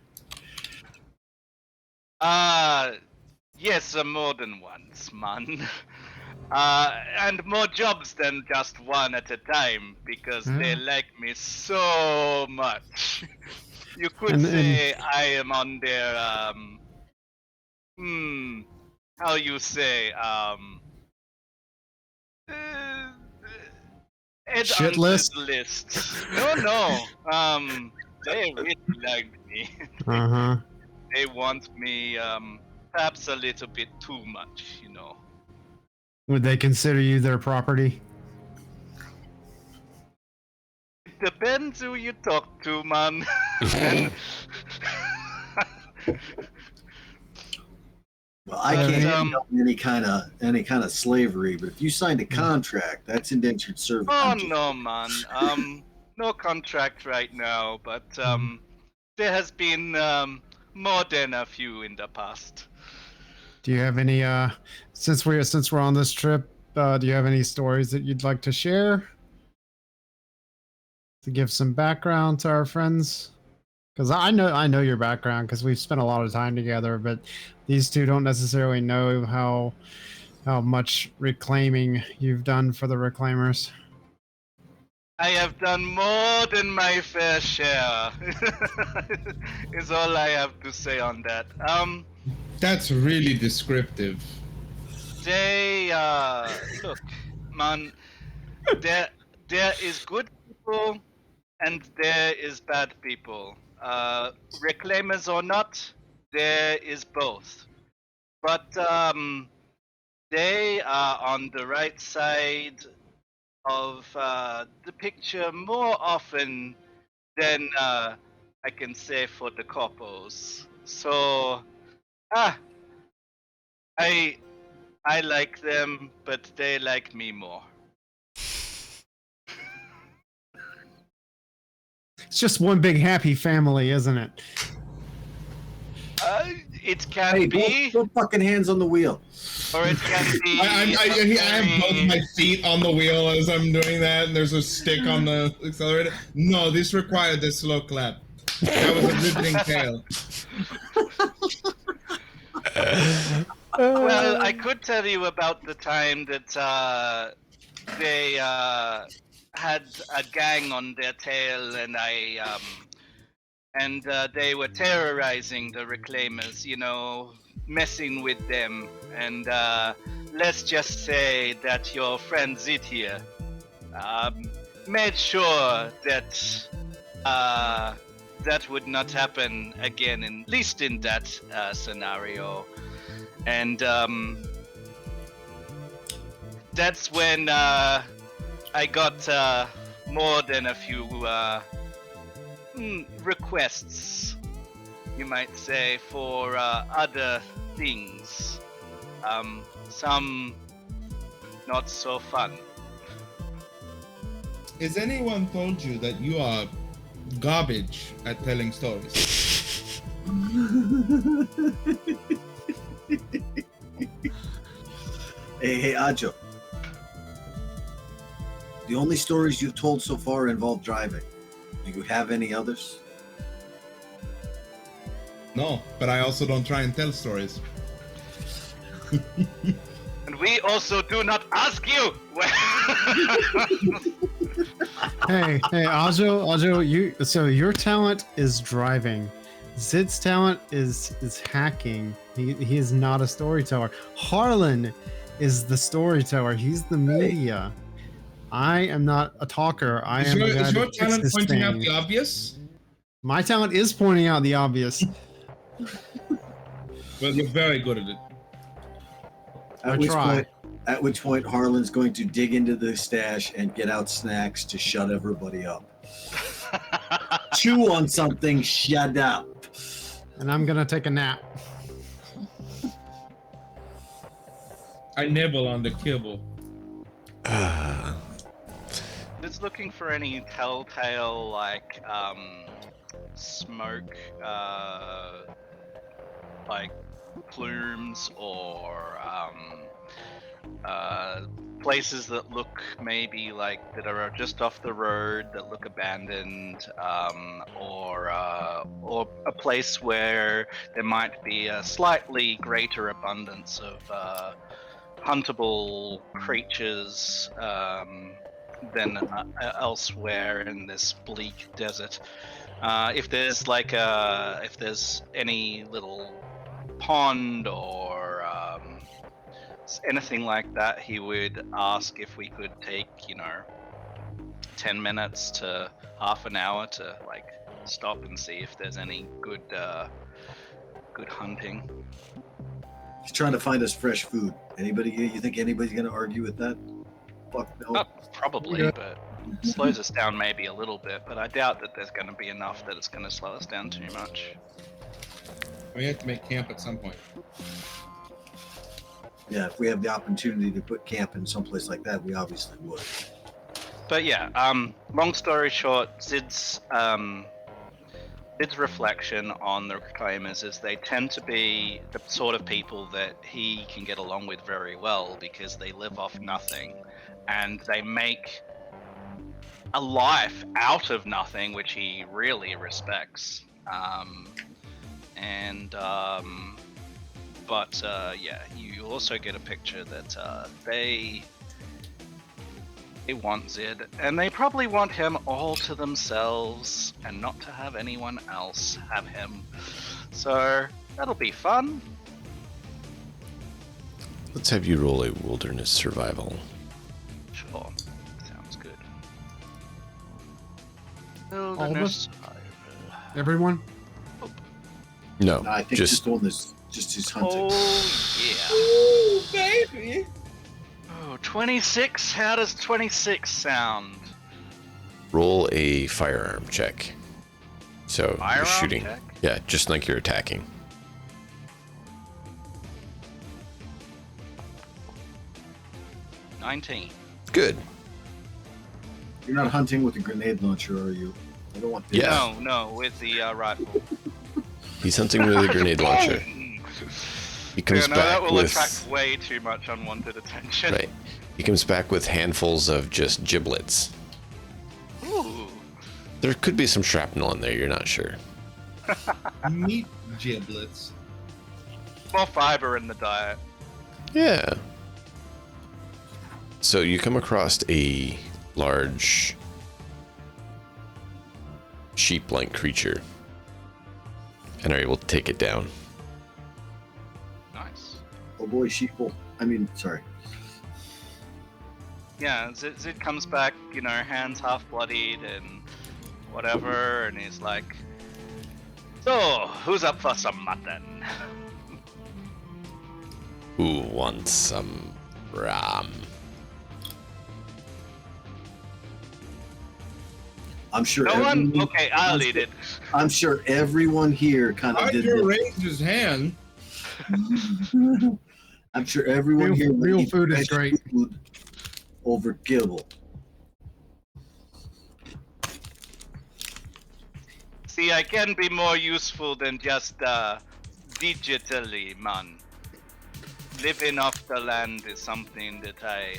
Yes, more than once, man. And more jobs than just one at a time, because they like me so much. You could say I am on their, how you say, shit list? No, they really liked me. Uh-huh. They want me, perhaps a little bit too much, Would they consider you their property? It depends who you talk to, man. Well, I can't help any kind of slavery, but if you signed a contract, that's indentured servitude. Oh no, man. No contract right now, but there has been more than a few in the past. Do you have any since we're on this trip, do you have any stories that you'd like to share? To give some background to our friends? Because I know your background because we've spent a lot of time together, but these two don't necessarily know how much reclaiming you've done for the reclaimers. I have done more than my fair share. Is all I have to say on that. That's really descriptive. They look, man. There is good people and there is bad people. Reclaimers or not, there is both. But they are on the right side of the picture more often than I can say for the couples. So, I like them, but they like me more. It's just one big happy family, isn't it? It can be. Put fucking hands on the wheel. Or it can be. I have both my feet on the wheel as I'm doing that, and there's a stick on the accelerator. No, this required the slow clap. That was a riveting tale. Well, I could tell you about the time that they had a gang on their tail, and they were terrorizing the reclaimers, messing with them. And let's just say that your friend Zit here made sure that that would not happen again, at least in that scenario. And that's when I got more than a few requests, you might say, for other things. Some not so fun. Has anyone told you that you are garbage at telling stories? Hey, Ajo. The only stories you've told so far involve driving. Do you have any others? No, but I also don't try and tell stories. And we also do not ask you. Hey, Ajo, so your talent is driving. Zid's talent is hacking. He is not a storyteller. Harlan is the storyteller. He's the media. I am not a talker. Is your talent pointing out the obvious? My talent is pointing out the obvious. Well, you're very good at it. At which point Harlan's going to dig into the stash and get out snacks to shut everybody up. Chew on something, shut up. And I'm gonna take a nap. I nibble on the kibble. It's looking for any telltale, like, smoke, like, plumes or, places that look maybe like that are just off the road that look abandoned, or a place where there might be a slightly greater abundance of huntable creatures than elsewhere in this bleak desert. If there's any little pond or anything like that, he would ask if we could take 10 minutes to half an hour to like stop and see if there's any good hunting. He's trying to find us fresh food. You think anybody's gonna argue with that? Fuck no. Probably, but slows us down maybe a little bit, but I doubt that there's going to be enough that it's going to slow us down too much. We have to make camp at some point. Yeah, if we have the opportunity to put camp in someplace like that, we obviously would. But yeah, long story short, Zid's reflection on the Reclaimers is they tend to be the sort of people that he can get along with very well because they live off nothing and they make a life out of nothing, which he really respects. Yeah, you also get a picture that they want Zid, and they probably want him all to themselves and not to have anyone else have him. So that'll be fun. Let's have you roll a wilderness survival. Sure, sounds good. All of us? Wilderness survival. Everyone? No, I think just on this, just his hunting. Oh yeah. Ooh, baby! Oh, 26. How does 26 sound? roll a firearm check. So Firearm you're shooting. check? Yeah, just like you're attacking. $19. Good. You're not hunting with a grenade launcher, are you? I don't want this. Yeah. No, with the rifle. He's hunting with a grenade launcher. He comes that back will with attract way too much unwanted attention. right. He comes back with handfuls of just giblets. Ooh. There could be some shrapnel in there. You're not sure. Meat giblets. More fiber in the diet. Yeah. So you come across a large sheep-like creature and are able to take it down. Nice. Oh boy, sheeple. I mean, sorry. Yeah, Zid comes back, hands half bloodied and whatever, and he's like, "So, who's up for some mutton?" Who wants some ram? I'm sure. No one? everyone- Okay, I'll eat it. I'm sure everyone here kind of did. Roger raised his hand. I'm sure everyone here would Real eat food is fresh great. food over kibble. See, I can be more useful than just digitally, man. Living off the land is something that I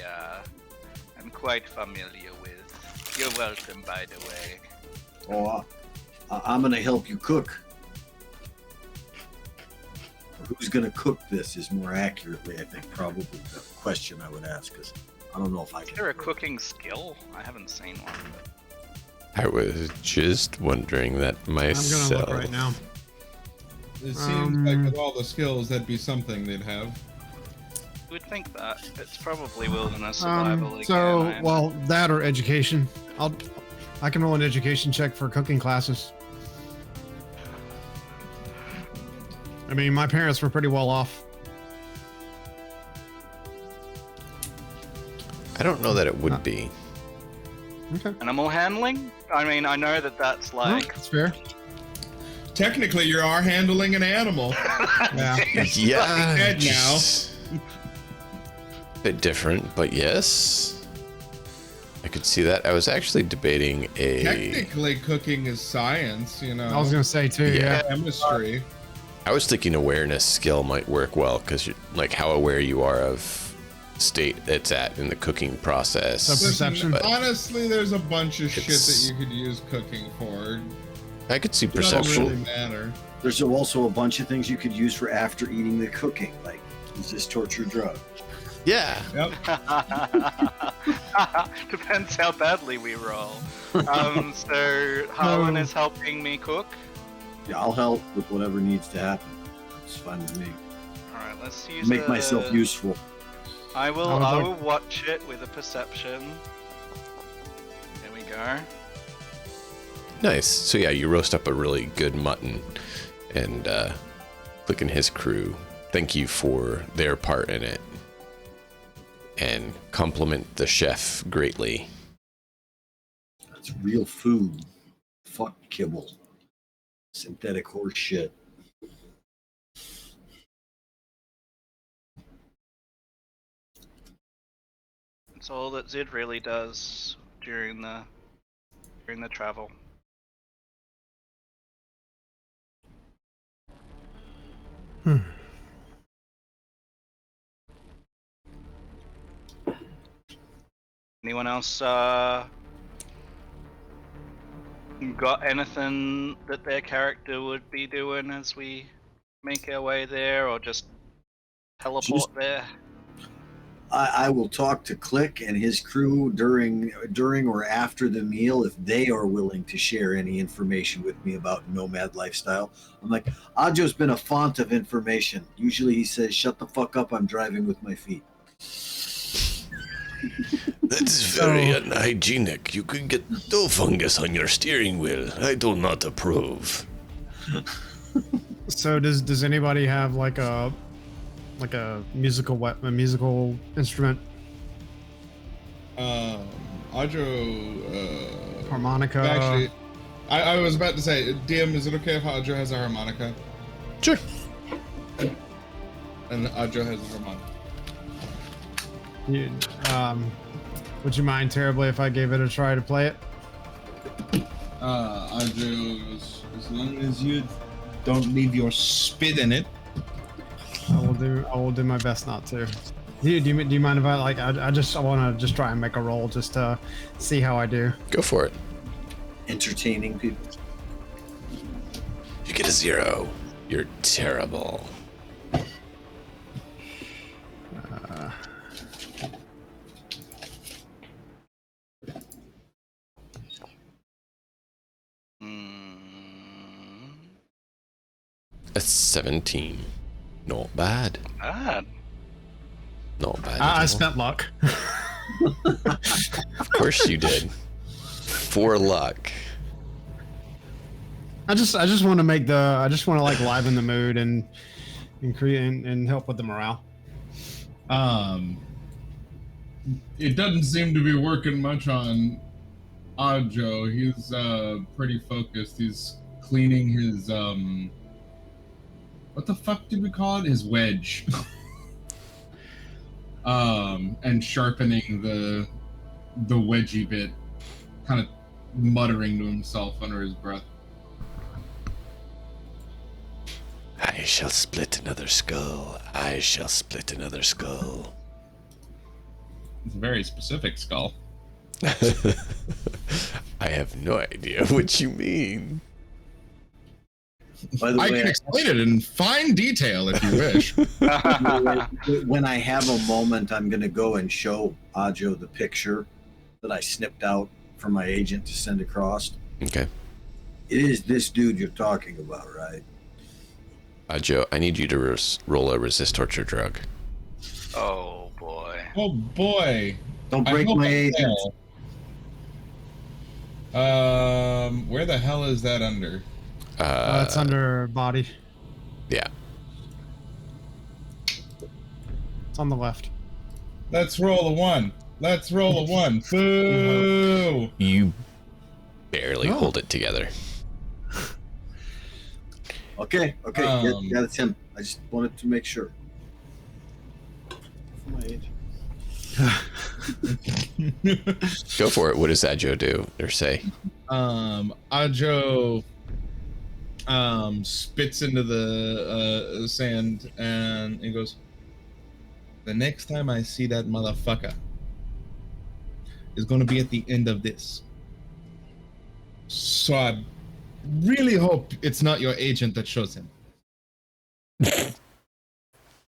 am quite familiar with. You're welcome, by the way. Oh, I'm gonna help you cook. Who's gonna cook this is more accurately, I think, probably the question I would ask, because I don't know if I Is can. there a cooking skill? I haven't seen one. I was just wondering that I'm myself. gonna look right now. It seems like with all the skills, that'd be something they'd have. You would think that. It's probably wilderness survival So, again. well, that or education. I can roll an education check for cooking classes. I mean, my parents were pretty well off. I don't know that it would be. Okay. Animal handling? I mean, I know that that's No, like... that's fair. Technically, you are handling an animal. Yeah. Yeah. Dead now. Bit different, but yes. I could see that. I was actually debating a. Technically, cooking is science, you know. I was gonna say too. Yeah. Yeah. Chemistry. I was thinking awareness skill might work well because like how aware you are of state it's at in the cooking process. So perception. But Honestly, there's a bunch of shit It's- that you could use cooking for. I could see It doesn't perception. really matter. There's also a bunch of things you could use for after eating the cooking, like is this torture drug? Yeah. Yep. Depends how badly we roll. So Harlan is helping me cook. Yeah, I'll help with whatever needs to happen. It's fine with me. Alright, let's use Make myself useful. I I will would like- will watch it with a perception. There we go. Nice. So yeah, you roast up a really good mutton, and Click and his crew thank you for their part in it, and compliment the chef greatly. That's real food. Fuck kibble. Synthetic horse shit. It's all that Zid really does during the travel. Anyone else got anything that their character would be doing as we make our way there, or just teleport there? I will talk to Click and his crew during or after the meal if they are willing to share any information with me about nomad lifestyle. I'm like, Ajo's been a font of information. Usually he says, "Shut the fuck up, I'm driving with my feet." That's very unhygienic. You could get dough fungus on your steering wheel. I do not approve. So does anybody have like a musical instrument? Audro, Harmonica. actually, I was about to say, DM, is it okay if Audro has a harmonica? Sure. And Audro has a harmonica. You, would you mind terribly if I gave it a try to play it? Audro, as long as you don't leave your spit in it. I will do my best not to. Do you mind if I like? I want to just try and make a roll just to see how I do. Go for it. Entertaining people. You get a 0. You're terrible. A 17. Not bad. Bad. Not bad. I at all. spent luck. Of course you did. For luck. I just want to like liven the mood and create and help with the morale. It doesn't seem to be working much on Audro. He's pretty focused. He's cleaning his what the fuck did we call it? His wedge. And sharpening the wedgy bit, kind of muttering to himself under his breath. I shall split another skull. I shall split another skull. It's a very specific skull. I have no idea what you mean. By the I way, can explain it in fine detail if you wish. when I have a moment, I'm going to go and show Ajo the picture that I snipped out for my agent to send across. Okay. It is this dude you're talking about, right? Joe, I need you to roll a resist torture drug. Oh boy. Oh boy. Don't break my agent. Where the hell is that under? It's under body. Yeah. It's on the left. Let's roll a 1. Let's roll a 1. Boo! You barely hold it together. Okay. Yeah, that's him. I just wanted to make sure. For my agent. Go for it. What does Ajo do or say? Ajo spits into the sand and he goes, the next time I see that motherfucker is going to be at the end of this. So I really hope it's not your agent that shows him.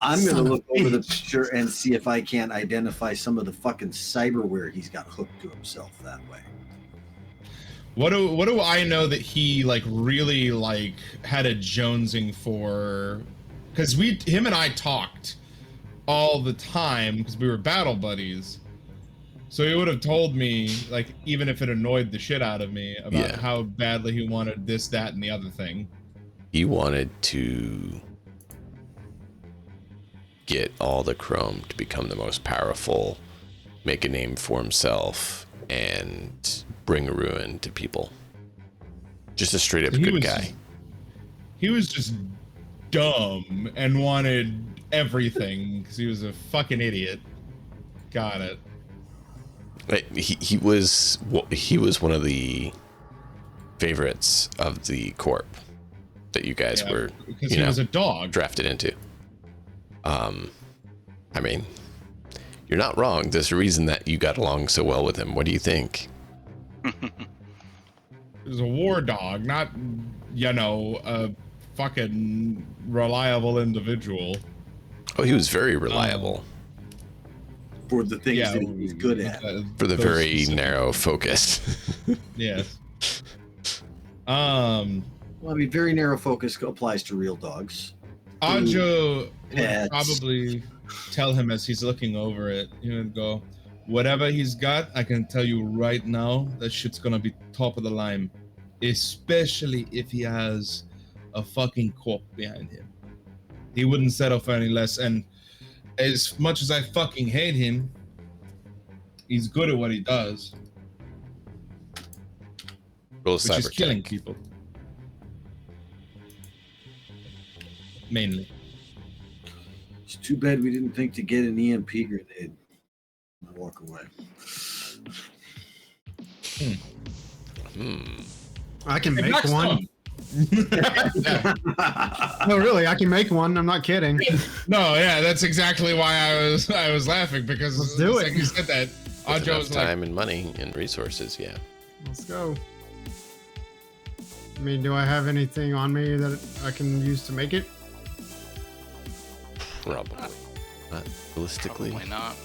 I'm going to Son of look a over the bitch. picture and see if I can't identify some of the fucking cyberware he's got hooked to himself that way. What do I know that he like really like had a jonesing for? Because him and I talked all the time because we were battle buddies. So he would have told me, like, even if it annoyed the shit out of me, about how badly he wanted this, that, and the other thing. He wanted to get all the Chrome to become the most powerful, make a name for himself, and bring ruin to people. Just a straight up good guy. He was just dumb and wanted everything because he was a fucking idiot. Got it. He was one of the favorites of the corp that you guys were, because he was a dog drafted into. I mean, you're not wrong. There's a reason that you got along so well with him. What do you think? He was a war dog, not a fucking reliable individual. Oh, he was very reliable. For the things that he's good at. For the very narrow focus. Yes. Well, I mean, very narrow focus applies to real dogs. Ajo would Pets. probably tell him as he's looking over it, he would go, whatever he's got, I can tell you right now, that shit's gonna be top of the line. Especially if he has a fucking corp behind him. He wouldn't settle for any less, and as much as I fucking hate him, he's good at what he does. Roll Which is killing people. Mainly. It's too bad we didn't think to get an EMP grenade. I walk away. I can Hey, make Blackstone. one. No, really, I can make one. I'm not kidding. No, yeah, that's exactly why I was laughing, because Let's do it. like you said that. With Ajo enough was like, time and money and resources, yeah. Let's go. I mean, do I have anything on me that I can use to make it? Probably. Not realistically. Probably not.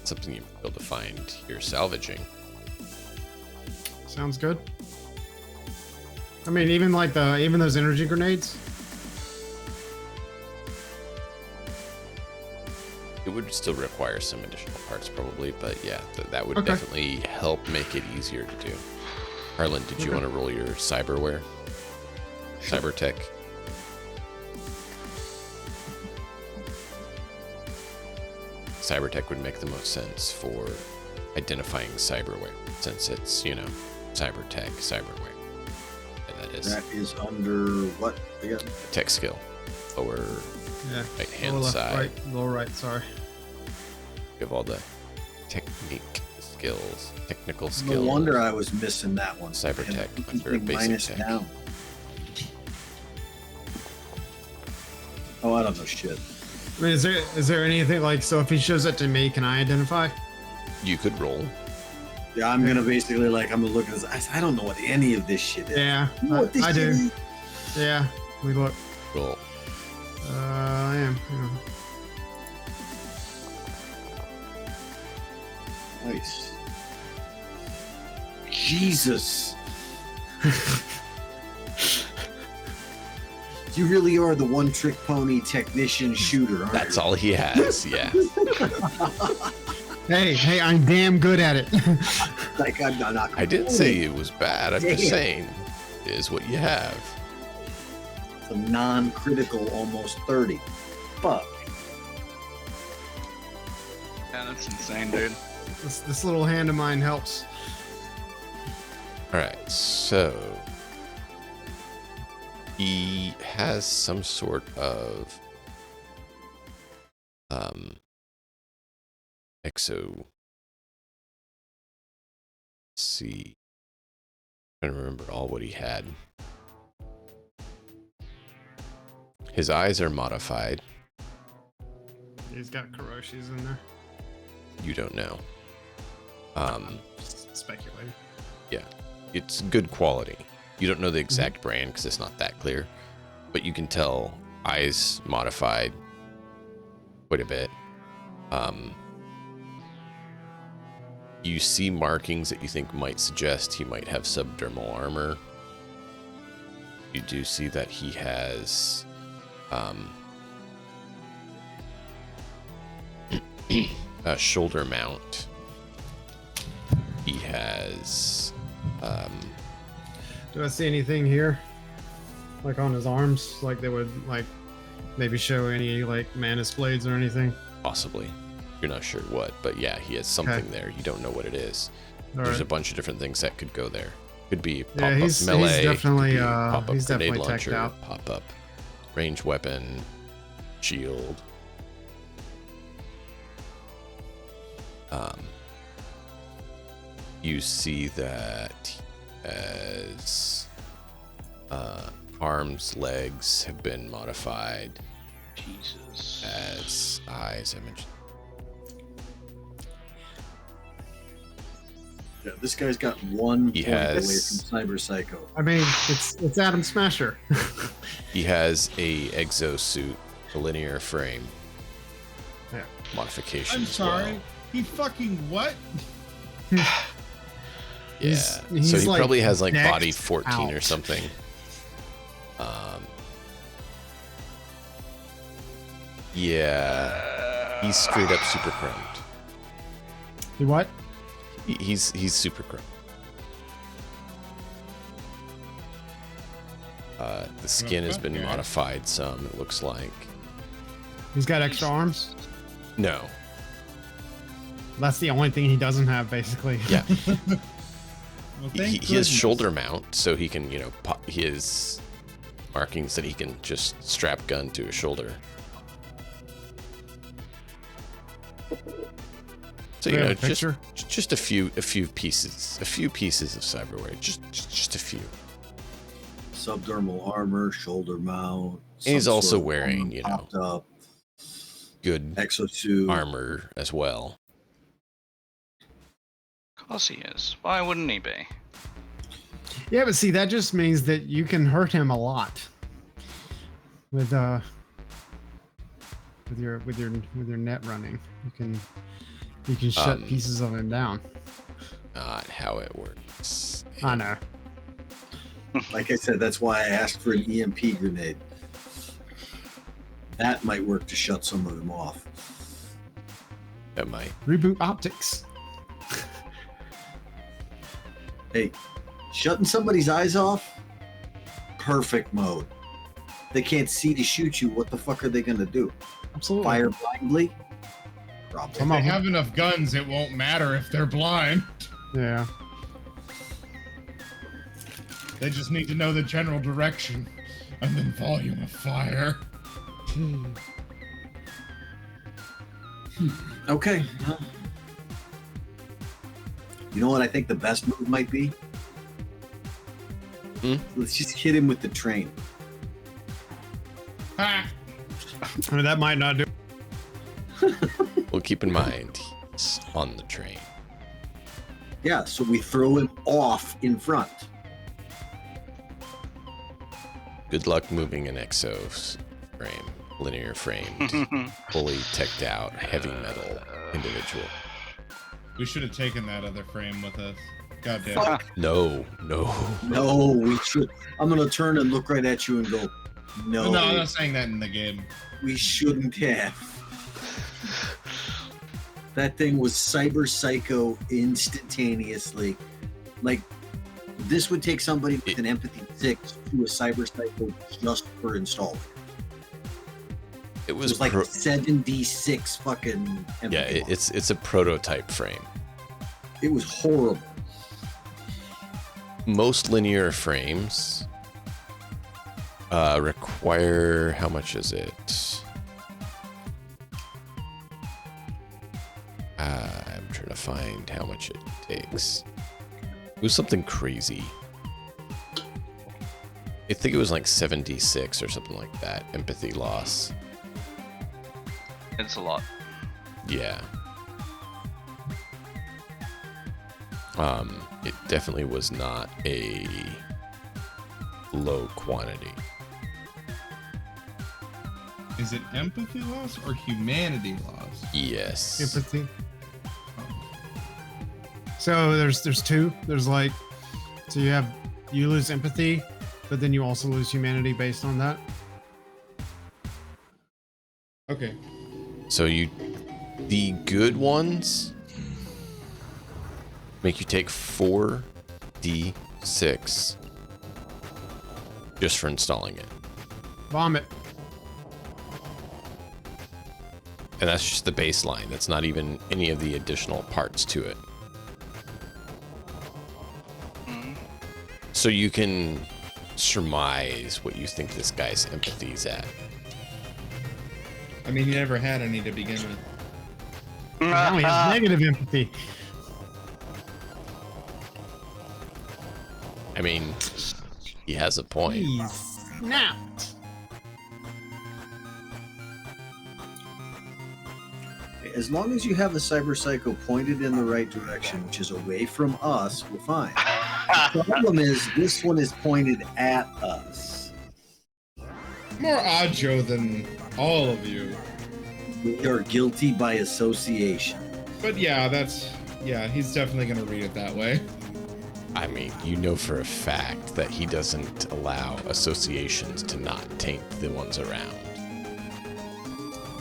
Something you'd be able to find you're salvaging. Sounds good. I mean, even those energy grenades. It would still require some additional parts probably, but yeah, that would Okay. definitely help make it easier to do. Harlan, did you want to roll your cyberware? Cybertech? Cybertech would make the most sense for identifying cyberware, since it's, cybertech, cyberware. And That is under what again? tech skill. Lower Yeah. right hand Lower left, side. right, lower right. Sorry. You have all the technique skills, technical No skills. wonder I was missing that one. Cyber And tech something under basic minus tech. down. I don't know shit. I mean, is there anything like, so if he shows it to me, can I identify? You could roll. Yeah, I'm gonna basically I'm gonna look at this. I don't know what any of this shit is. Yeah, You know what this I shit do. is? Yeah, we look. Roll. I am. Yeah. Nice. Jesus. You really are the one-trick pony technician shooter, aren't That's you? all he has. Yeah. Hey, I'm damn good at it. Like I'm not. I didn't say it was bad. I'm just Damn. saying, it is what you have. It's a non-critical, almost 30. Fuck. Yeah, that's insane, dude. This little hand of mine helps. All right, so he has some sort of exo. Let's see, I'm trying to remember all what he had. His eyes are modified. He's got Karoshi's in there. You don't know. Just speculating. Yeah, it's good quality. You don't know the exact brand because it's not that clear, but you can tell eyes modified quite a bit. You see markings that you think might suggest he might have subdermal armor. You do see that he has a shoulder mount. He has Do I see anything here? Like on his arms? Like they would like maybe show any like Manus blades or anything? possibly, you're not sure what, but yeah, he has something there. You don't know what it is. All There's right. a bunch of different things that could go there. Could be Yeah, pop-up he's melee, definitely, could be pop-up he's grenade definitely teched launcher, out. pop-up range weapon, shield. You see that as arms, legs have been modified Jesus. as eyes, I mentioned. Yeah, this guy's got one He point has- away from Cyber Psycho. I mean, it's Adam Smasher. He has a exosuit, a linear frame Yeah. modification. I'm as sorry. well. He fucking what? Yeah. He's So he like probably has like decked body 14 or out. something. Yeah. He's straight up super chromed. You what? He's super chromed. The skin has been Okay. modified some, it looks like. He's got extra arms. No. That's the only thing he doesn't have, basically. Yeah. Well, He thank has goodness. shoulder mount, so he can, pop his markings that he can just strap gun to his shoulder. So Do we have a picture? just a few pieces of cyberware, just a few. Subdermal armor, shoulder mount. And he's some also sort of wearing, armor popped up, Good exosuit. armor as well. Of course he is. Why wouldn't he be? Yeah, but see, that just means that you can hurt him a lot with your net running. You can shut pieces of him down. Not how it works. I know. Like I said, that's why I asked for an EMP grenade. That might work to shut some of them off. That might. Reboot optics. Hey, shutting somebody's eyes off? Perfect mode. They can't see to shoot you. What the fuck are they gonna do? Absolutely. Fire blindly? Probably. Some If of they them. have enough guns, it won't matter if they're blind. Yeah. They just need to know the general direction and then volume of fire. Okay. well, You know what I think the best move might be? Hmm? Let's just hit him with the train. Ha! I mean, that might not do. Well, keep in mind, he's on the train. Yeah, so we throw him off in front. Good luck moving an exo frame, linear framed, fully teched out, heavy metal individual. We should have taken that other frame with us. God damn. Fuck. No. No, we should. I'm gonna turn and look right at you and go, no. No, I'm not saying that in the game. We shouldn't have. That thing was cyber psycho instantaneously. Like, this would take somebody with an empathy 6 to a cyber psycho just for installing. It It was, was like 76 fucking empathy. yeah, it's a prototype frame. It was horrible. Most linear frames require, how much is it? I'm trying to find how much it takes. It was something crazy. I think it was like 76 or something like that. Empathy loss. It's a lot. Yeah. It definitely was not a low quantity. Is it empathy loss or humanity loss? Yes. Empathy. So there's two. There's like, so you lose empathy, but then you also lose humanity based on that. Okay. So the good ones make you take 4d6 just for installing it. Vomit. And that's just the baseline. That's not even any of the additional parts to it. So you can surmise what you think this guy's empathy's at. I mean, you never had any to begin with. Now he has negative empathy. I mean, he has a point. He's snapped. As long as you have the cyber psycho pointed in the right direction, which is away from us, we're fine. The problem is this one is pointed at us. More Ajo than all of you. We are guilty by association. But yeah, he's definitely gonna read it that way. I mean, you know for a fact that he doesn't allow associations to not taint the ones around.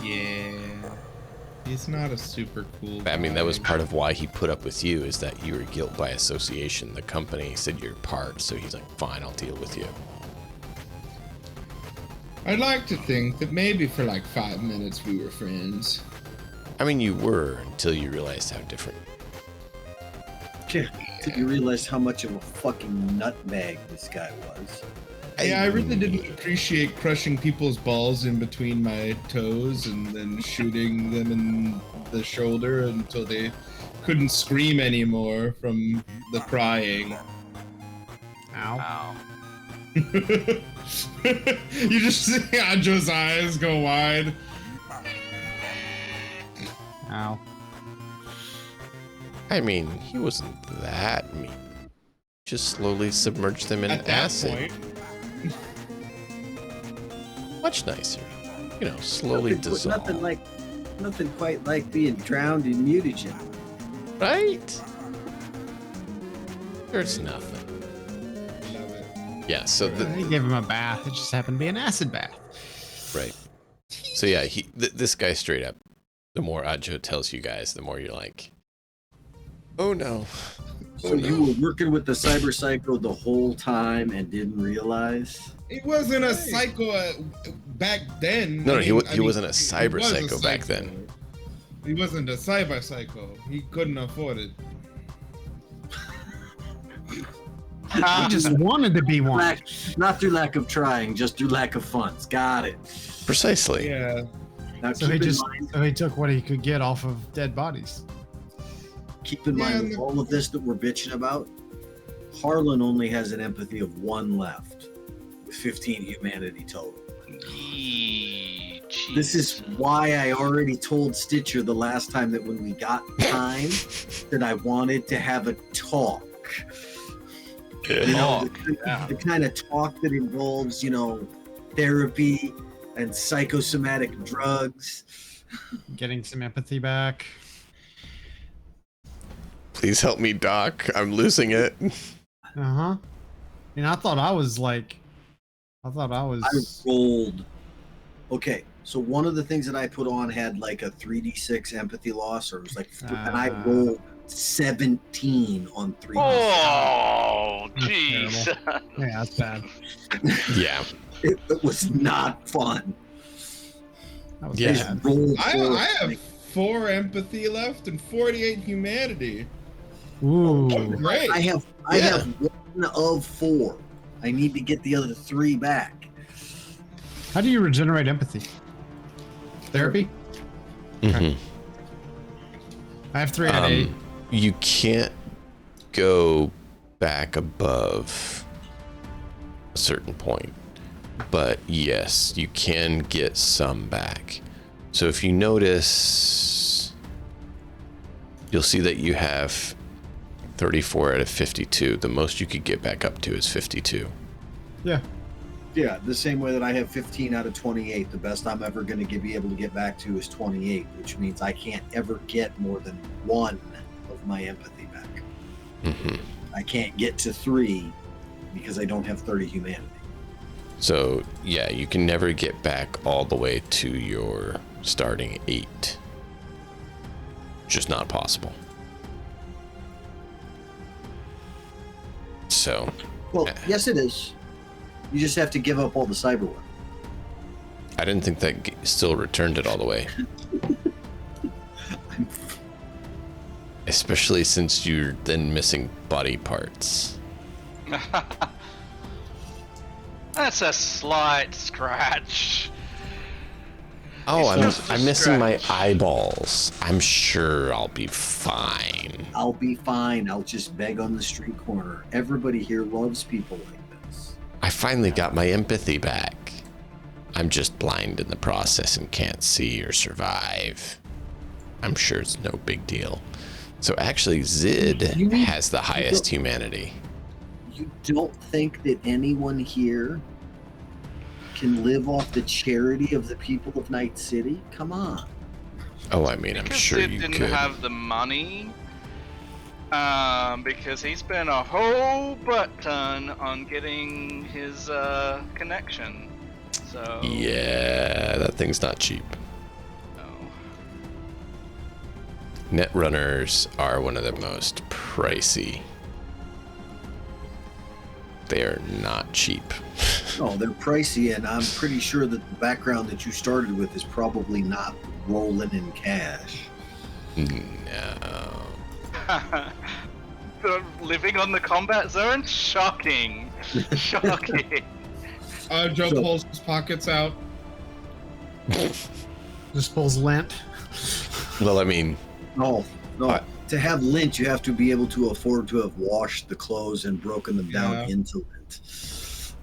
Yeah. He's not a super cool guy. I mean, that was part of why he put up with you, is that you were guilt by association. The company said you're part, so he's like, fine, I'll deal with you. I'd like to think that maybe for like 5 minutes we were friends. I mean, you were, until you realized how different. Yeah. Did you realize how much of a fucking nutbag this guy was? Yeah, I really didn't appreciate crushing people's balls in between my toes and then shooting them in the shoulder until they couldn't scream anymore from the crying. Ow. Ow. You just see Ajo's eyes go wide. Ow. I mean, he wasn't that mean. Just slowly submerged them in At that acid. point, Much nicer. You know, slowly dissolve. Nothing quite like being drowned in mutagen. Right? There's nothing. love it. Yeah, so They gave him a bath. It just happened to be an acid bath. right. So yeah, this guy straight up, the more Ajo tells you guys, the more you're like, oh no. So you were working with the cyber psycho the whole time and didn't realize? He wasn't a psycho back then. No, I he mean, wasn't a he cyber was a psycho back then. He wasn't a cyber psycho. He couldn't afford it. He just wanted to be one. Not through lack of trying, just through lack of funds. Got it. Precisely. Yeah. Now So he took what he could get off of dead bodies. keep in mind with all of this that we're bitching about, Harlan only has an empathy of 1 left, with 15 humanity total. Yeesh. Jeez. This is why I already told Stitcher the last time that when we got time that I wanted to have a talk. You know, the kind of talk that involves, therapy and psychosomatic drugs. Getting some empathy back. Please help me, Doc. I'm losing it. Uh-huh. And I thought I was. I rolled. Okay, so one of the things that I put on had like a 3d6 empathy loss, or it was like, and I rolled 17 on 3d6. Oh, jeez. Yeah, that's bad. Yeah. It was not fun. That was Yeah. bad. I have 4 empathy left and 48 humanity. Ooh. Great. I have 1 of 4. I need to get the other 3 back. How do you regenerate empathy? Therapy? Mhm. I have 3 out of 8. You can't go back above a certain point, but yes, you can get some back. So if you notice, you'll see that you have 34 out of 52. The most you could get back up to is 52. Yeah. Yeah, the same way that I have 15 out of 28. The best I'm ever going to be able to get back to is 28, which means I can't ever get more than 1 of my empathy back. Mm-hmm. I can't get to 3 because I don't have 30 humanity. So yeah, you can never get back all the way to your starting 8. Just not possible. So. Well, yes, it is. You just have to give up all the cyberware. I didn't think that still returned it all the way. Especially since you're then missing body parts. That's a slight scratch. Oh, It's I'm missing my eyeballs. I'm sure I'll be fine. I'll be fine. I'll just beg on the street corner. Everybody here loves people like this. I finally got my empathy back. I'm just blind in the process and can't see or survive. I'm sure it's no big deal. So actually, Zid has the highest humanity. You don't think that anyone here can live off the charity of the people of Night City? Come on. Oh, I mean, I'm Because sure Sid you didn't could. have the money. Because he spent a whole butt ton on getting his connection. So Yeah, that thing's not cheap. no. Netrunners are one of the most pricey. They are not cheap. No, they're pricey, and I'm pretty sure that the background that you started with is probably not rolling in cash. No. Living on the combat zone? Shocking. Shocking. Joe pulls his pockets out. Just pulls lint. Well, I mean, No. To have lint, you have to be able to afford to have washed the clothes and broken them down into lint.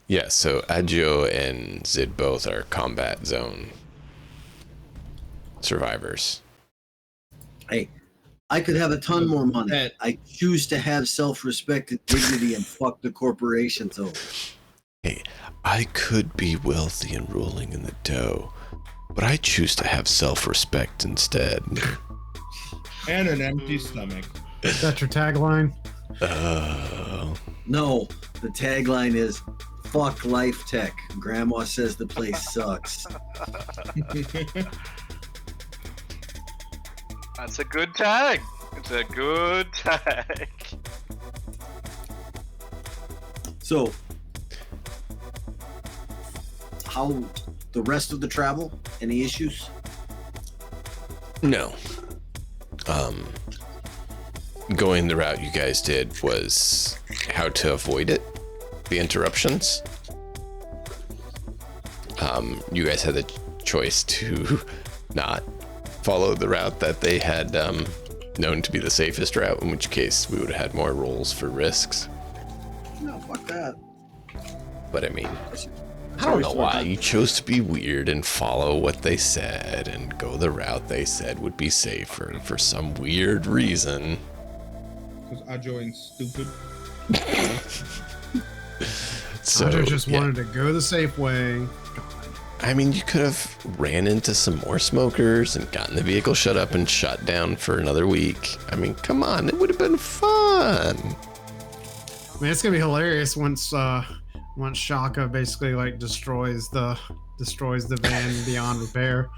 yeah, so Agio and Zid both are combat zone survivors. Hey, I could have a ton more money. That- I choose to have self-respect and dignity and fuck the corporations over. Hey, I could be wealthy and rolling in the dough, but I choose to have self-respect instead. And an empty stomach. Is that your tagline? No, the tagline is "Fuck Life Tech." Grandma says the place sucks. That's a good tag. It's a good tag. So, how the rest of the travel? Any issues? No. Going the route you guys did was how to avoid it, the interruptions. You guys had the choice to not follow the route that they had known to be the safest route, in which case we would have had more rolls for risks. No, fuck that. But I mean, I don't know why you chose to be weird and follow what they said and go the route they said would be safer for some weird reason. Because Ajo ain't stupid. So Andre just yeah. wanted to go the safe way. I mean, you could have ran into some more smokers and gotten the vehicle shut up and shut down for another week. I mean, come on, it would have been fun. I mean, it's gonna be hilarious once Shaka basically like destroys the van beyond repair.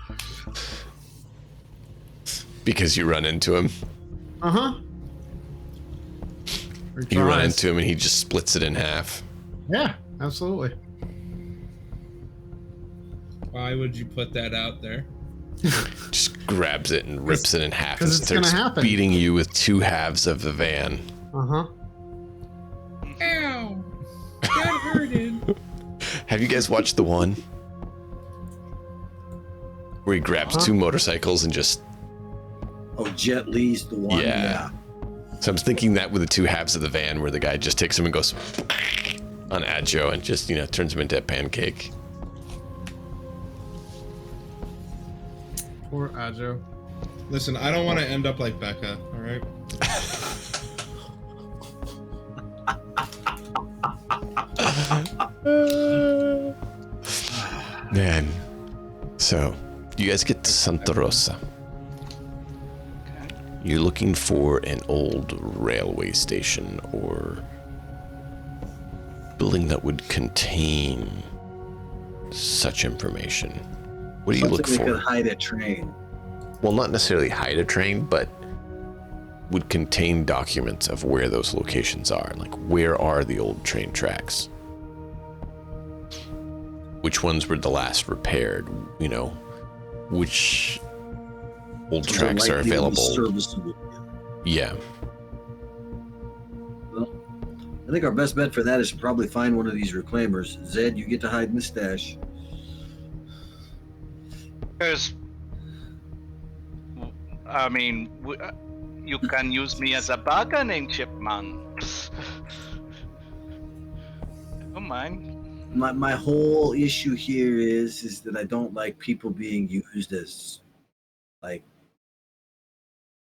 Because you run into him. Uh-huh. You run into him and he just splits it in half. Yeah, absolutely. Why would you put that out there? Just grabs it and rips it in half and 'cause it's gonna starts happen. beating you with two halves of the van. Uh-huh. Ow! That hurted. Have you guys watched the one where he grabs two motorcycles and just... Oh, Jet Li's the one. Yeah. So I'm thinking that with the two halves of the van where the guy just takes him and goes on Adjo and just, turns him into a pancake. Poor Ajo. Listen, I don't want to end up like Becca, alright? Man. So, you guys get to Santa Rosa. You're looking for an old railway station or building that would contain such information. What do you look Something that for? could hide a train. Well, not necessarily hide a train, but would contain documents of where those locations are. Like, where are the old train tracks? Which ones were the last repaired? Which old Those tracks are likely to be available? serviceable. Yeah. Well, I think our best bet for that is to probably find one of these reclaimers. Zed, you get to hide in the stash. Because, I mean, you can use me as a bargaining chip, man. Don't mind. My whole issue here is that I don't like people being used as like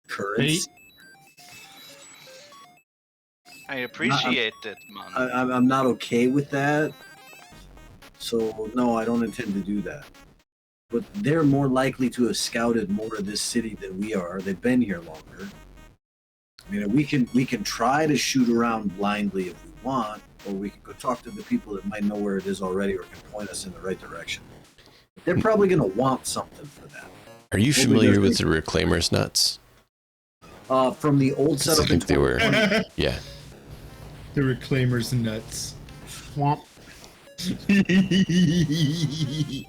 currency. I appreciate it, man. I'm not okay with that. So no, I don't intend to do that. But they're more likely to have scouted more of this city than we are. They've been here longer. I mean, we can try to shoot around blindly if we want, or we can go talk to the people that might know where it is already or can point us in the right direction. They're probably going to want something for that. Are you familiar with the Reclaimers nuts? From the old setup, I think they were. Yeah. The Reclaimers nuts. Swamp.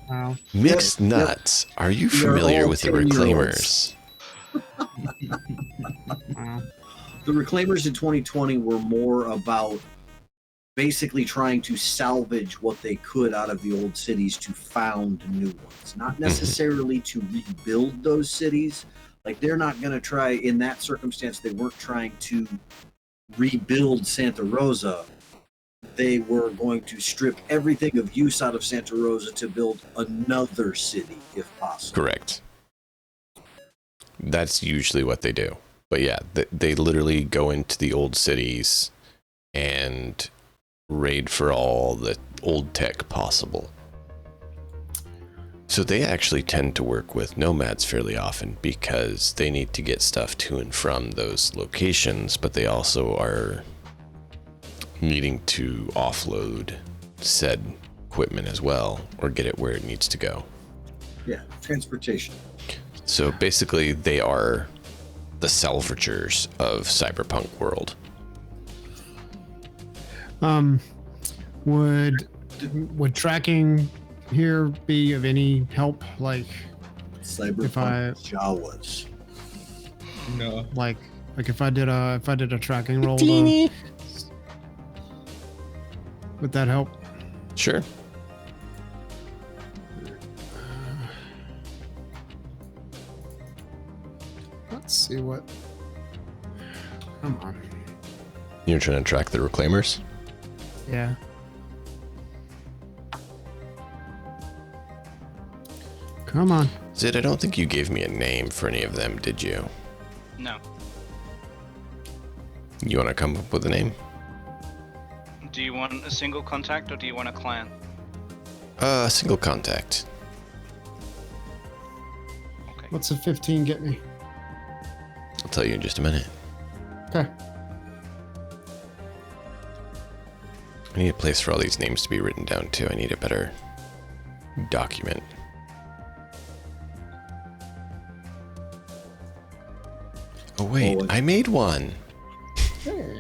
Wow. Mixed nuts. Are you familiar with the 10-year-olds. Reclaimers? Wow. The Reclaimers in 2020 were more about basically trying to salvage what they could out of the old cities to found new ones. Not necessarily to rebuild those cities. Like, they're not going to try, in that circumstance, they weren't trying to rebuild Santa Rosa. They were going to strip everything of use out of Santa Rosa to build another city, if possible. Correct. That's usually what they do. But yeah, they literally go into the old cities and raid for all the old tech possible. So they actually tend to work with nomads fairly often because they need to get stuff to and from those locations, but they also are needing to offload said equipment as well or get it where it needs to go. Yeah, transportation. So basically they are the salvagers of Cyberpunk world. Would tracking here be of any help? Like, Cyberpunk Jawas. No. like if I did a tracking roll, would that help? Sure. Let's see what. Come on. You're trying to track the Reclaimers? Yeah. Come on. Zid, I don't think you gave me a name for any of them, did you? No. You want to come up with a name? Do you want a single contact or do you want a clan? Single contact. Okay. What's a 15 get me? I'll tell you in just a minute. Okay. I need a place for all these names to be written down too. I need a better document. Oh wait, Oh, I made one. Hey.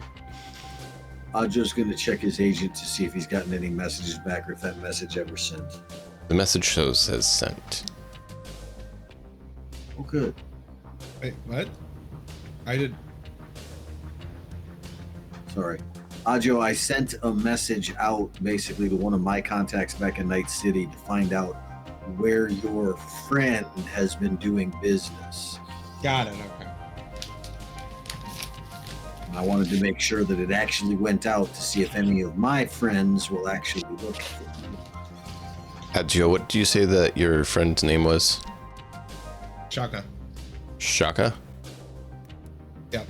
I'm just going to check his agent to see if he's gotten any messages back or if that message ever sent. The message shows says sent. Oh, good. Wait, what? I did. Sorry. Ajo, I sent a message out basically to one of my contacts back in Night City to find out where your friend has been doing business. Got it. Okay. And I wanted to make sure that it actually went out to see if any of my friends will actually look for it. Joe, what did you say that your friend's name was? Shaka. Shaka? Yeah.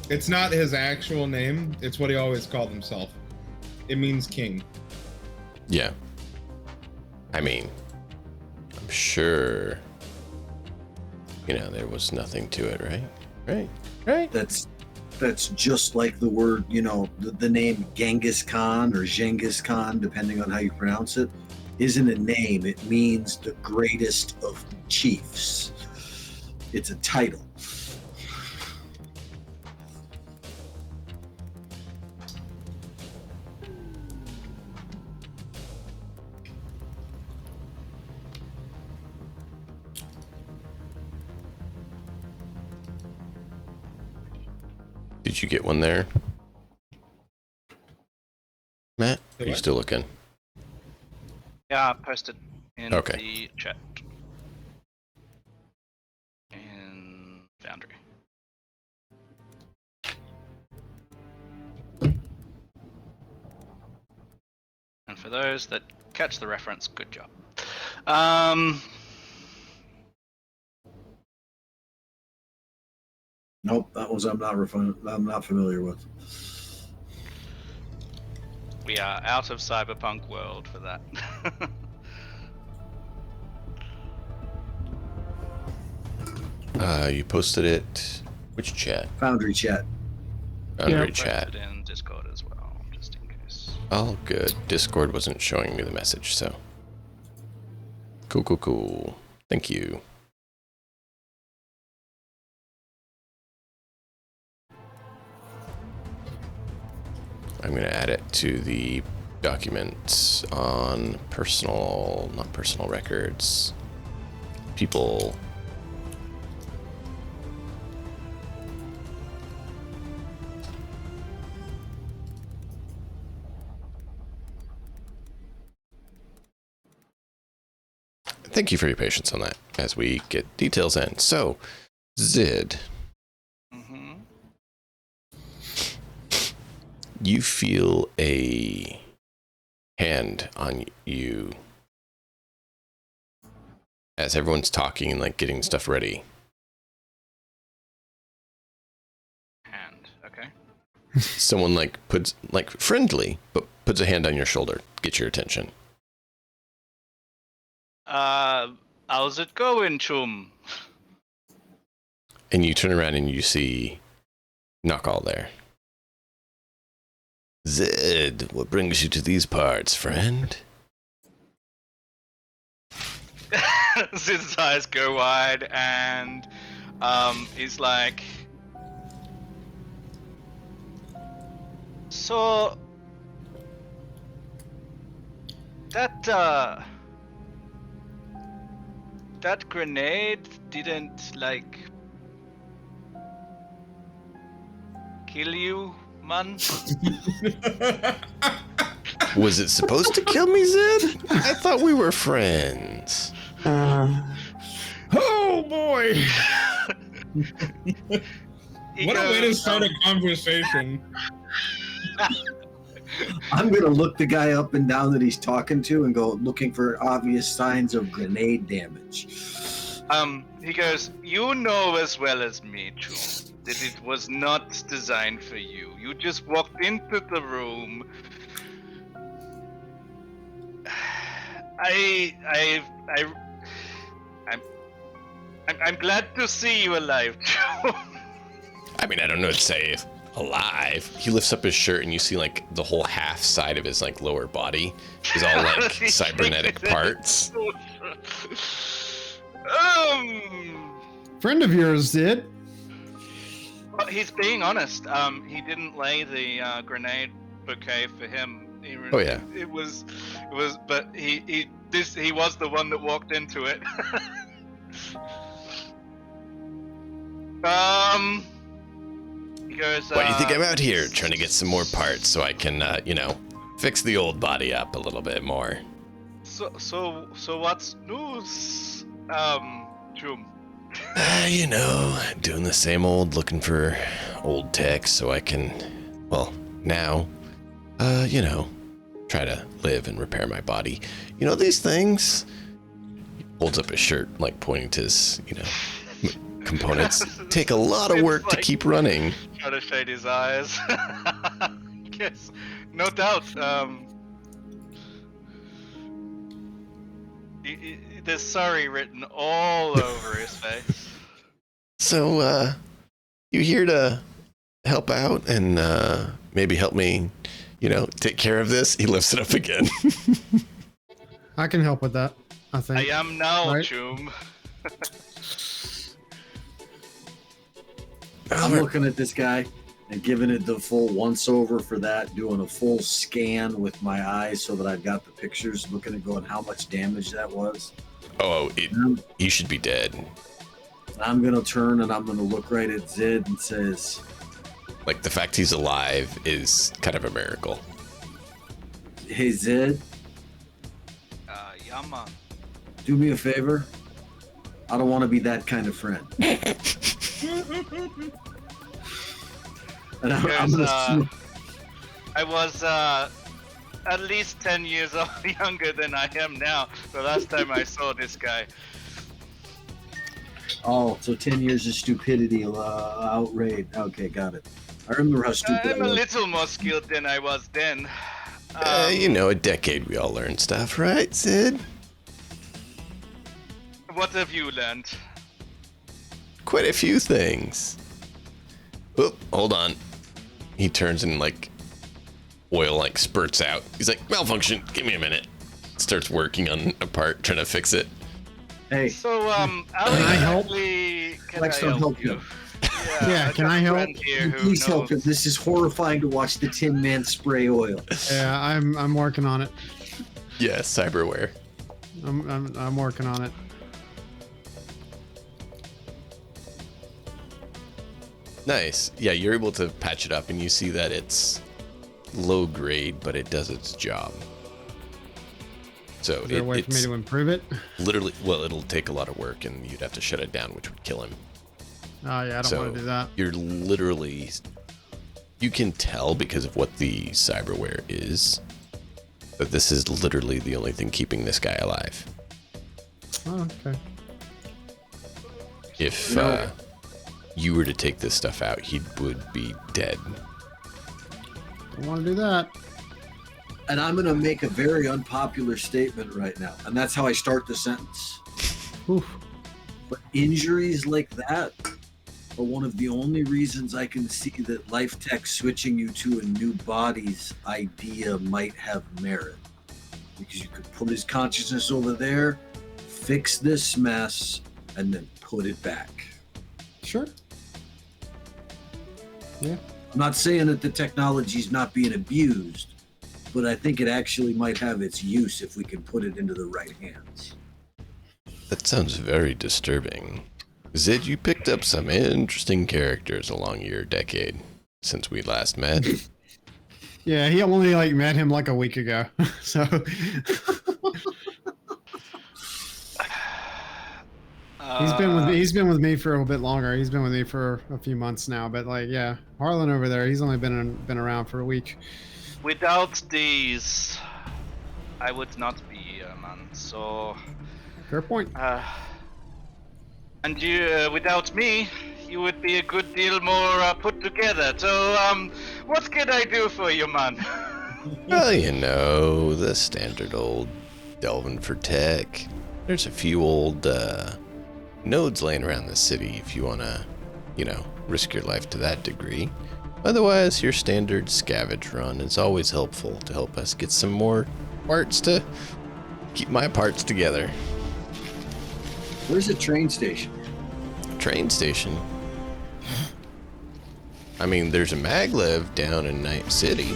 It's not his actual name. It's what he always called himself. It means king. Yeah. I mean, I'm sure, you know, there was nothing to it, right? Right? That's just like the word, you know, the name Genghis Khan or Genghis Khan, depending on how you pronounce it, isn't a name. It means the greatest of chiefs. It's a title. Did you get one there? Matt, are you What? still looking? Yeah, I posted in Okay. the chat. In Foundry. And for those that catch the reference, good job. Nope, that was I'm not familiar with. We are out of Cyberpunk world for that. You posted it. Which chat? Foundry chat. Foundry Yeah. chat. Posted in Discord as well, just in case. All good. Discord wasn't showing me the message, so. Cool. Thank you. I'm going to add it to the documents on not personal records. People. Thank you for your patience on that as we get details in. So, Zid, Mm-hmm. you feel a hand on you as everyone's talking and like getting stuff ready. Hand, okay. Someone like puts like friendly, but puts a hand on your shoulder, get your attention. How's it going, CHOOM? And you turn around and you see Knockall there. Zed, what brings you to these parts, friend? His eyes go wide and he's like, so that grenade didn't like kill you, man? Was it supposed to kill me, Zed? I thought we were friends. Oh boy! He What a way to goes, start a conversation. I'm gonna look the guy up and down that he's talking to and go looking for obvious signs of grenade damage. He goes, you know as well as me, CHOOM, that it was not designed for you. You just walked into the room. I'm glad to see you alive, CHOOM. I mean, I don't know what to say. Alive. He lifts up his shirt and you see like the whole half side of his like lower body is all like cybernetic parts. Friend of yours did. Well, he's being honest. He didn't lay the grenade bouquet for him. Oh yeah. It was, but he was the one that walked into it. He goes, Why do you think I'm out here trying to get some more parts so I can, fix the old body up a little bit more? So what's news, CHOOM? Doing the same old, looking for old tech so I can, well, now, try to live and repair my body. You know, these things. He holds up his shirt, like pointing to his, components. Take a lot of work to keep running. Try to shade his eyes. Yes, no doubt. There's sorry written all over his face. So, you here to help out and maybe help me, take care of this? He lifts it up again. I can help with that, I think. I am now, Right? CHOOM. I'm looking at this guy and giving it the full once over for that, doing a full scan with my eyes so that I've got the pictures, looking at going how much damage that was. He should be dead. I'm going to turn and I'm going to look right at Zed and says, Like, the fact he's alive is kind of a miracle. hey Zed, Yeah, man. do me a favor. I don't want to be that kind of friend. And I'm Because, gonna I was at least 10 years younger than I am now the last time I saw this guy. Oh, so 10 years of stupidity outrage. Okay, got it. I remember how stupid I'm I a was. little more skilled than I was then. A decade we all learn stuff, right, Sid? What have you learned? Quite a few things. Oop, hold on. He turns and oil spurts out. He's like, malfunction, give me a minute. Starts working on a part, trying to fix it. Hey, So, Can I help? Can Lex, I don't help you? you. Yeah, can got I a help? friend here who please help him. knows. This is horrifying to watch the Tin Man spray oil. Yeah, I'm working on it. Yeah, cyberware. I'm working on it. Nice. Yeah, you're able to patch it up and you see that it's low grade, but it does its job. So Is there a way for me it's to improve it? literally, well, it'll take a lot of work and you'd have to shut it down, which would kill him. Oh yeah, I don't want to do that. You're literally, you can tell because of what the cyberware is, but this is literally the only thing keeping this guy alive. Oh, okay. If you were to take this stuff out, he would be dead. Don't want to do that. And I'm going to make a very unpopular statement right now. And that's how I start the sentence. Oof. But injuries like that are one of the only reasons I can see that Life Tech switching you to a new body's idea might have merit. Because you could put his consciousness over there, fix this mess, and then put it back. Sure. Yeah. I'm not saying that the technology's not being abused, but I think it actually might have its use if we can put it into the right hands. That sounds very disturbing. Zid, you picked up some interesting characters along your decade since we last met. Yeah, he only met him a week ago. So he's been with me for a bit longer. He's been with me for a few months now, but yeah, Harlan over there, he's only been around for a week. without these, I would not be here, man. So, Fair point. and you, without me, you would be a good deal more put together. So, what can I do for you, man? Well, you know, the standard old delving for tech. There's a few old nodes laying around the city if you want to, you know, risk your life to that degree. Otherwise, your standard scavenge run is always helpful to help us get some more parts to keep my parts together. Where's the train station? Train station? I mean, there's a maglev down in Night City.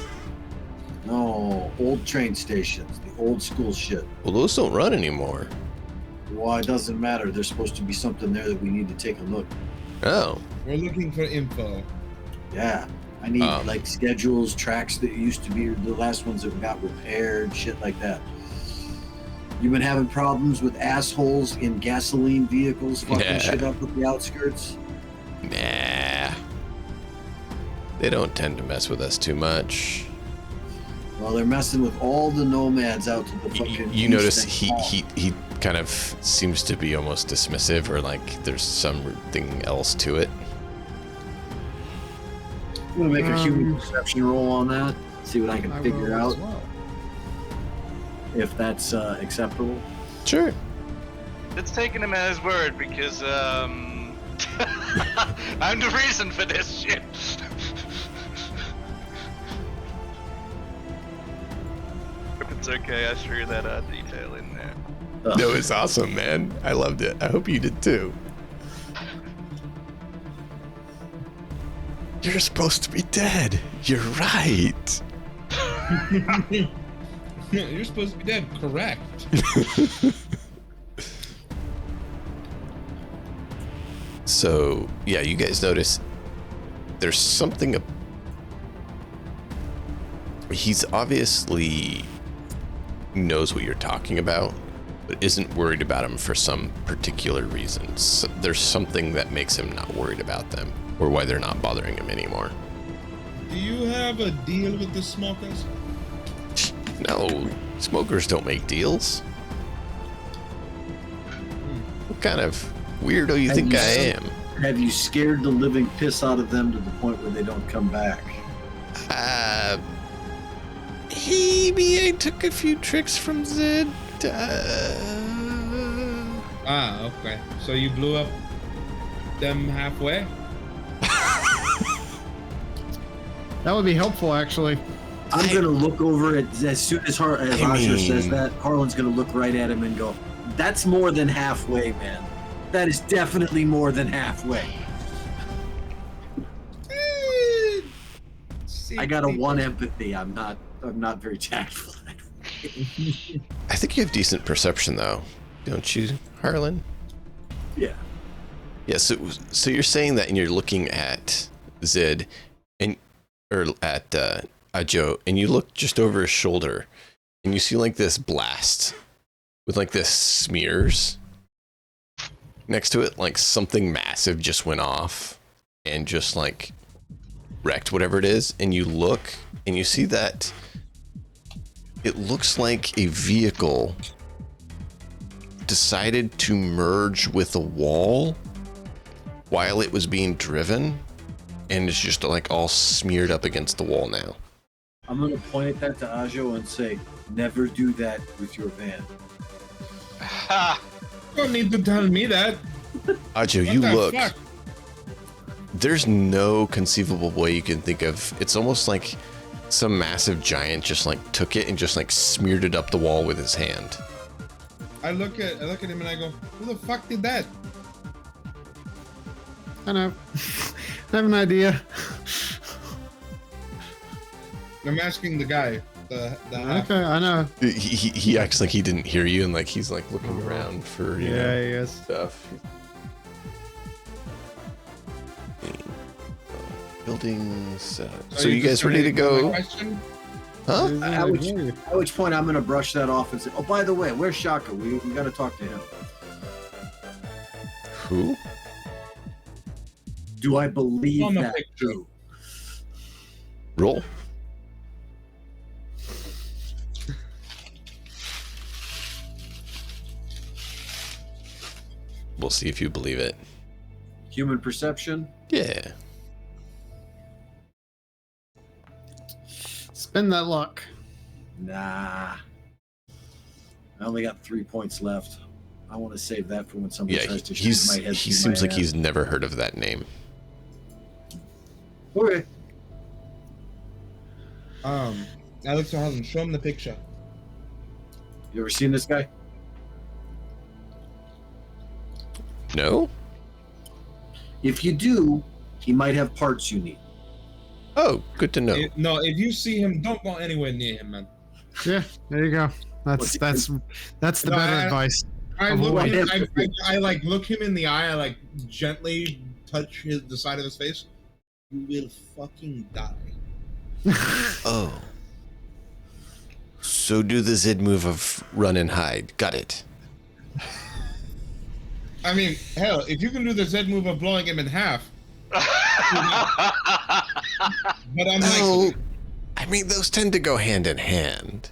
No, old train stations, the old school shit. Well, those don't run anymore. Well, it doesn't matter. There's supposed to be something there that we need to take a look. Oh. We're looking for info. Yeah, I need like schedules, tracks that used to be the last ones that got repaired, shit like that. You've been having problems with assholes in gasoline vehicles fucking shit up at the outskirts? Nah. They don't tend to mess with us too much. Well, they're messing with all the nomads out to the fucking. You notice he kind of seems to be almost dismissive, or like there's something else to it. I'm gonna make a human perception roll on that. See what I can figure will out. as well. If that's acceptable. Sure. Let's take him at his word because I'm the reason for this shit. If it's okay, I threw that detail in there. No, it's awesome, man. I loved it. I hope you did too. You're supposed to be dead. You're right. You're supposed to be dead. Correct. So, yeah, you guys notice there's something. He's obviously knows what you're talking about, but isn't worried about him for some particular reason. So there's something that makes him not worried about them, or why they're not bothering him anymore. Do you have a deal with the smokers? No, smokers don't make deals. What kind of weirdo you think I am? Have you scared the living piss out of them to the point where they don't come back? Maybe I took a few tricks from Zed. Ah, okay. So you blew up them halfway? That would be helpful, actually. I'm gonna look over at as soon as Roger says that. Harlan's gonna look right at him and go, "That's more than halfway, man. That is definitely more than halfway." I got a 1 empathy. I'm not very tactful. I think you have decent perception, though, don't you, Harlan? Yeah. Yeah. So you're saying that, and you're looking at Zed, or at Ajo, and you look just over his shoulder, and you see like this blast with like this smears next to it, like something massive just went off and just like wrecked whatever it is. And you look and you see that it looks like a vehicle decided to merge with a wall while it was being driven, and it's just like all smeared up against the wall now. I'm gonna point at that to Ajo and say, "Never do that with your van." Ha! You don't need to tell me that. Ajo, What you the look. fuck? There's no conceivable way you can think of. It's almost like some massive giant just like took it and just like smeared it up the wall with his hand. I look at him and I go, "Who the fuck did that?" I know. I have an idea. I'm asking the guy. The half. Okay, I know. He acts like he didn't hear you, and like he's like looking around for you know, he is. stuff. Buildings. So you guys just ready to gonna ignore go? my question? Huh? At which point I'm gonna brush that off and say, "Oh, by the way, where's Shaka? We gotta talk to him." Who? Do I believe On the that picture. too? Roll. We'll see if you believe it. Human perception? Yeah. Spin that luck. Nah. I only got 3 points left. I want to save that for when somebody Yeah, tries to shoot my head. he through seems my like ass. he's never heard of that name. Okay. Alex Harlan, show him the picture. You ever seen this guy? No? If you do, he might have parts you need. Oh, good to know. If you see him, don't go anywhere near him, man. Yeah, there you go. That's the better advice. I Avoid look him, him. I like look him in the eye. I like gently touch the side of his face. You will fucking die. Oh. So do the Zid move of run and hide. Got it. I mean, hell, if you can do the Z move of blowing him in half. But I'm Oh, like, I mean, those tend to go hand in hand.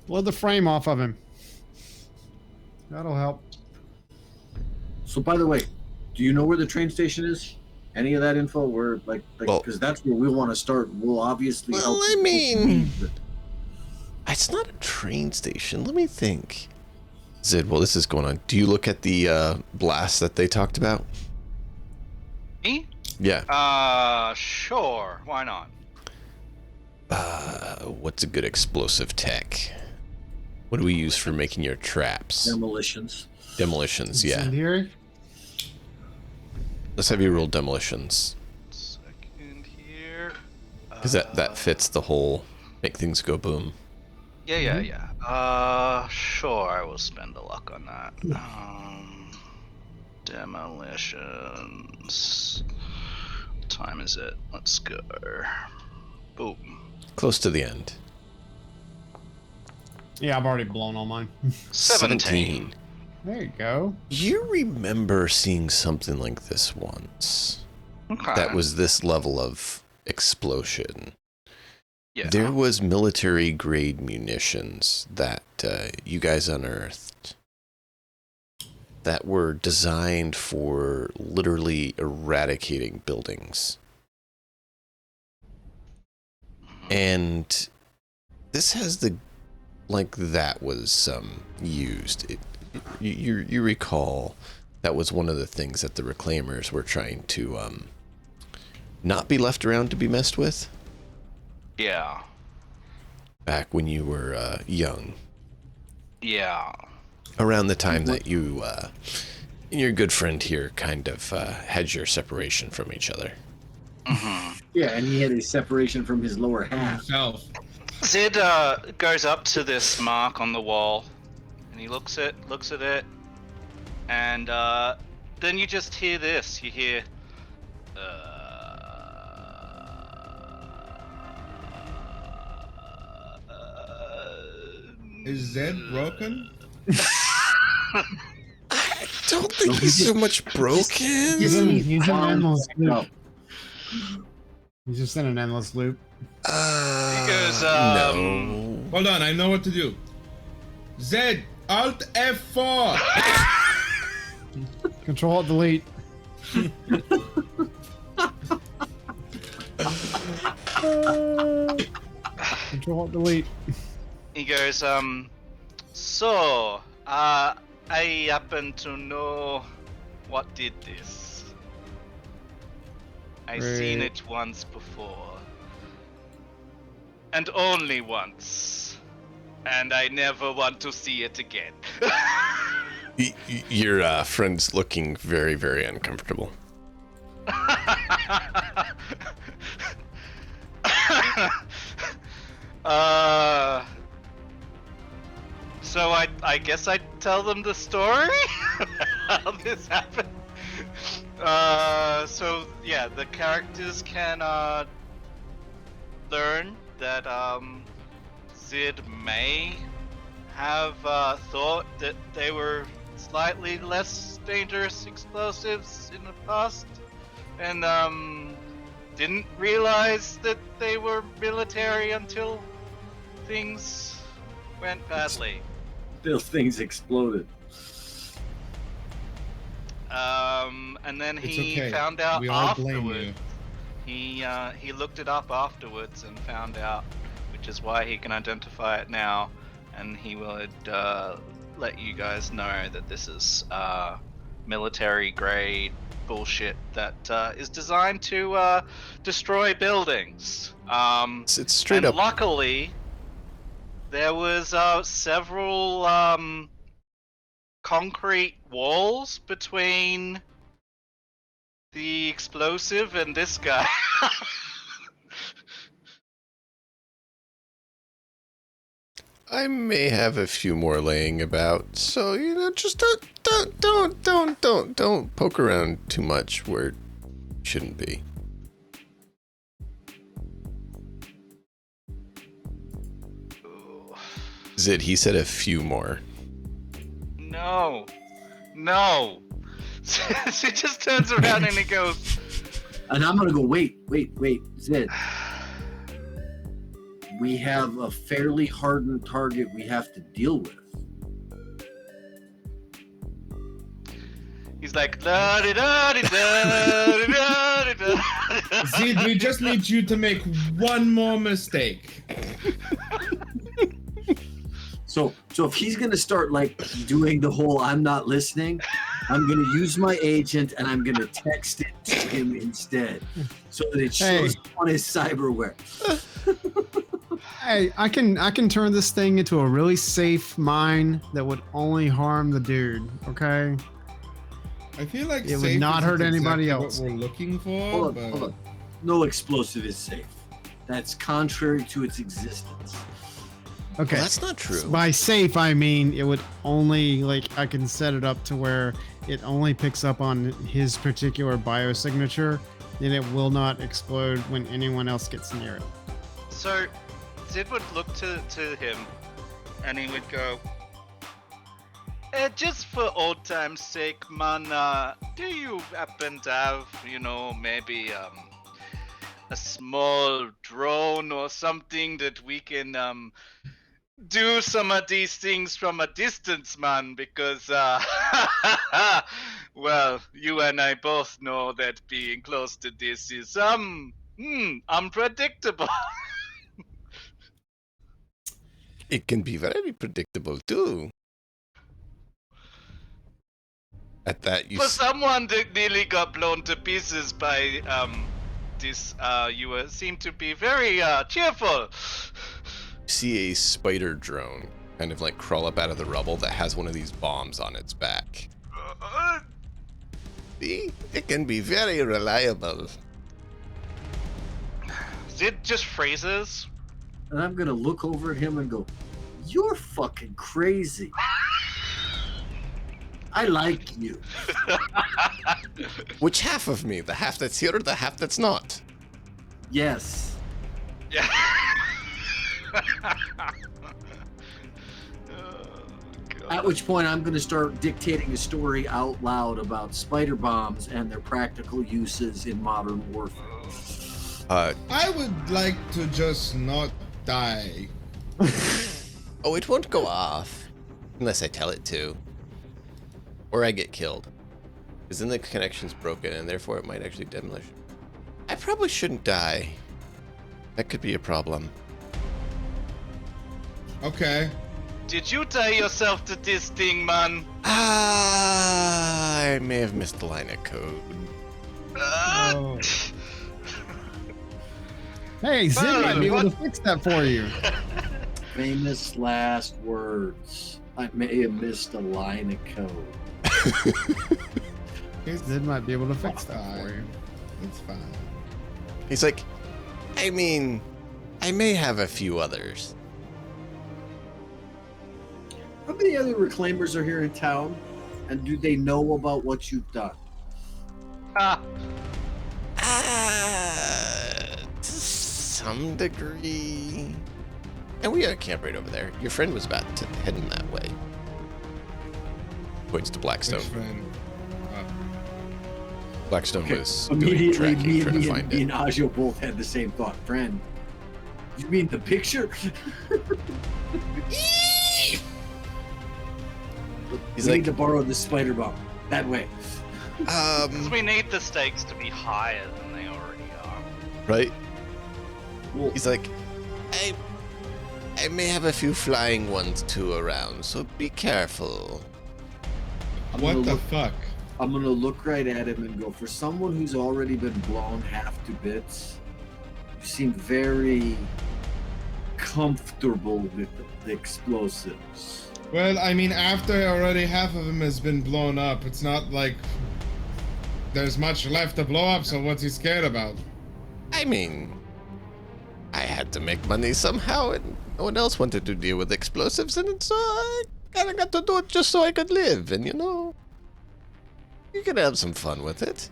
Blow the frame off of him. That'll help. So, by the way, do you know where the train station is? Any of that info? Where, like, Well- because that's where we'll want to start. We'll obviously Well, help. I people mean- but- It's not a train station. Let me think. Zid, while this is going on, do you look at the blast that they talked about? Me? Yeah. Sure. Why not? What's a good explosive tech? What do we use for making your traps? demolitions. Demolitions, yeah. Incendiary? Let's have you roll demolitions. Second here. Because that fits the whole make things go boom. Yeah. Sure. I will spend a luck on that. Demolitions. What time is it? Let's go. Boom. Close to the end. Yeah, I've already blown all mine. 17. There you go. You remember seeing something like this once. Okay. That was this level of explosion. Yeah. There was military grade munitions that you guys unearthed that were designed for literally eradicating buildings. And this has the, like, that was used. You recall that was one of the things that the Reclaimers were trying to not be left around to be messed with Yeah. back when you were young. Yeah. Around the time that you and your good friend here kind of had your separation from each other. Yeah, and he had a separation from his lower half. himself. Zid goes up to this mark on the wall, and he looks at it, and then you just hear this. You hear, Is Zed broken? I don't think he's so much broken. He's in an endless loop. No. He's just in an endless loop. He goes, no. Hold on, I know what to do. Zed, Alt F4. Control Alt Delete. Control Alt Delete. He goes, so, I happen to know what did this. I seen Right. it once before. And only once. And I never want to see it again. Your friend's looking very, very uncomfortable. So I guess I'd tell them the story? How this happened? So yeah, the characters can learn that Zid may have thought that they were slightly less dangerous explosives in the past, and didn't realize that they were military until things went badly. Till things exploded. And then It's he okay. found out We all blame afterwards. you. He looked it up afterwards and found out, which is why he can identify it now, and he would let you guys know that this is military grade bullshit that is designed to destroy buildings. It's straight and up. luckily, there was several concrete walls between the explosive and this guy. I may have a few more laying about, so just don't poke around too much where it shouldn't be. Zid, he said a few more. No. He just turns around and he goes, And I'm gonna go, wait, Zed. We have a fairly hardened target we have to deal with. he's like, da da da da da da da. Zed, we just need you to make one more mistake. So if he's gonna start like doing the whole I'm not listening, I'm gonna use my agent and I'm gonna text it to him instead, so that it shows on his cyberware. Hey, I can turn this thing into a really safe mine that would only harm the dude. Okay. I feel like It would safe not isn't hurt anybody exactly else. What we're looking for. Hold but... on. No explosive is safe. That's contrary to its existence. Okay. Well, that's not true. By safe, I mean it would only, like, I can set it up to where it only picks up on his particular biosignature, and it will not explode when anyone else gets near it. So Zid would look to him and he would go, just for old time's sake, man, do you happen to have, maybe a small drone or something that we can do some of these things from a distance, man? Because, well, you and I both know that being close to this is, unpredictable. It can be very predictable too. At that, For someone that nearly got blown to pieces by this, you seem to be very cheerful. see a spider drone kind of like crawl up out of the rubble that has one of these bombs on its back. See? It can be very reliable. Zid just phrases. And I'm gonna look over at him and go, "You're fucking crazy. I like you." Which half of me? The half that's here or the half that's not? Yes. Yeah. At which point I'm gonna start dictating a story out loud about spider bombs and their practical uses in modern warfare. I would like to just not die. Oh, it won't go off unless I tell it to. Or I get killed. Because then the connection's broken and therefore it might actually demolish. I probably shouldn't die. That could be a problem. Okay. Did you tie yourself to this thing, man? I may have missed the line of code. Oh. Hey, Zid might be able to fix that for you. Famous last words. I may have missed a line of code. Zid might be able to fix that for you. It's fine. He's like, I mean, I may have a few others. How many other reclaimers are here in town? And do they know about what you've done? To some degree. And we got a camp right over there. Your friend was about to head in that way. Points to Blackstone. Which friend? Blackstone was doing Immediately, tracking, trying to find me it. and Ajo both had the same thought. Friend, you mean the picture? He's we like, need to borrow the spider bomb. That way. Because we need the stakes to be higher than they already are. right? Well, He's like, I may have a few flying ones too around, so be careful. What the fuck? I'm gonna look right at him and go, for someone who's already been blown half to bits, you seem very comfortable with the explosives. Well, I mean, after already half of him has been blown up, it's not like there's much left to blow up, so what's he scared about? I mean, I had to make money somehow, and no one else wanted to deal with explosives, and so I kind of got to do it just so I could live, and you can have some fun with it.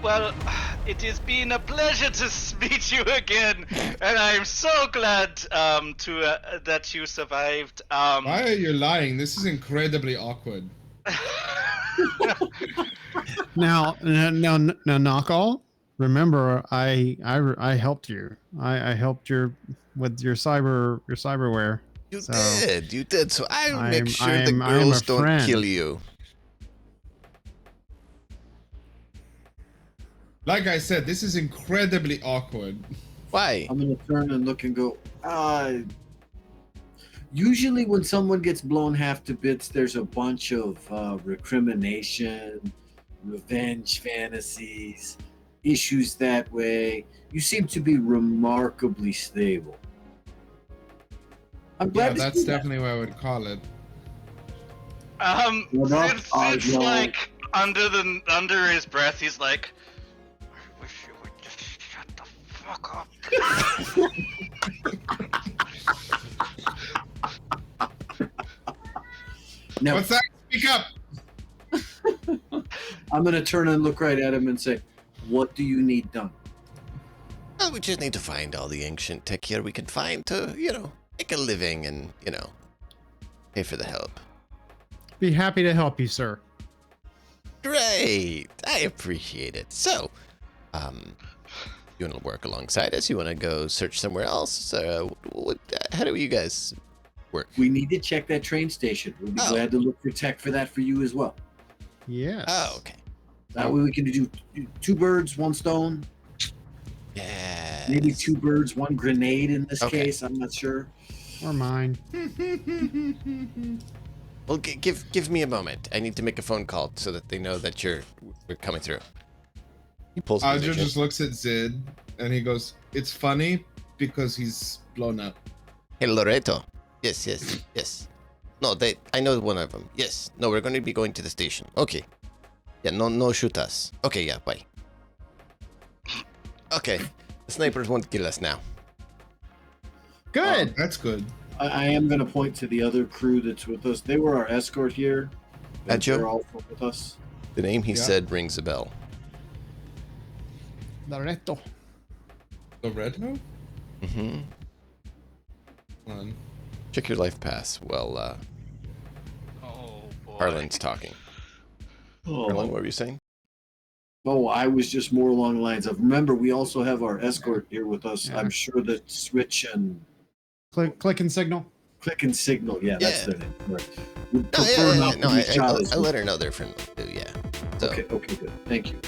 Well, it has been a pleasure to meet you again, and I'm so glad that you survived. Why are you lying? This is incredibly awkward. Now, Knockall. Remember, I helped you. I helped with your cyberware. You did. So I'll make sure I the am a girls don't friend. kill you. Like I said, this is incredibly awkward. Why? I'm gonna turn and look and go, usually when someone gets blown half to bits, there's a bunch of recrimination, revenge fantasies, issues that way. You seem to be remarkably stable. I'm glad Yeah, to that's see that. definitely what I would call it. Sid's like under his breath, he's like, I wish you would just shut the fuck up. Now, What's that? Speak up! I'm gonna turn and look right at him and say, what do you need done? Well, we just need to find all the ancient tech here we can find to, make a living and, pay for the help. Be happy to help you, sir. Great! I appreciate it. So, you want to work alongside us? You want to go search somewhere else? How do you guys work? We need to check that train station. We'll be glad to look for tech for that for you as well. Yes. Oh, okay. That way we can do 2 birds, 1 stone. Yeah. Maybe 2 birds, 1 grenade in this Okay. case. I'm not sure. Or mine. Well, give me a moment. I need to make a phone call so that they know that we're coming through. He pulls. Audra just looks at Zid and he goes, "It's funny because he's blown up." Hey, Loreto. Yes. No, I know one of them. Yes. No, we're going to be going to the station. Okay. Yeah, no shoot us. Okay, yeah, bye. Okay. The snipers won't kill us now. Good. That's good. I am going to point to the other crew that's with us. They were our escort here. Joe? They're also with us. The name he Yeah. said rings a bell. Loreto. Loreto? Mm-hmm. Hold on. Check your life pass while Oh boy. Harlan's talking. Harlan, what were you saying? Oh, I was just more along the lines of, remember, we also have our escort here with us. Yeah. I'm sure that Switch and Click and signal. Click and Signal, that's Yeah. their name. Right. Would No, prefer not to be shot as I let her know they're friendly too, yeah. So, Okay, good. Thank you.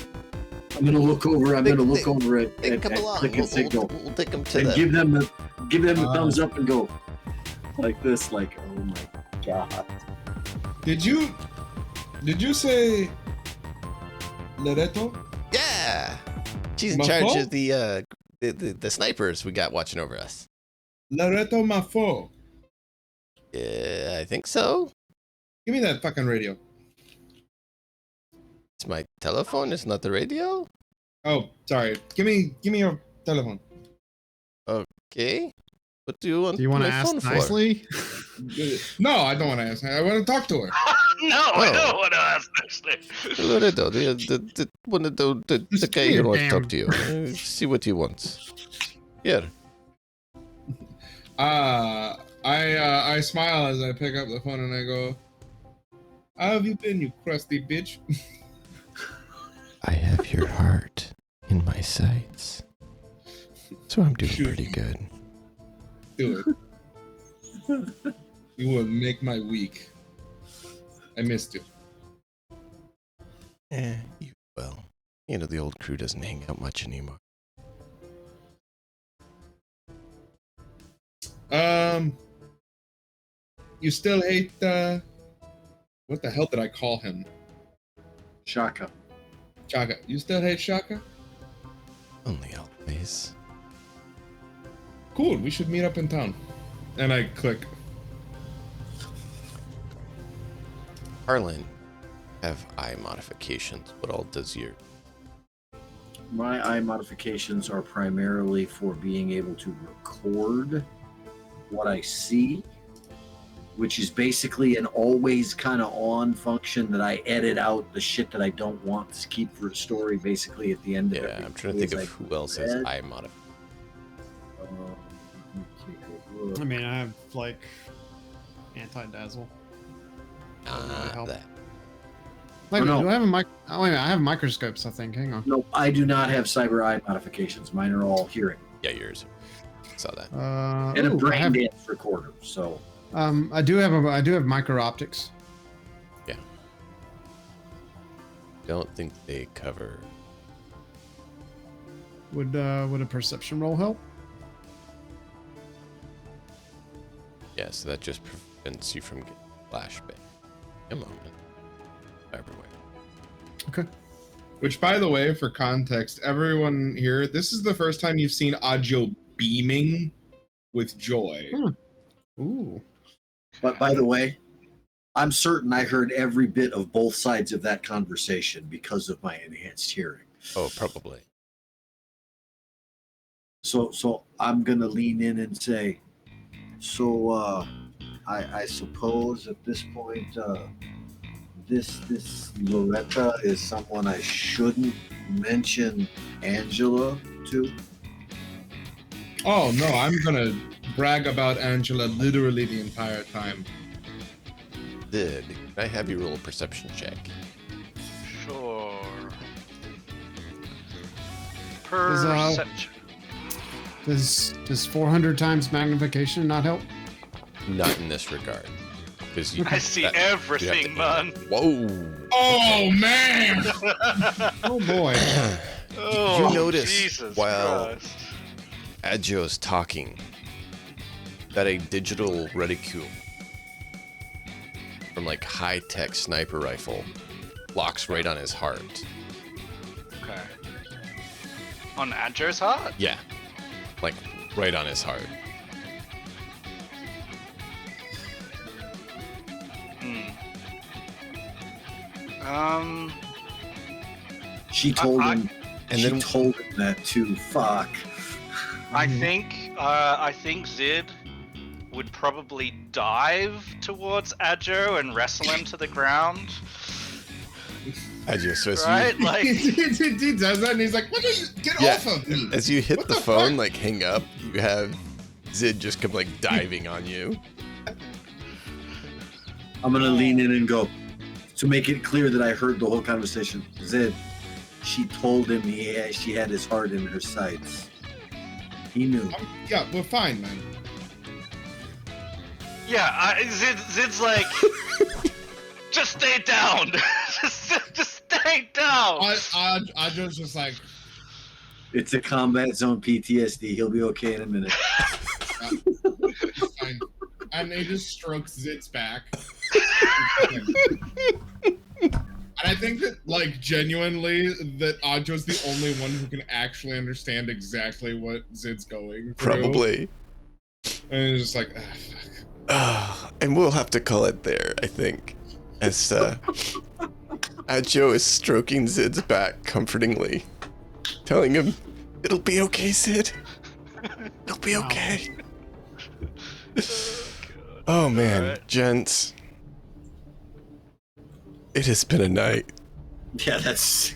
I'm going to look over. They- over at come along. Click and Signal We'll take them to and the... give them the thumbs up and go like this, like, oh my god. Did you say Loreto? Yeah! She's in Mafo? charge of the snipers we got watching over us. Loreto Mafo. Yeah, I think so. Give me that fucking radio. It's my telephone, it's not the radio? Oh, sorry. Give me your telephone. Okay. What do you want Do you want to my ask phone for? nicely? No, I don't want to ask. I want to talk to her. No, I don't want to ask Ashley. Loreto, the one of the Just guy give me here your wants to talk damn- to you. See what he wants. Here. I smile as I pick up the phone and I go, "How have you been, you crusty bitch?" I have your heart in my sights. So I'm doing Shoot. pretty good. Do it. You will make my week. I missed you. Well, you know, the old crew doesn't hang out much anymore. You still hate what the hell did I call him? Shaka. Shaka. You still hate Shaka? Only always. Cool, we should meet up in town. And I click. Harlan, have eye modifications. What all does your... My eye modifications are primarily for being able to record what I see, which is basically an always kind of on function that I edit out the shit that I don't want to keep for the story basically at the end of it. Yeah, I'm trying to think of who else has eye modifications. I mean, I have like anti-dazzle. That. Wait, Oh, no. do I have a mic? Oh, wait, I have microscopes, I think. Hang on. No, I do not have cyber eye modifications. Mine are all hearing. Yeah, yours. Saw that. And a ooh, brain dance recorder. So I do have micro optics. Yeah. Don't think they cover... Would a perception roll help? Yeah, so that just prevents you from getting flashback. A moment. Everywhere. Okay. Which, by the way, for context, everyone here, this is the first time you've seen Ajo beaming with joy. Ooh. but by the way, I'm certain I heard every bit of both sides of that conversation because of my enhanced hearing. Oh, probably. So I'm gonna lean in and say, so I suppose at this point this Loretta is someone I shouldn't mention Angela to. Oh, no, I'm gonna brag about Angela literally the entire time. Can I have you roll a perception check? Sure. Is, Perception. Does 400 times magnification not help? Not in this regard. You, I see everything, man. Whoa! Oh, man! Oh boy. Oh, you notice Jesus while Christ. Adjo's talking that a digital reticule from like high-tech sniper rifle locks right on his heart. Okay. On Adjo's heart? Yeah, like right on his heart. She told him. And she then told him that too. Fuck. I think Zid would probably dive towards Adjo and wrestle him to the ground. Adjo, so as Right? you, Like, he does that and he's like, what are you? Get yeah, off of me! as you hit What the the phone, fuck? like hang up, you have Zid just come like diving on you. I'm gonna lean in and go to make it clear that I heard the whole conversation. Zed, she told him she had his heart in her sights. He knew. Yeah, we're fine, man. yeah, Zid's like, just stay down. just stay down. Adjo's just like, It's a combat zone PTSD. He'll be okay in a minute. it's fine. And he just strokes Zid's back. And I think that, like, genuinely, that Adjo's the only one who can actually understand exactly what Zid's going through. Probably. And he's just like, fuck. And we'll have to call it there, I think. As Adjo is stroking Zid's back comfortingly, telling him, "It'll be okay, Zid. It'll be okay." Oh man, Alright. Gents. It has been a night. Yeah, that's.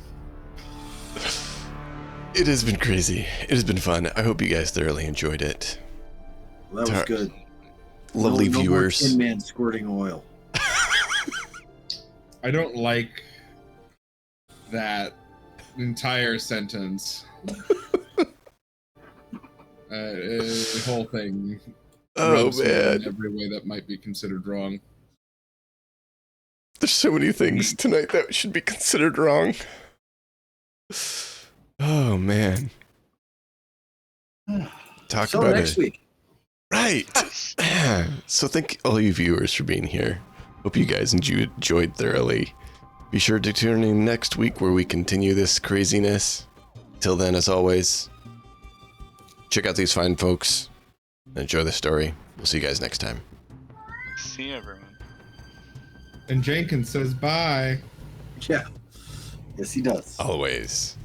It has been crazy. It has been fun. I hope you guys thoroughly enjoyed it. That was good. Lovely no viewers. More Tin Man squirting oil. I don't like that entire sentence. The whole thing. Oh rubs me in man. every way that might be considered wrong. There's so many things tonight that should be considered wrong. Oh man. Talk So about next it. week. Right. So thank all you viewers for being here. Hope you guys enjoyed thoroughly. Be sure to tune in next week where we continue this craziness. Till then, as always, check out these fine folks and enjoy the story. We'll see you guys next time. See you, everyone. And Jenkins says bye. Yeah. Yes, he does. Always.